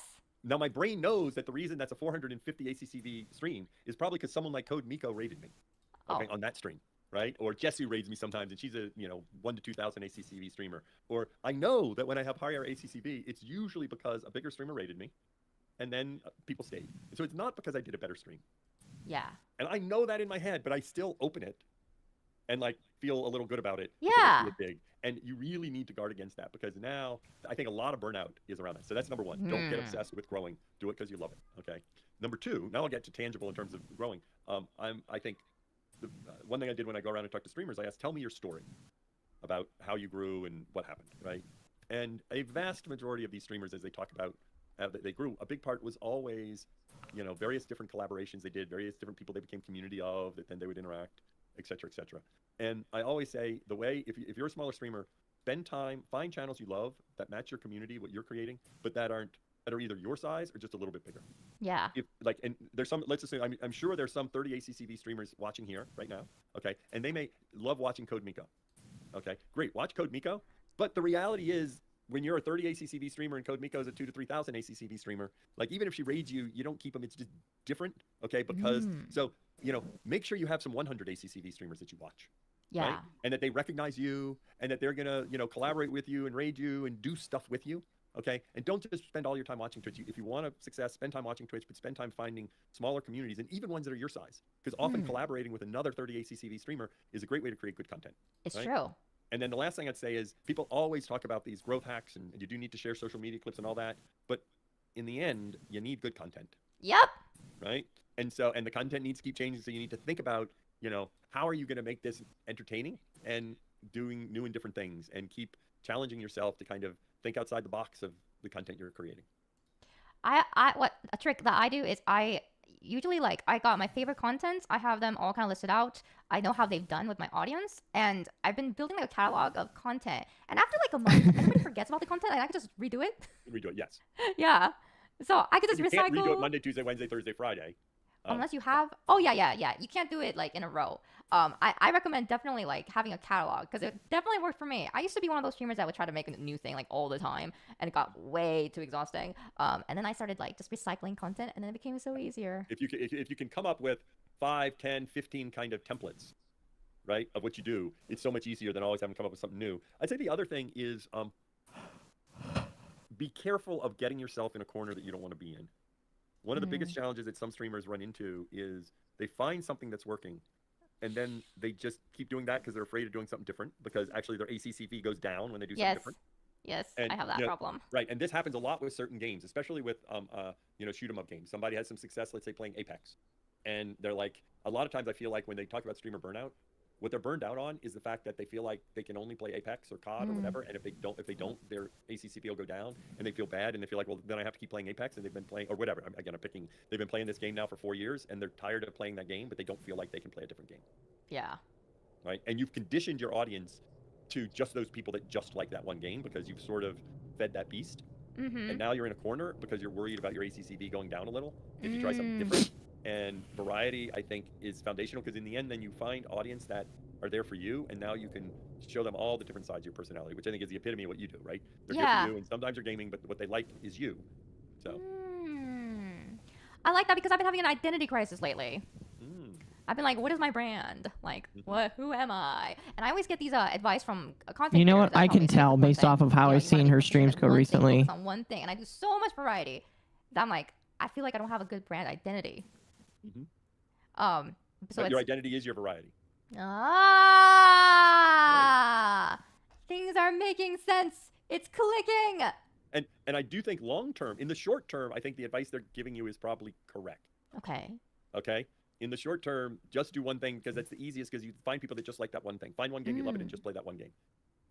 Now my brain knows that the reason that's a 450 ACCB stream is probably because someone like Code Miko rated me, okay, on that stream, right? Or Jessie raids me sometimes, and she's a 1 to 2,000 ACCB streamer. Or I know that when I have higher ACCB, it's usually because a bigger streamer rated me, and then people stayed. So it's not because I did a better stream. Yeah. And I know that in my head, but I still open it, and like feel a little good about it. Yeah. Big. And you really need to guard against that because now I think a lot of burnout is around that. So that's number one. Don't get obsessed with growing. Do it because you love it. Okay. Number two, now I'll get to tangible in terms of growing. I think the one thing I did when I go around and talk to streamers, I asked, tell me your story about how you grew and what happened, right? And a vast majority of these streamers, as they talk about they grew, a big part was always, various different collaborations they did, various different people they became community of, that then they would interact, et cetera, et cetera. And I always say the way, if you're a smaller streamer, spend time, find channels you love that match your community, what you're creating, but that are either your size or just a little bit bigger. Yeah. And there's some, let's assume, I'm sure there's some 30 ACCB streamers watching here right now, okay? And they may love watching Code Miko, okay? Great, watch Code Miko, but the reality is, when you're a 30 ACCB streamer and Code Miko is a 2,000 to 3,000 ACCB streamer, like even if she raids you, you don't keep them. It's just different, okay? Because so make sure you have some 100 ACCB streamers that you watch, yeah, right? And that they recognize you, and that they're gonna collaborate with you and raid you and do stuff with you, okay? And don't just spend all your time watching Twitch. If you want success, spend time watching Twitch, but spend time finding smaller communities and even ones that are your size, because often collaborating with another 30 ACCB streamer is a great way to create good content. It's right? true. And then the last thing I'd say is people always talk about these growth hacks and you do need to share social media clips and all that. But in the end, you need good content. Yep. Right. And the content needs to keep changing. So you need to think about, how are you going to make this entertaining and doing new and different things and keep challenging yourself to kind of think outside the box of the content you're creating. What a trick that I do is I usually I got my favorite contents. I have them all kind of listed out. I know how they've done with my audience, and I've been building a catalog of content. And after a month, everybody forgets about the content, and I can just redo it. Redo it, yes. Yeah. So I could just you recycle. You can't redo it Monday, Tuesday, Wednesday, Thursday, Friday. Unless you have. Oh yeah. You can't do it in a row. I recommend definitely having a catalog because it definitely worked for me. I used to be one of those streamers that would try to make a new thing all the time, and it got way too exhausting. And then I started just recycling content, and then it became so easier. If you can come up with 5, 10, 15 kind of templates, right, of what you do, it's so much easier than always having to come up with something new. I'd say the other thing is be careful of getting yourself in a corner that you don't want to be in. One of the biggest challenges that some streamers run into is they find something that's working, and then they just keep doing that because they're afraid of doing something different, because actually their ACCV goes down when they do something different. Yes, and, I have that problem. Right, and this happens a lot with certain games, especially with shoot 'em up games. Somebody has some success, let's say playing Apex, and they're a lot of times I feel like when they talk about streamer burnout, what they're burned out on is the fact that they feel like they can only play Apex or COD or whatever, and if they don't, their ACCP will go down, and they feel bad, and they feel like, well, then I have to keep playing Apex, and they've been playing, or whatever. They've been playing this game now for 4 years, and they're tired of playing that game, but they don't feel like they can play a different game. Yeah. Right, and you've conditioned your audience to just those people that just like that one game because you've sort of fed that beast, and now you're in a corner because you're worried about your ACCV going down a little if you try something different. And variety, I think, is foundational because in the end, then you find audience that are there for you, and now you can show them all the different sides of your personality, which I think is the epitome of what you do, right? They're here for you, and sometimes they're gaming, but what they like is you. So. I like that because I've been having an identity crisis lately. I've been what is my brand? Who am I? And I always get these advice from content. You know what? I can tell based off of how I've seen her streams go recently. On one thing, and I do so much variety that I'm I feel like I don't have a good brand identity. Mhm. So But your identity is your variety. Things are making sense. It's clicking. And I do think long term, in the short term, I think the advice they're giving you is probably correct. Okay. Okay. In the short term, just do one thing because that's the easiest. Because you find people that just like that one thing. Find one game you love it and just play that one game,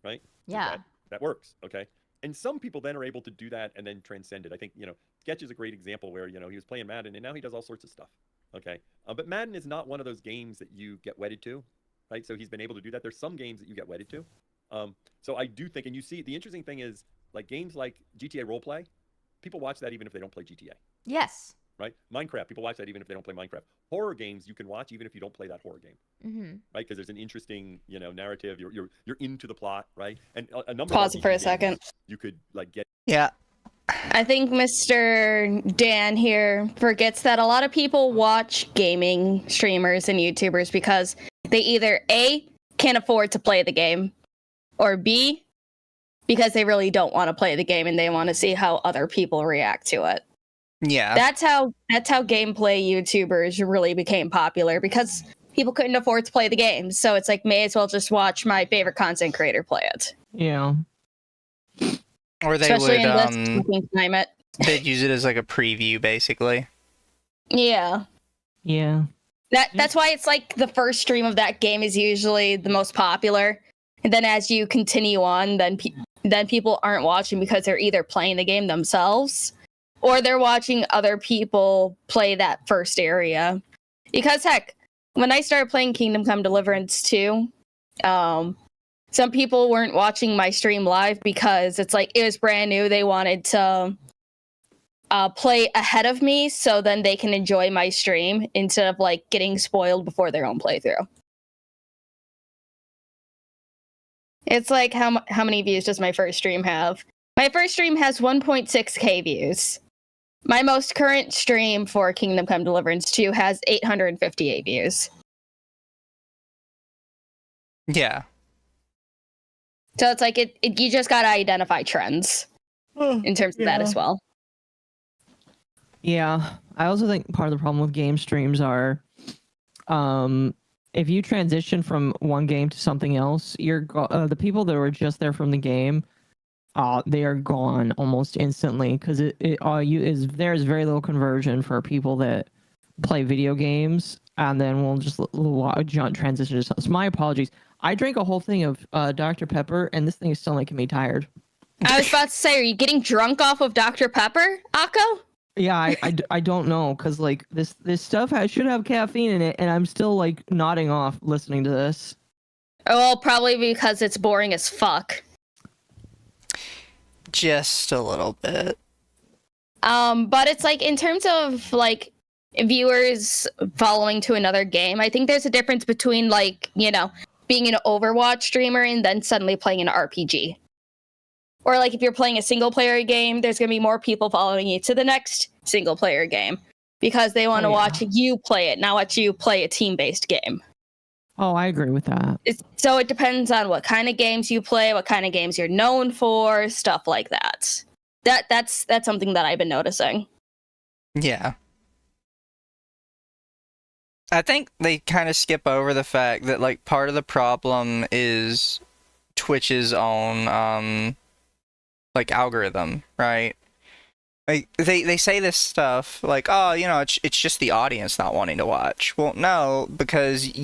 right? So Yeah. that works. Okay. And some people then are able to do that and then transcend it. I think Sketch is a great example where he was playing Madden and now he does all sorts of stuff. Okay. But Madden is not one of those games that you get wedded to, right? So he's been able to do that. There's some games that you get wedded to. So I do think, and you see, the interesting thing is like games like GTA Roleplay, people watch that even if they don't play GTA. Yes. Right? Minecraft, people watch that even if they don't play Minecraft. Horror games you can watch even if you don't play that horror game. Mm-hmm. Right? Because there's an interesting, narrative. You're into the plot, right? And a number Pause of it for a RPG second. games you could like get. Yeah. I think Mr. Dan here forgets that a lot of people watch gaming streamers and YouTubers because they either A, can't afford to play the game, or B, because they really don't want to play the game and they want to see how other people react to it. Yeah. That's how gameplay YouTubers really became popular, because people couldn't afford to play the game. So it's like, may as well just watch my favorite content creator play it. Yeah. Or they Especially would in this fucking climate. they'd use it as like a preview basically. Yeah. Yeah. That's why it's like the first stream of that game is usually the most popular. And then as you continue on, then people aren't watching because they're either playing the game themselves or they're watching other people play that first area. Because heck, when I started playing Kingdom Come Deliverance 2, some people weren't watching my stream live because it's like it was brand new. They wanted to play ahead of me so then they can enjoy my stream instead of like getting spoiled before their own playthrough. It's like how many views does my first stream have? My first stream has 1.6k views. My most current stream for Kingdom Come Deliverance 2 has 858 views. Yeah. So it's like you just gotta identify trends in terms of that as well. Yeah, I also think part of the problem with game streams are, if you transition from one game to something else, the people that were just there from the game, they are gone almost instantly because there's very little conversion for people that play video games, and then we'll just transition to something. So my apologies. I drank a whole thing of Dr. Pepper, and this thing is still making me tired. I was about to say, are you getting drunk off of Dr. Pepper, Occo? Yeah, I don't know, because like this stuff should have caffeine in it, and I'm still like nodding off listening to this. Oh, well, probably because it's boring as fuck. Just a little bit. But it's like in terms of like viewers following to another game, I think there's a difference between like, being an Overwatch streamer and then suddenly playing an RPG. Or like if you're playing a single player game, there's going to be more people following you to the next single player game because they want to watch you play it, not watch you play a team-based game. Oh, I agree with that. So it depends on what kind of games you play, what kind of games you're known for, stuff like that. That's something that I've been noticing. Yeah. I think they kind of skip over the fact that like part of the problem is Twitch's own like algorithm, right? Like they say this stuff like, oh, it's just the audience not wanting to watch. Well, no, because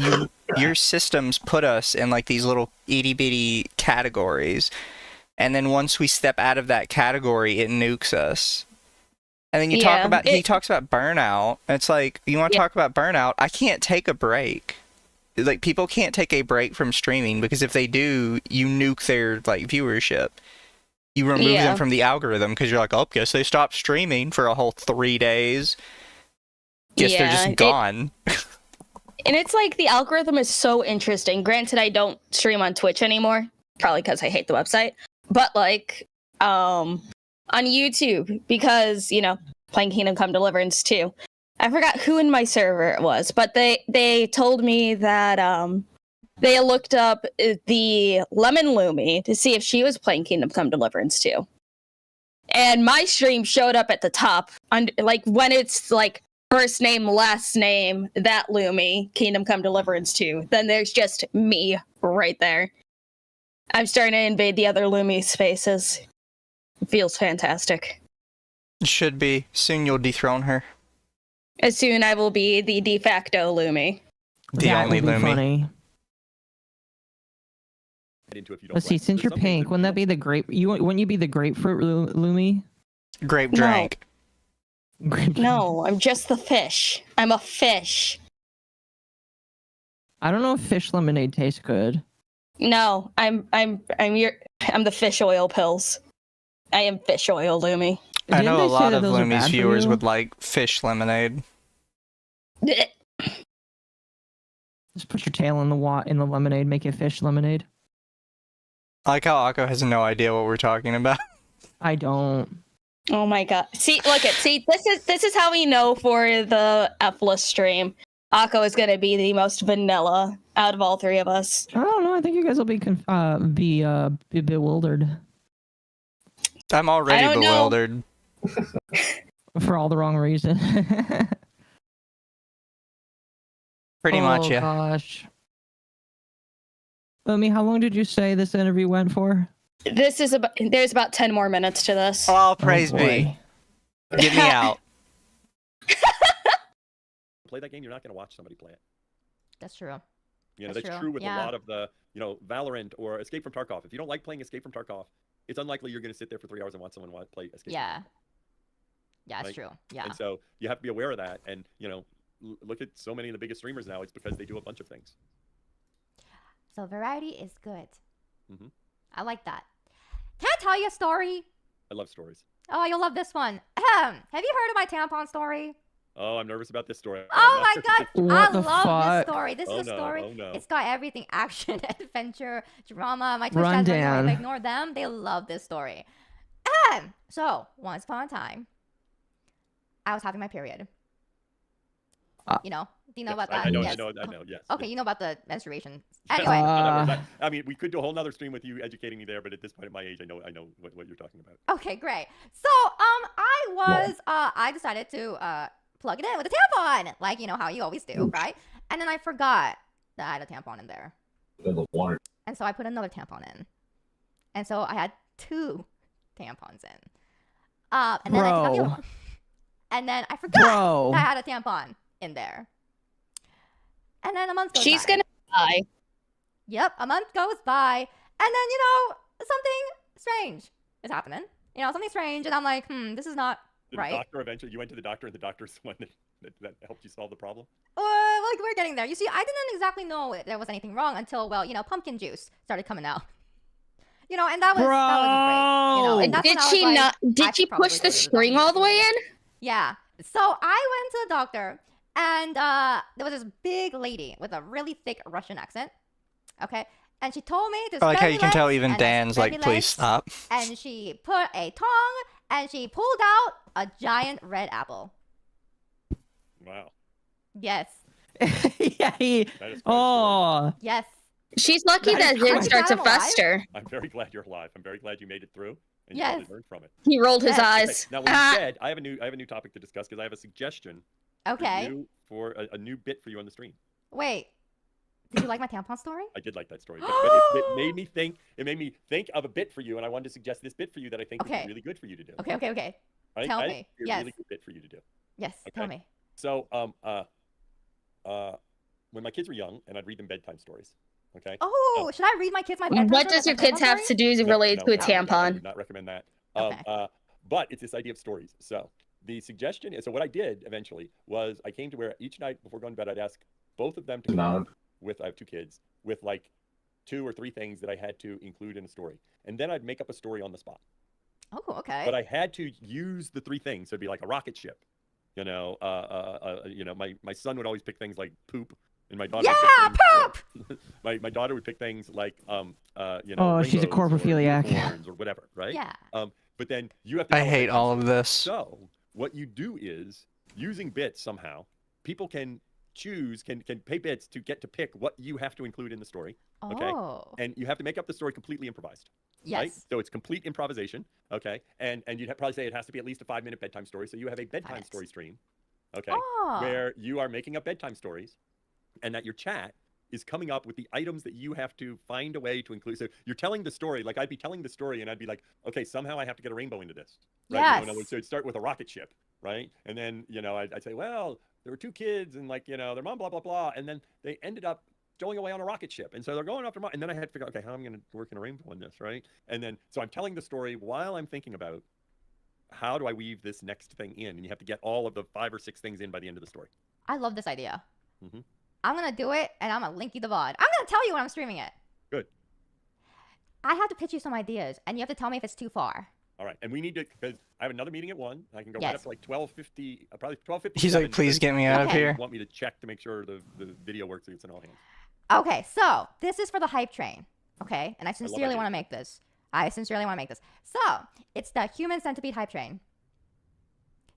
your systems put us in like these little itty bitty categories, and then once we step out of that category, it nukes us. And then he talks about burnout. And it's like, you want to talk about burnout? I can't take a break. Like, people can't take a break from streaming because if they do, you nuke their like viewership. You remove them from the algorithm because you're like, oh, guess they stopped streaming for a whole 3 days. Guess they're just gone. And it's like the algorithm is so interesting. Granted, I don't stream on Twitch anymore, probably because I hate the website. But like, on YouTube, because playing Kingdom Come Deliverance 2. I forgot who in my server it was, but they told me that they looked up the Lemon Lumi to see if she was playing Kingdom Come Deliverance 2. and my stream showed up at the top. Like when it's like first name, last name, that Lumi, Kingdom Come Deliverance 2. Then there's just me right there. I'm starting to invade the other Lumi spaces. It feels fantastic. It should be. Soon you'll dethrone her. As soon I will be the de facto Lumi. The That only would be Lumi. funny. Into if you don't Let's see. like. Since There's you're some things pink, wouldn't that be the grape? Wouldn't you be the grapefruit Lumi? Grape No. drank. No, I'm just the fish. I'm a fish. I don't know if fish lemonade tastes good. No, I'm the fish oil pills. I am fish oil Lumi. I Didn't know they a say lot that of those are Lumi's bad for viewers you? would like fish lemonade. Just put your tail in the lemonade, make it fish lemonade. I like how Occo has no idea what we're talking about. I don't. Oh my god. See, this is how we know for the F-less stream. Occo is gonna be the most vanilla out of all three of us. I don't know. I think you guys will be bewildered I'm already I don't know. bewildered. for all the wrong reason. Pretty much, Oh yeah. gosh. Lumi, how long did you say this interview went for? There's about 10 more minutes to this. All praise Oh, be. boy. Get me out. Play that game, you're not going to watch somebody play it. That's true. You know, That's that's true. true with Yeah. a lot of the, Valorant or Escape from Tarkov. If you don't like playing Escape from Tarkov, it's unlikely you're going to sit there for 3 hours and watch someone play Escape. Yeah. From Tarkov. Yeah, it's Right? true. Yeah. And so you have to be aware of that. And, look at so many of the biggest streamers now. It's because they do a bunch of things. So variety is good. Mhm. I like that. Can I tell you a story? I love stories. Oh, you'll love this one. Have you heard of my tampon story? Oh, I'm nervous about this story. Oh my god, What I the love fuck? this story. This Oh is a no, story. oh no. It's got everything: action, adventure, drama. My Twitch chat Rundown. if I ignore them, they love this story. So once upon a time, I was having my period. Do you know Yes, about that? I know, Yes. I know, yes. Okay, yes. you know about the menstruation. Yes, Anyway, I mean, we could do a whole nother stream with you educating me there, but at this point at my age, I know what you're talking about. okay, great. So I decided to plug it in with a tampon, like how you always do, right? And then I forgot that I had a tampon in there. And so I put another tampon in. And so I had 2 tampons in. And then I took out the and then I forgot that I had a tampon in there. And then a month goes by. She's gonna die. Yep, a month goes by. And then, something strange is happening. Something strange. And I'm like, this is not Did right. the doctor eventually, you went to the doctor and the doctor's the one that helped you solve the problem? Like, we're getting there. You see, I didn't exactly know there was anything wrong until, pumpkin juice started coming out. And that wasn't great. And that's when Did I was she like, not? I Did she should probably push go the to string doctor. all the way in? Yeah. So I went to the doctor, and there was this big lady with a really thick Russian accent. Okay. And she told me to I like how spread you my can tell legs, even and I Dan's spread like, my please legs, stop. And she put a tongue, and she pulled out a giant red apple. Wow. Yes. Yeah, That is quite a story. Oh, Yes. She's lucky that crazy. didn't start to I'm alive. fester. I'm very glad you're alive. I'm very glad you made it through and you Yes. probably learned from it. He rolled his Yes. Okay, eyes. now, when you said, I have a new topic to discuss because I have a suggestion Okay. for a new bit for you on the stream. Wait. Did you like my tampon story? I did like that story, but it made me think. It made me think of a bit for you, and I wanted to suggest this bit for you that I think would Okay. be really good for you to do. Okay. Right? Tell I me. think it'd be Yes. a really good bit for you to do. Yes. Tell Okay. me. So, when my kids were young, and I'd read them bedtime stories. Okay. Oh, should I read my kids my bedtime What story, does like your my kids tampon have story? to do related to a I tampon? would not recommend that. Okay. But it's this idea of stories. So the suggestion is, so what I did eventually was I came to where each night before going to bed, I'd ask both of them to come up with, I have 2 kids, with like 2 or 3 things that I had to include in a story. And then I'd make up a story on the spot. Oh, okay. But I had to use the 3 things. So it'd be like a rocket ship. My son would always pick things like poop. And my daughter would pick things, my daughter would pick things like Oh, she's a rainbows or corpophiliac. unicorns or whatever, right? Yeah. But then you have to I tell a hate bedtime all of story. this. So what you do is using bits somehow, people can choose can pay bits to get to pick what you have to include in the story. Okay, Oh. and you have to make up the story completely improvised. Yes. Right? So it's complete improvisation. Okay, and you'd probably say it has to be at least a 5-minute bedtime story. So you have a bedtime minutes. story stream. Okay, Oh. where you are making up bedtime stories, and that your chat is coming up with the items that you have to find a way to include. So you're telling the story, like I'd be telling the story and I'd be like, okay, somehow I have to get a rainbow into this. Right? You know, Yes. in other words, so it'd start with a rocket ship, right? And then, you know, I'd say, well, there were 2 kids and like, you know, their mom, blah, blah, blah. And then they ended up stowing away on a rocket ship. And so they're going after mom. And then I had to figure out, okay, how am I going to work in a rainbow in this, right? And then, so I'm telling the story while I'm thinking about how do I weave this next thing in? And you have to get all of the 5 or 6 things in by the end of the story. I love this idea. Mhm. I'm gonna do it, and I'm gonna link you the VOD. I'm gonna tell you when I'm streaming it. Good. I have to pitch you some ideas, and you have to tell me if it's too far. All right, and we need to, because I have another meeting at 1. I can go right Yes. up to like 12:50, probably 12:50. He's like, please get me out of Okay. here. Want me to check to make sure the video works so it's in all hands. Okay, so this is for the hype train. Okay, and I sincerely ideas. want to make this. So it's the human centipede hype train.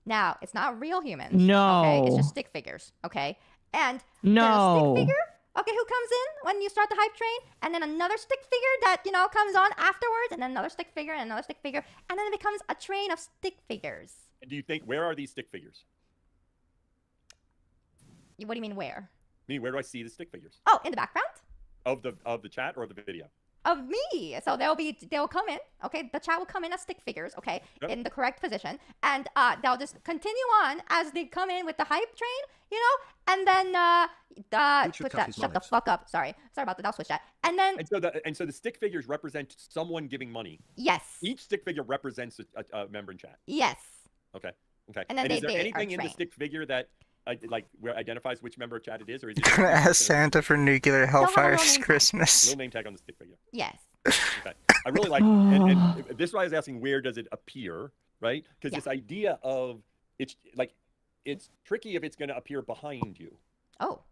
Now it's not real humans. Okay, it's No. just stick figures. Okay, and No. there's a stick figure. Okay, who comes in when you start the hype train, and then another stick figure that comes on afterwards, and then another stick figure and another stick figure, and then it becomes a train of stick figures. And do you think, where are these stick figures? What do you mean where? I mean, where do I see the stick figures? Oh, in the background Of the chat or of the video? of me. So they'll come in. Okay, the chat will come in as stick figures. Okay, Yep. in the correct position, and they'll just continue on as they come in with the hype train. And then should switch cut that. his Shut the mics. fuck up. Sorry about that. I'll switch that. And then And so the stick figures represent someone giving money. yes, Each stick figure represents a member in chat. yes. Okay. Okay. And then is they there are anything in the trained. stick figure that where identifies which member of chat it is, or is it Gonna ask Santa for nuclear have a hellfire real name tag. Christmas. little name tag on the stick figure? Yes. Okay. I really like, and this is why I was asking, where does it appear, right? Because Yeah. this idea of it's tricky if it's going to appear behind you. Oh.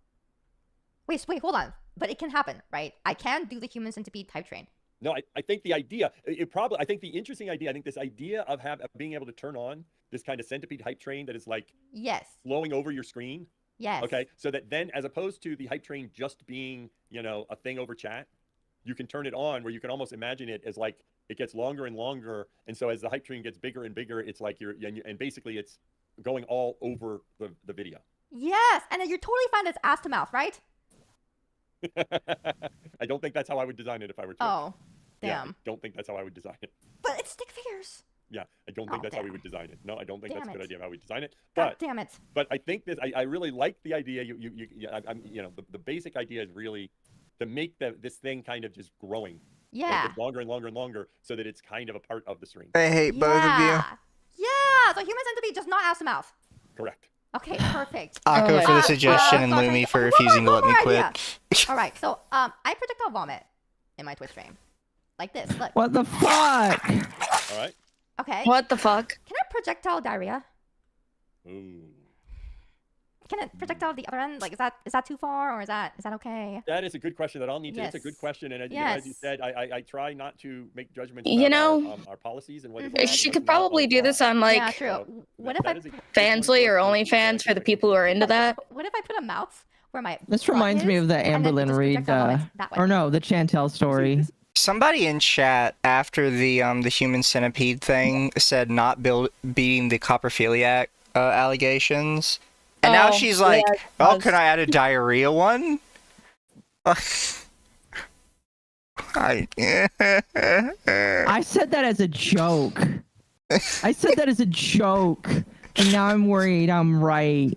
Wait, hold on. But it can happen, right? I can do the human centipede type train. No, I think the idea, I think the interesting idea, I think this idea of being able to turn on this kind of centipede hype train that is like Yes. flowing over your screen. Yes. Okay. So that then, as opposed to the hype train just being, a thing over chat, you can turn it on where you can almost imagine it as like it gets longer and longer. And so as the hype train gets bigger and bigger, it's like and basically it's going all over the video. Yes. And then you're totally fine as ass to mouth, right? I don't think that's how I would design it if I were Twitch. Oh. Yeah, Damn. I don't think that's how I would design it. But it's stick figures. Yeah, I don't think Oh, that's how we damn. would design it. No, I don't think Damn that's a good it. idea of how we design it. God But damn it. but I think this. I really like the idea. The basic idea is really to make this thing kind of just growing. Yeah. It gets longer and longer and longer, so that it's kind of a part of the stream. I hate both of you. Yeah. So human centipede, just not ass to mouth. Correct. Okay, perfect. Occo for the suggestion and sorry. Lumi for One refusing to more let me idea. quit. All right, so I projectile vomit in my Twitch stream, like this. Look. What the fuck? All right. Okay. What the fuck? Can I projectile diarrhea? Ooh. Can it projectile the other end? Like, is that too far, or is that okay? That is a good question that I'll need to. It's a Yes. good question, and as you Yes. said, I try not to make judgments. You about know, our policies and what is Mhm. allowed and She what's could not probably do allowed. this on Yeah, like true. So What if that I is a good Fansly or point for us to OnlyFans for the consider. people who are into that? What if I put a mouth where my This butt reminds me is, of the and then it Amberlyn just Reed, projectile vomits that way? or no, the Chantel story. Somebody in chat after the human centipede thing said not beating the coprophiliac allegations, and now Oh, she's like, yeah, it "Oh, does. can I add a diarrhea one?" I I said that as a joke. I said that as a joke, and now I'm worried I'm right.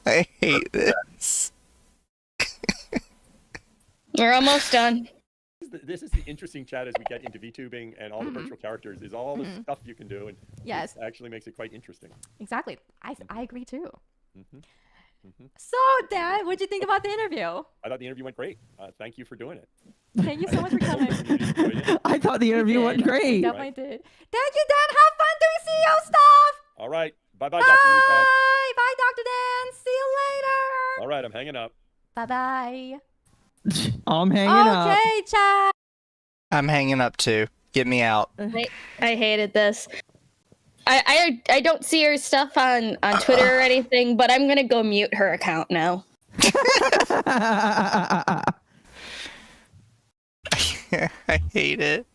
I hate this. We're almost done. This is the interesting chat as we get into vtubing and all the Mhm. virtual characters is all the Mhm. stuff you can do, and Yes, it actually makes it quite interesting. exactly. I agree too. hmm So, Dan, what'd you think about the interview? I thought the interview went great. Thank you for doing it. Thank you so much for coming. Enjoyed it. I thought the interview went We great. definitely did. Thank you, Dan. Have fun doing CEO stuff. All right. Bye-bye, Bye. Dr. Luca. Bye, Dr. Dan. See you later. All right, I'm hanging up. Bye-bye. I'm hanging up. Okay, chat. I'm hanging up too. Get me out. I hated this. I don't see her stuff on Twitter or anything, but I'm gonna go mute her account now. I hate it.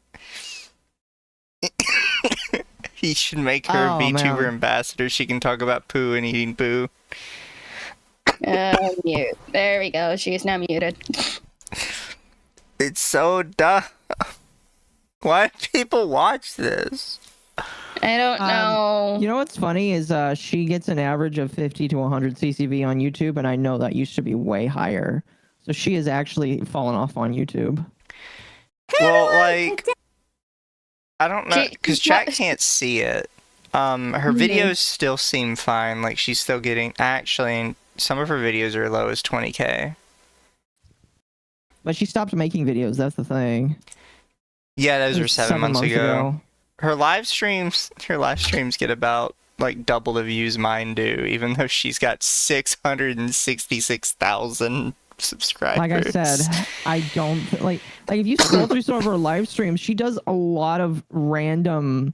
He should make her a VTuber man. ambassador. She can talk about poo and eating poo. Mute. There we go. She is now muted. It's so dumb. Why do people watch this? I don't know. You know what's funny is she gets an average of 50 to 100 CCV on YouTube, and I know that used to be way higher. So she has actually fallen off on YouTube. Well, like, I don't know, because She- chat can't see it. Her videos still seem fine. Like, she's still getting... Actually, some of her videos are as low as 20K. But she stopped making videos, that's the thing. Yeah, those It were was 7 months ago. Her live streams get about, like, double the views mine do, even though she's got 666,000 subscribers. Like I said, I don't like if you scroll through some of her live streams, she does a lot of random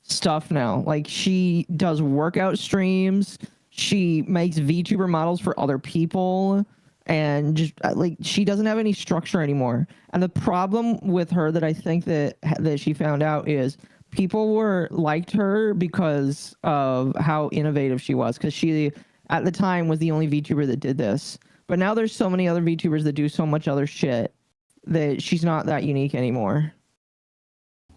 stuff now. Like she does workout streams, she makes VTuber models for other people, and just like she doesn't have any structure anymore. And the problem with her that I think that she found out is people liked her because of how innovative she was, because she at the time was the only VTuber that did this. But now there's so many other VTubers that do so much other shit that she's not that unique anymore.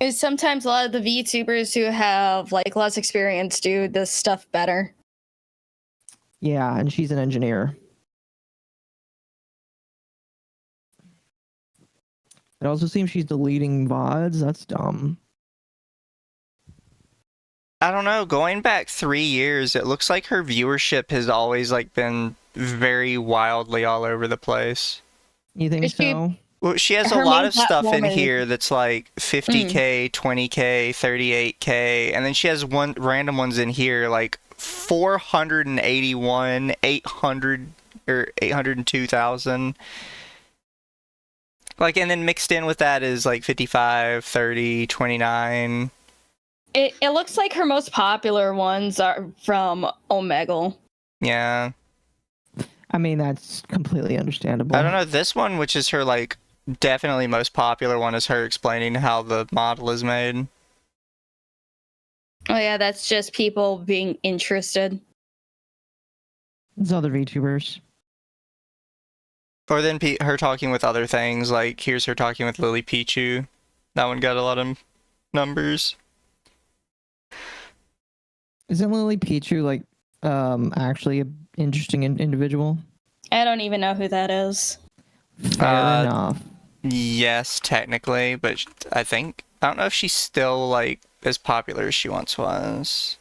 Is sometimes a lot of the VTubers who have like less experience do this stuff better. Yeah, and she's an engineer. It also seems she's deleting VODs. That's dumb. I don't know, going back 3 years, it looks like her viewership has always, like, been very wildly all over the place. You think Is she- so? Well, she has a Her lot main of stuff in platform is- here that's like 50K, 20K, 38K, and then she has random ones in here like 481, 800 or 802,000. Like, and then mixed in with that is like 55, 30, 29. It looks like her most popular ones are from Omegle. Yeah. I mean, that's completely understandable. I don't know, this one, which is her like definitely most popular one, is her explaining how the model is made. Oh yeah, that's just people being interested. It's other VTubers. Or then her talking with other things, like here's her talking with Lily Pichu. That one got a lot of numbers. Isn't Lily Pichu like actually an interesting individual? I don't even know who that is. Fair enough. Yes, technically, but I don't know if she's still like as popular as she once was.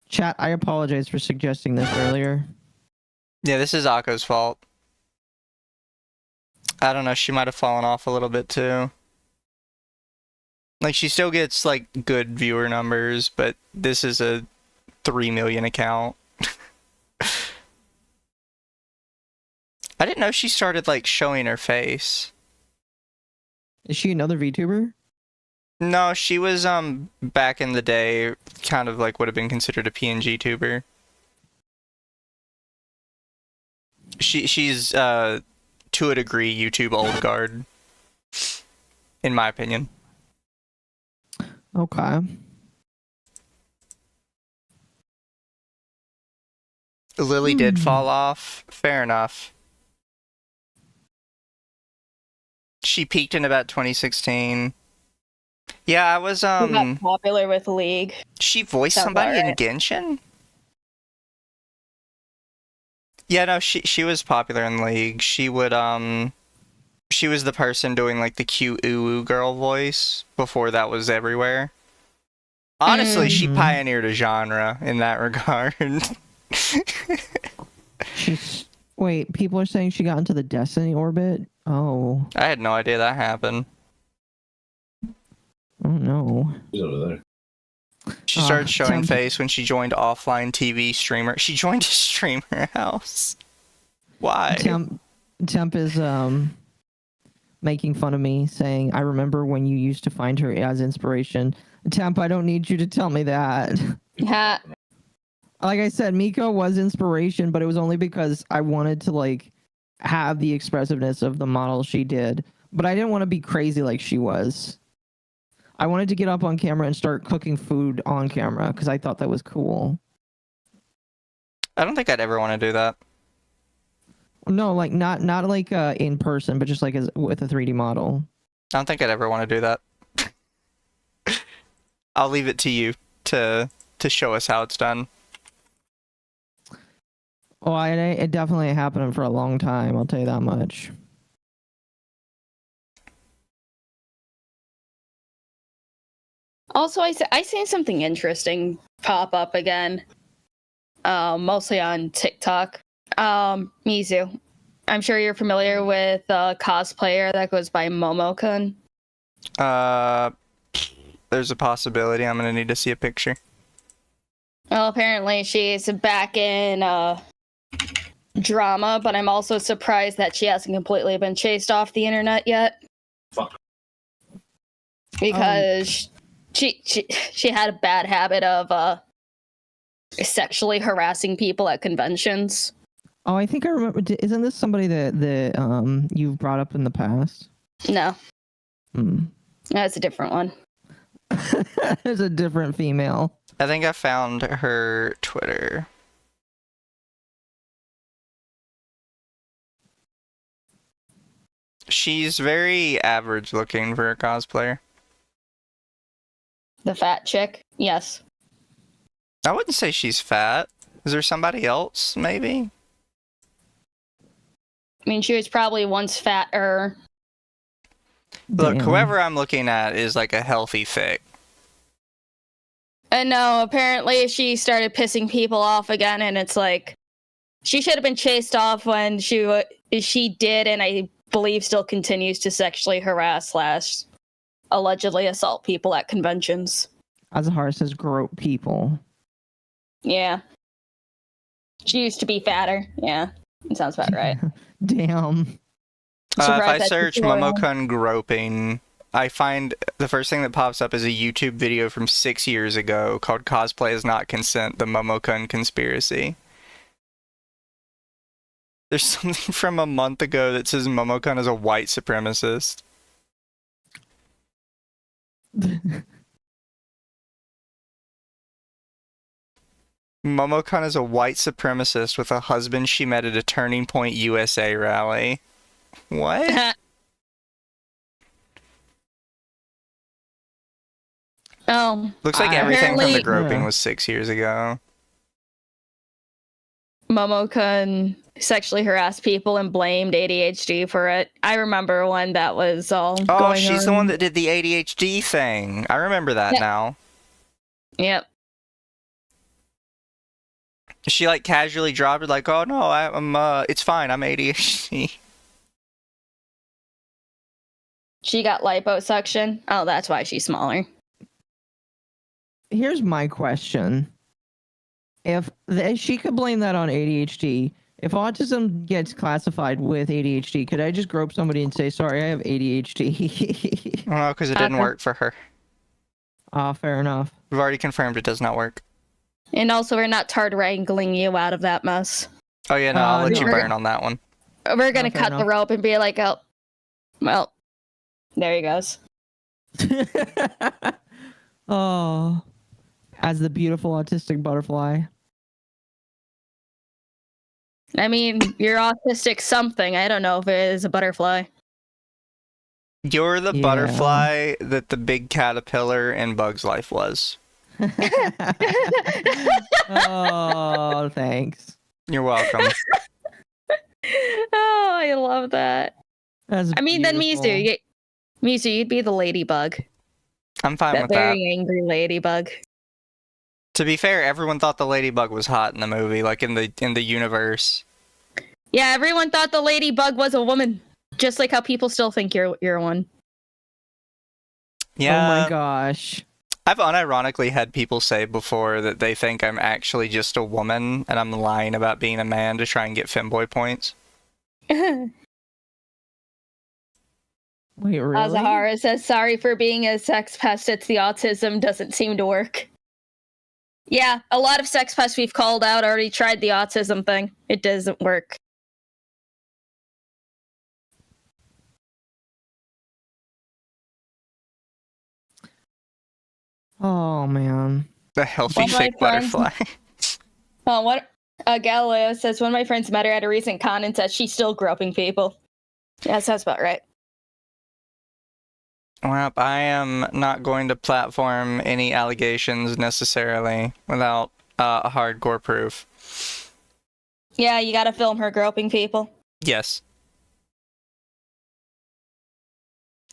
Chat, I apologize for suggesting this earlier. Yeah, this is Occo's fault. I don't know, she might have fallen off a little bit too. Like, she still gets like good viewer numbers, but this is a 3 million account. I didn't know she started like showing her face. Is she another VTuber? No, she was back in the day kind of like would have been considered a PNG tuber. She's to a degree YouTube old guard, in my opinion. Okay. Lily did fall off. Fair enough. She peaked in about 2016. Yeah, I was Who got popular with League. she voiced Sounds somebody in alright. Genshin? Yeah, no, she was popular in League. She would she was the person doing like the cute ooh girl voice before that was everywhere. Honestly, she Mhm. pioneered a genre in that regard. Wait, people are saying she got into the Destiny orbit? Oh. I had no idea that happened. Oh no. Who's over there? She started showing Temp- face when she joined offline TV streamer. She joined a streamer house. Why? Temp is making fun of me, saying, I remember when you used to find her as inspiration. Temp, I don't need you to tell me that. Ha. Like I said, Miko was inspiration, but it was only because I wanted to like have the expressiveness of the model she did. But I didn't want to be crazy like she was. I wanted to get up on camera and start cooking food on camera because I thought that was cool. I don't think I'd ever want to do that. No, like not like in person, but just like with a 3D model. I don't think I'd ever want to do that. I'll leave it to you to show us how it's done. Oh, it definitely happened for a long time. I'll tell you that much. Also, I seen something interesting pop up again. Mostly on TikTok. Mizu. I'm sure you're familiar with a cosplayer that goes by Momo-kun. There's a possibility. I'm gonna need to see a picture. Well, apparently she's back in drama, but I'm also surprised that she hasn't completely been chased off the internet yet. Fuck. Because she had a bad habit of sexually harassing people at conventions. Oh, I think I remember. Isn't this somebody that you've brought up in the past? No. Hmm. That's a different one. There's a different female. I think I found her Twitter. She's very average looking for a cosplayer. The fat chick? Yes. I wouldn't say she's fat. Is there somebody else, maybe? I mean, she was probably once fatter. Look, Damn. whoever I'm looking at is like a healthy thick. And no, apparently she started pissing people off again, and it's like she should have been chased off when she did, and I believe still continues to sexually harass / allegedly assault people at conventions. Azahar says grope people. Yeah. She used to be fatter. Yeah, that sounds about right. Damn. If Surprised I that search people are- Momokun groping, I find the first thing that pops up is a YouTube video from 6 years ago called Cosplay is Not Consent, the Momokun Conspiracy. There's something from a month ago that says Momokun is a white supremacist. Momokun is a white supremacist with a husband she met at a Turning Point USA rally. What? Oh. Looks like everything from the Apparently- groping Yeah. was 6 years ago. Momokun sexually harassed people and blamed ADHD for it. I remember when that was all Oh, going she's on. the one that did the ADHD thing. I remember that Yeah. now. Yep. She like casually dropped it like, "Oh no, I'm it's fine. I'm ADHD." She got liposuction. Oh, that's why she's smaller. Here's my question. If she could blame that on ADHD, if autism gets classified with ADHD, could I just grope somebody and say, sorry, I have ADHD? Oh, because it didn't Okay. work for her. Fair enough. We've already confirmed it does not work. And also, we're not tard wrangling you out of that mess. Oh yeah, no, I'll let you no. burn on that one. We're gonna fair cut the enough. rope and be like, oh, well, there he goes. Oh, as the beautiful autistic butterfly. I mean, you're autistic something. I don't know if it is a butterfly. You're the Yeah. butterfly that the big caterpillar in Bug's Life was. Oh, thanks. You're welcome. Oh, I love that. That's I mean, then beautiful. Mizu, you'd be the ladybug. I'm fine That with that. very angry ladybug. To be fair, everyone thought the ladybug was hot in the movie, like in the universe. Yeah, everyone thought the ladybug was a woman. Just like how people still think you're one. Yeah. Oh my gosh. I've unironically had people say before that they think I'm actually just a woman and I'm lying about being a man to try and get femboy points. Wait, really? Azahara says, sorry for being a sex pest. It's the autism doesn't seem to work. Yeah, a lot of sex pests we've called out already tried the autism thing. It doesn't work. Oh man. The healthy Well, my sick friends- butterfly. Galileo says, one of my friends met her at a recent con and says she's still groping people. Yeah, that sounds about right. Well, I am not going to platform any allegations necessarily without a hardcore proof. Yeah, you gotta film her groping people. Yes.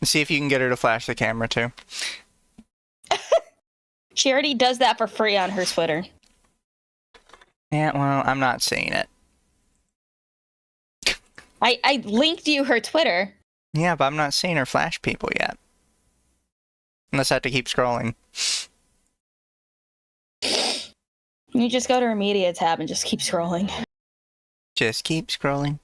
See if you can get her to flash the camera too. She already does that for free on her Twitter. Yeah, well, I'm not seeing it. I linked you her Twitter. Yeah, but I'm not seeing her flash people yet. Unless I have to keep scrolling. You just go to her media tab and just keep scrolling. Just keep scrolling.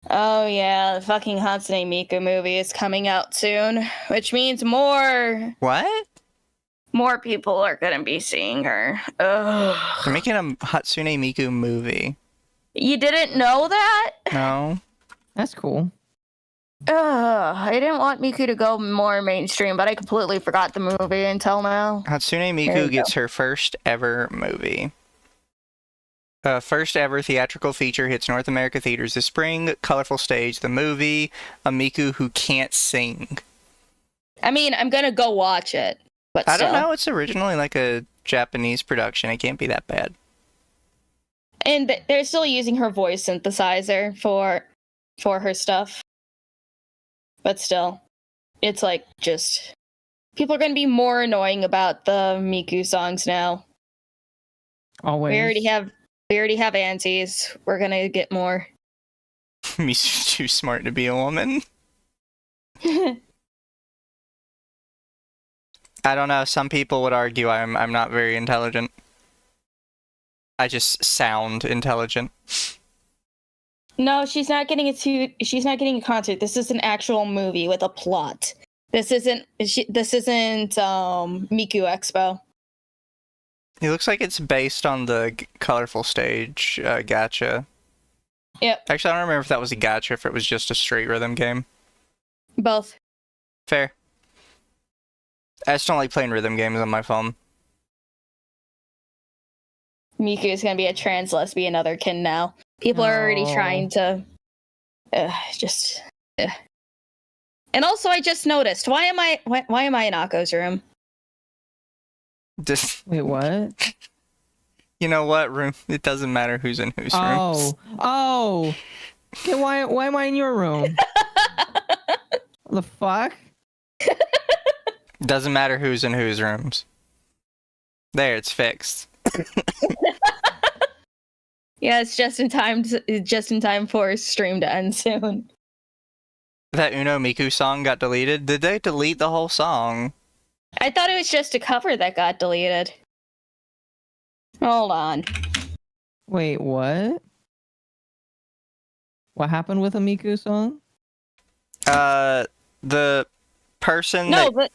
Oh yeah, the fucking Hatsune Miku movie is coming out soon, which means more What? people are gonna be seeing her. Ugh. They're making a Hatsune Miku movie. You didn't know that? No? That's cool. I didn't want Miku to go more mainstream, but I completely forgot the movie until now. Hatsune There Miku you gets her first ever movie. First ever theatrical feature hits North America theaters this spring. Colorful stage, the movie, a Miku who can't sing. I mean, I'm gonna go watch it, but I don't still. know, it's originally like a Japanese production. It can't be that bad. And they're still using her voice synthesizer for her stuff. But still, it's like just people are going to be more annoying about the Miku songs now. Always. We already have antis. We're going to get more. Misu's too smart to be a woman. I don't know, some people would argue I'm not very intelligent. I just sound intelligent. No, she's not getting a concert. This is an actual movie with a plot. This isn't Miku Expo. It looks like it's based on the colorful stage gacha. Yep, Actually, I don't remember if that was a gacha, if it was just a straight rhythm game. both. Fair. I just don't like playing rhythm games on my phone. Miku is going to be a trans lesbian otherkin now. People are already Oh. trying to And also, I just noticed, why am I in Occo's room? Just, Wait, what? you know what room? It doesn't matter who's in whose rooms. Oh. Okay, why am I in your room? The fuck? Doesn't matter who's in whose rooms. There, it's fixed. Yeah, it's just in time for stream to end soon. That Uno Miku song got deleted. Did they delete the whole song? I thought it was just a cover that got deleted. Hold on. Wait, what? What happened with a Miku song? The person No, that... but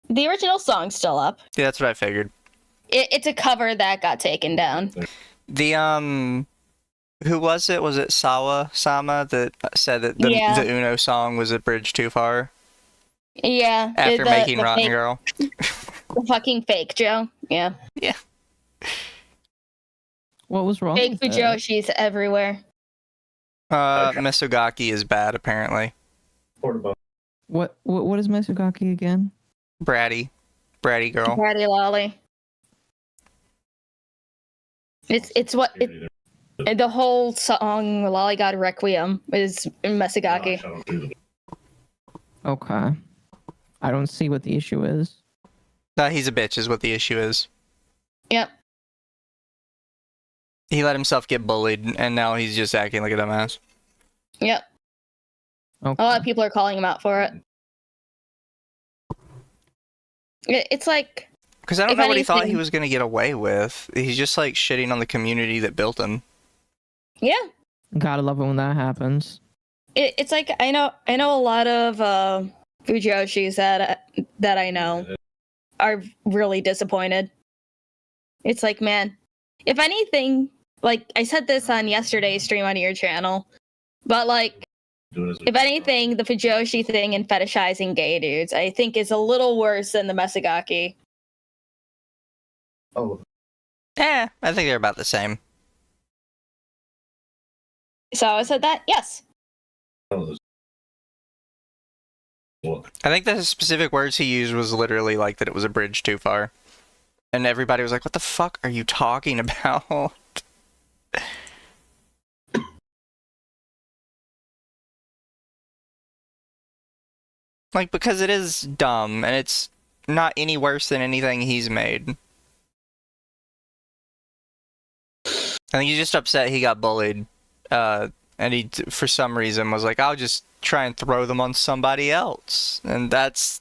the original song's still up. Yeah, that's what I figured. It's a cover that got taken down. The, who was it? Was it Sama that said that the Uno song was a bridge too far? Yeah. After making the Rotten fake, Girl. The fucking fake Joe. Yeah. Yeah. What was wrong Fake with that? Fujoshi's everywhere. Misogaki is bad, apparently. What is Mesugaki again? Bratty girl. Bratty Lolly. It's what the whole song Lolly God Requiem is Mesugaki. Okay. I don't see what the issue is. He's a bitch is what the issue is. Yep. He let himself get bullied, and now he's just acting like a dumbass. Yep. Okay. A lot of people are calling him out for it. It's like... Because I don't If know what he thought anything- he was going to get away with. He's just, like, shitting on the community that built him. Yeah. Gotta love it when that happens. It's like I know a lot of Fujoshis that I know are really disappointed. It's like, man, if anything, like I said this on yesterday's stream on your channel, but like, if anything, the Fujoshi thing and fetishizing gay dudes, I think is a little worse than the Mesagaki. Oh, I think they're about the same. So I said that, yes. oh, I think the specific words he used was literally like that it was a bridge too far. And everybody was like, what the fuck are you talking about? Like, because it is dumb, and it's not any worse than anything he's made. I think he's just upset he got bullied. And he, for some reason, was like, I'll just try and throw them on somebody else. And that's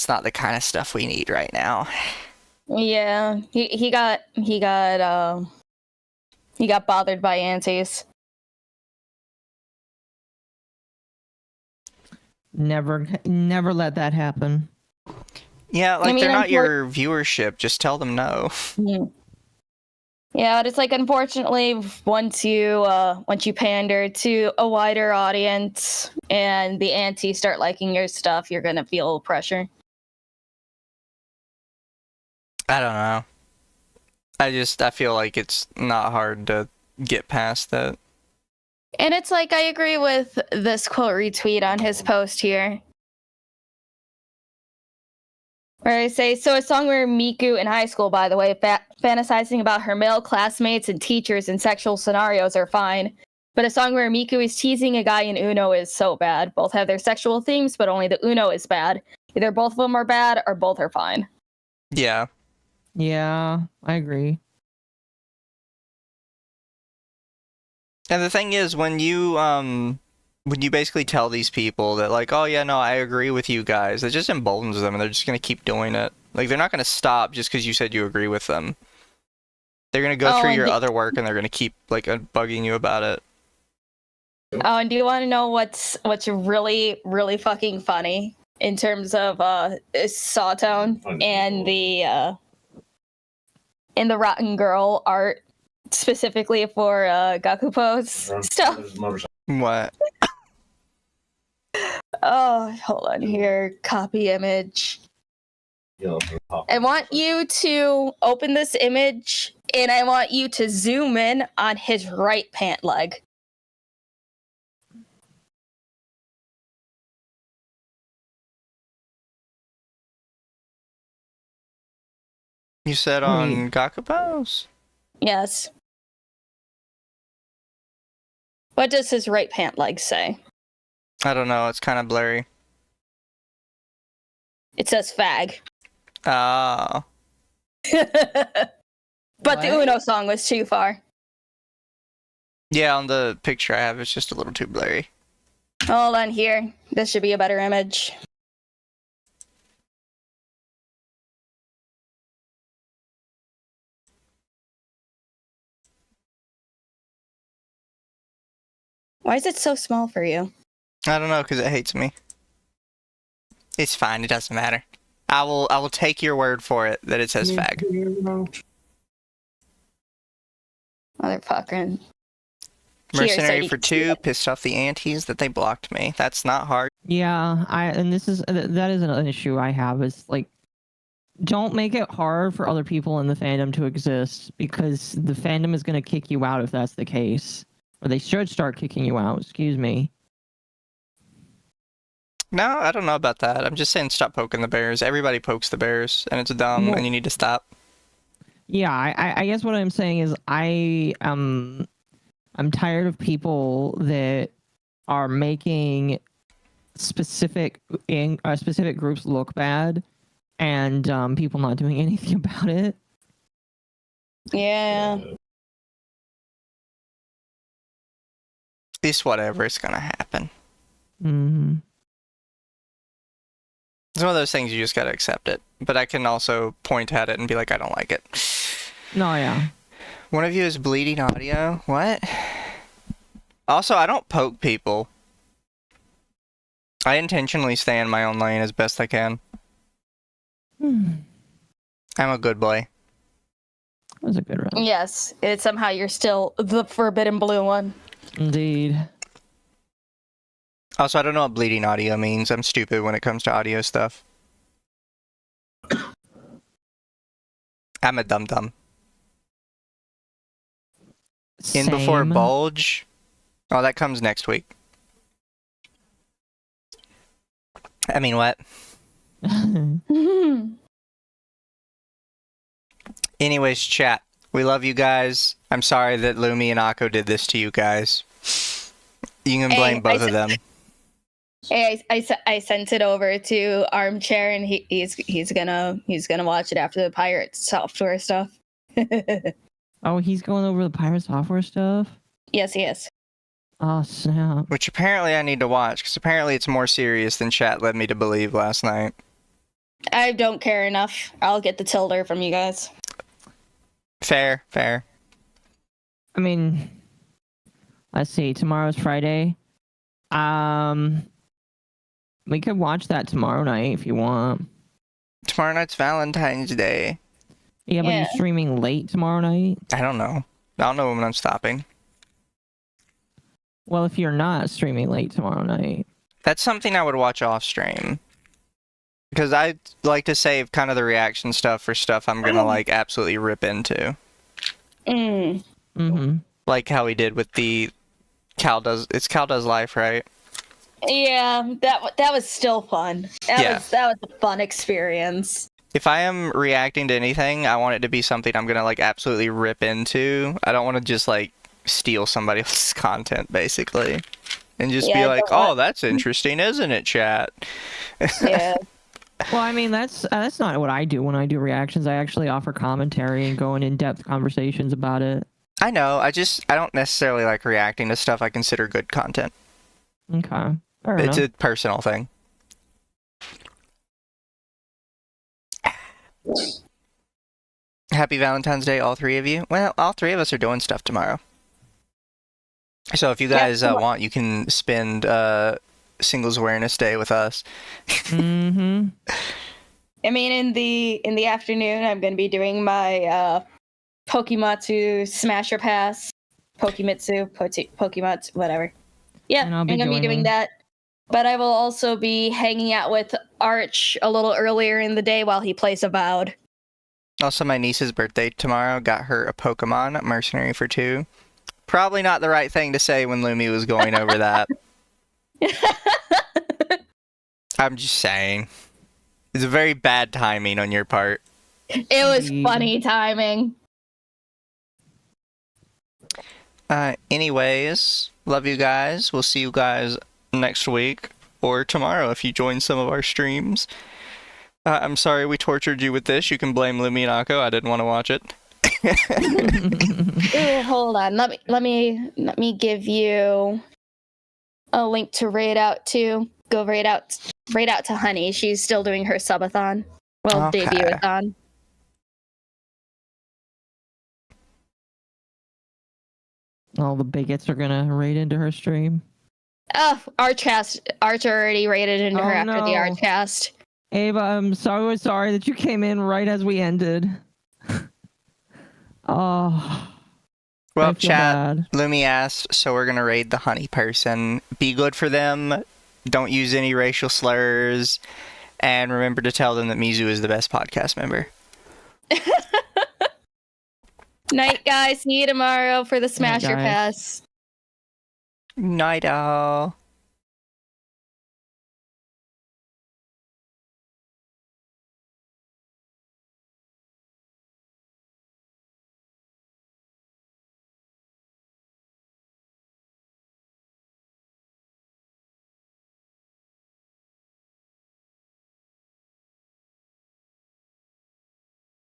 not the kind of stuff we need right now. Yeah, he got bothered by aunties. Never let that happen. Yeah, like, I mean, they're not your viewership. Just tell them no. Yeah, but it's like, unfortunately, once you pander to a wider audience and the aunties start liking your stuff, you're gonna feel pressure. I don't know. I feel like it's not hard to get past that. And it's like, I agree with this quote retweet on his post here, where I say, so a song where Miku in high school, by the way, fantasizing about her male classmates and teachers in sexual scenarios are fine. But a song where Miku is teasing a guy in Uno is so bad. Both have their sexual themes, but only the Uno is bad. Either both of them are bad or both are fine. Yeah. Yeah, I agree. And the thing is, when you basically tell these people that, like, oh yeah, no, I agree with you guys, it just emboldens them, and they're just gonna keep doing it. Like, they're not gonna stop just because you said you agree with them. They're gonna go through your other work, and they're gonna keep, like, bugging you about it. Oh, and do you want to know what's really, really fucking funny in terms of Sawtone and the Rotten Girl art, specifically for Gakupo's stuff? What? Oh, hold on here. Copy image. I want you to open this image, and I want you to zoom in on his right pant leg. You said on Gakupo's? Yes. What does his right pant leg say? I don't know, it's kind of blurry. It says fag. Ah. But the Uno song was too far. Yeah, on the picture I have, it's just a little too blurry. Hold on here. This should be a better image. Why is it so small for you? I don't know, because it hates me. It's fine, it doesn't matter. I will take your word for it that it says fag. Motherfucker. Mercenary for 2 pissed off the aunties that they blocked me. That's not hard. Yeah, that is an issue I have, is like, don't make it hard for other people in the fandom to exist, because the fandom is going to kick you out if that's the case. Or they should start kicking you out, excuse me. No, I don't know about that. I'm just saying stop poking the bears. Everybody pokes the bears, and it's dumb, and you need to stop. Yeah, I guess what I'm saying is I'm tired of people that are making specific groups look bad, and people not doing anything about it. Yeah. It's whatever, it's gonna happen. Mm-hmm. It's one of those things you just gotta accept it. But I can also point at it and be like, I don't like it. No, yeah. One of you is bleeding audio? What? Also, I don't poke people. I intentionally stay in my own lane as best I can. I'm a good boy. That was a good round. Yes, it's somehow you're still the forbidden blue one. Indeed. Also, I don't know what bleeding audio means. I'm stupid when it comes to audio stuff. I'm a dum-dum. In before Same. bulge? Oh, that comes next week. I mean, what? Anyways, chat. We love you guys. I'm sorry that Lumi and Occo did this to you guys. You can blame both of them. Hey, I sent it over to Armchair, and he's gonna watch it after the pirate software stuff. Oh, he's going over the pirate software stuff? Yes, he is. Oh, snap. Which apparently I need to watch, because apparently it's more serious than chat led me to believe last night. I don't care enough. I'll get the tilder from you guys. Fair, fair. I mean, let's see. Tomorrow's Friday. We could watch that tomorrow night if you want. Tomorrow night's Valentine's Day. Yeah, but Yeah. you're streaming late tomorrow night? I don't know. I don't know when I'm stopping. Well, if you're not streaming late tomorrow night. That's something I would watch off stream. Because I like to save kind of the reaction stuff for stuff I'm gonna like absolutely rip into. Mm-hmm. Like how we did with the Cal Does Life, right? Yeah, that was still fun. That was a fun experience. If I am reacting to anything, I want it to be something I'm gonna like absolutely rip into. I don't want to just like steal somebody else's content, basically. And just be like, oh, that's interesting, isn't it, chat? Yeah. Well, I mean, that's not what I do when I do reactions. I actually offer commentary and go in in-depth conversations about it. I know, I don't necessarily like reacting to stuff I consider good content. Okay. Fair It's enough. a personal thing. Happy Valentine's Day, all three of you. Well, all three of us are doing stuff tomorrow. So if you guys want, you can spend Singles Awareness Day with us. Mm-hmm. I mean, in the afternoon, I'm going to be doing my Pokematsu Smasher Pass, Pokematsu, whatever. Yeah, And I'll I'm be going to be doing joining. that. But I will also be hanging out with Arch a little earlier in the day while he plays Avowed. Also, my niece's birthday tomorrow. Got her a Pokemon Mercenary for 2. Probably not the right thing to say when Lumi was going over that. I'm just saying. It's a very bad timing on your part. It was Indeed. funny timing. Anyways, love you guys. We'll see you guys next week or tomorrow if you join some of our streams. I'm sorry we tortured you with this. You can blame Lumi and Occo. I didn't want to watch it. Ooh, hold on. Let me give you a link to raid out to. Go raid out to Honey. She's still doing her subathon. Well, Okay. debut-a-thon. All the bigots are gonna raid into her stream. Oh, Arch already raided into her Oh, after the no. Archcast. Ava, I'm so sorry that you came in right as we ended. Oh. Well, I feel chat, bad. Lumi asked, so we're gonna raid the honey person. Be good for them. Don't use any racial slurs. And remember to tell them that Mizu is the best podcast member. Night, guys. See you tomorrow for the Night, Smasher guys. Pass. Night, all.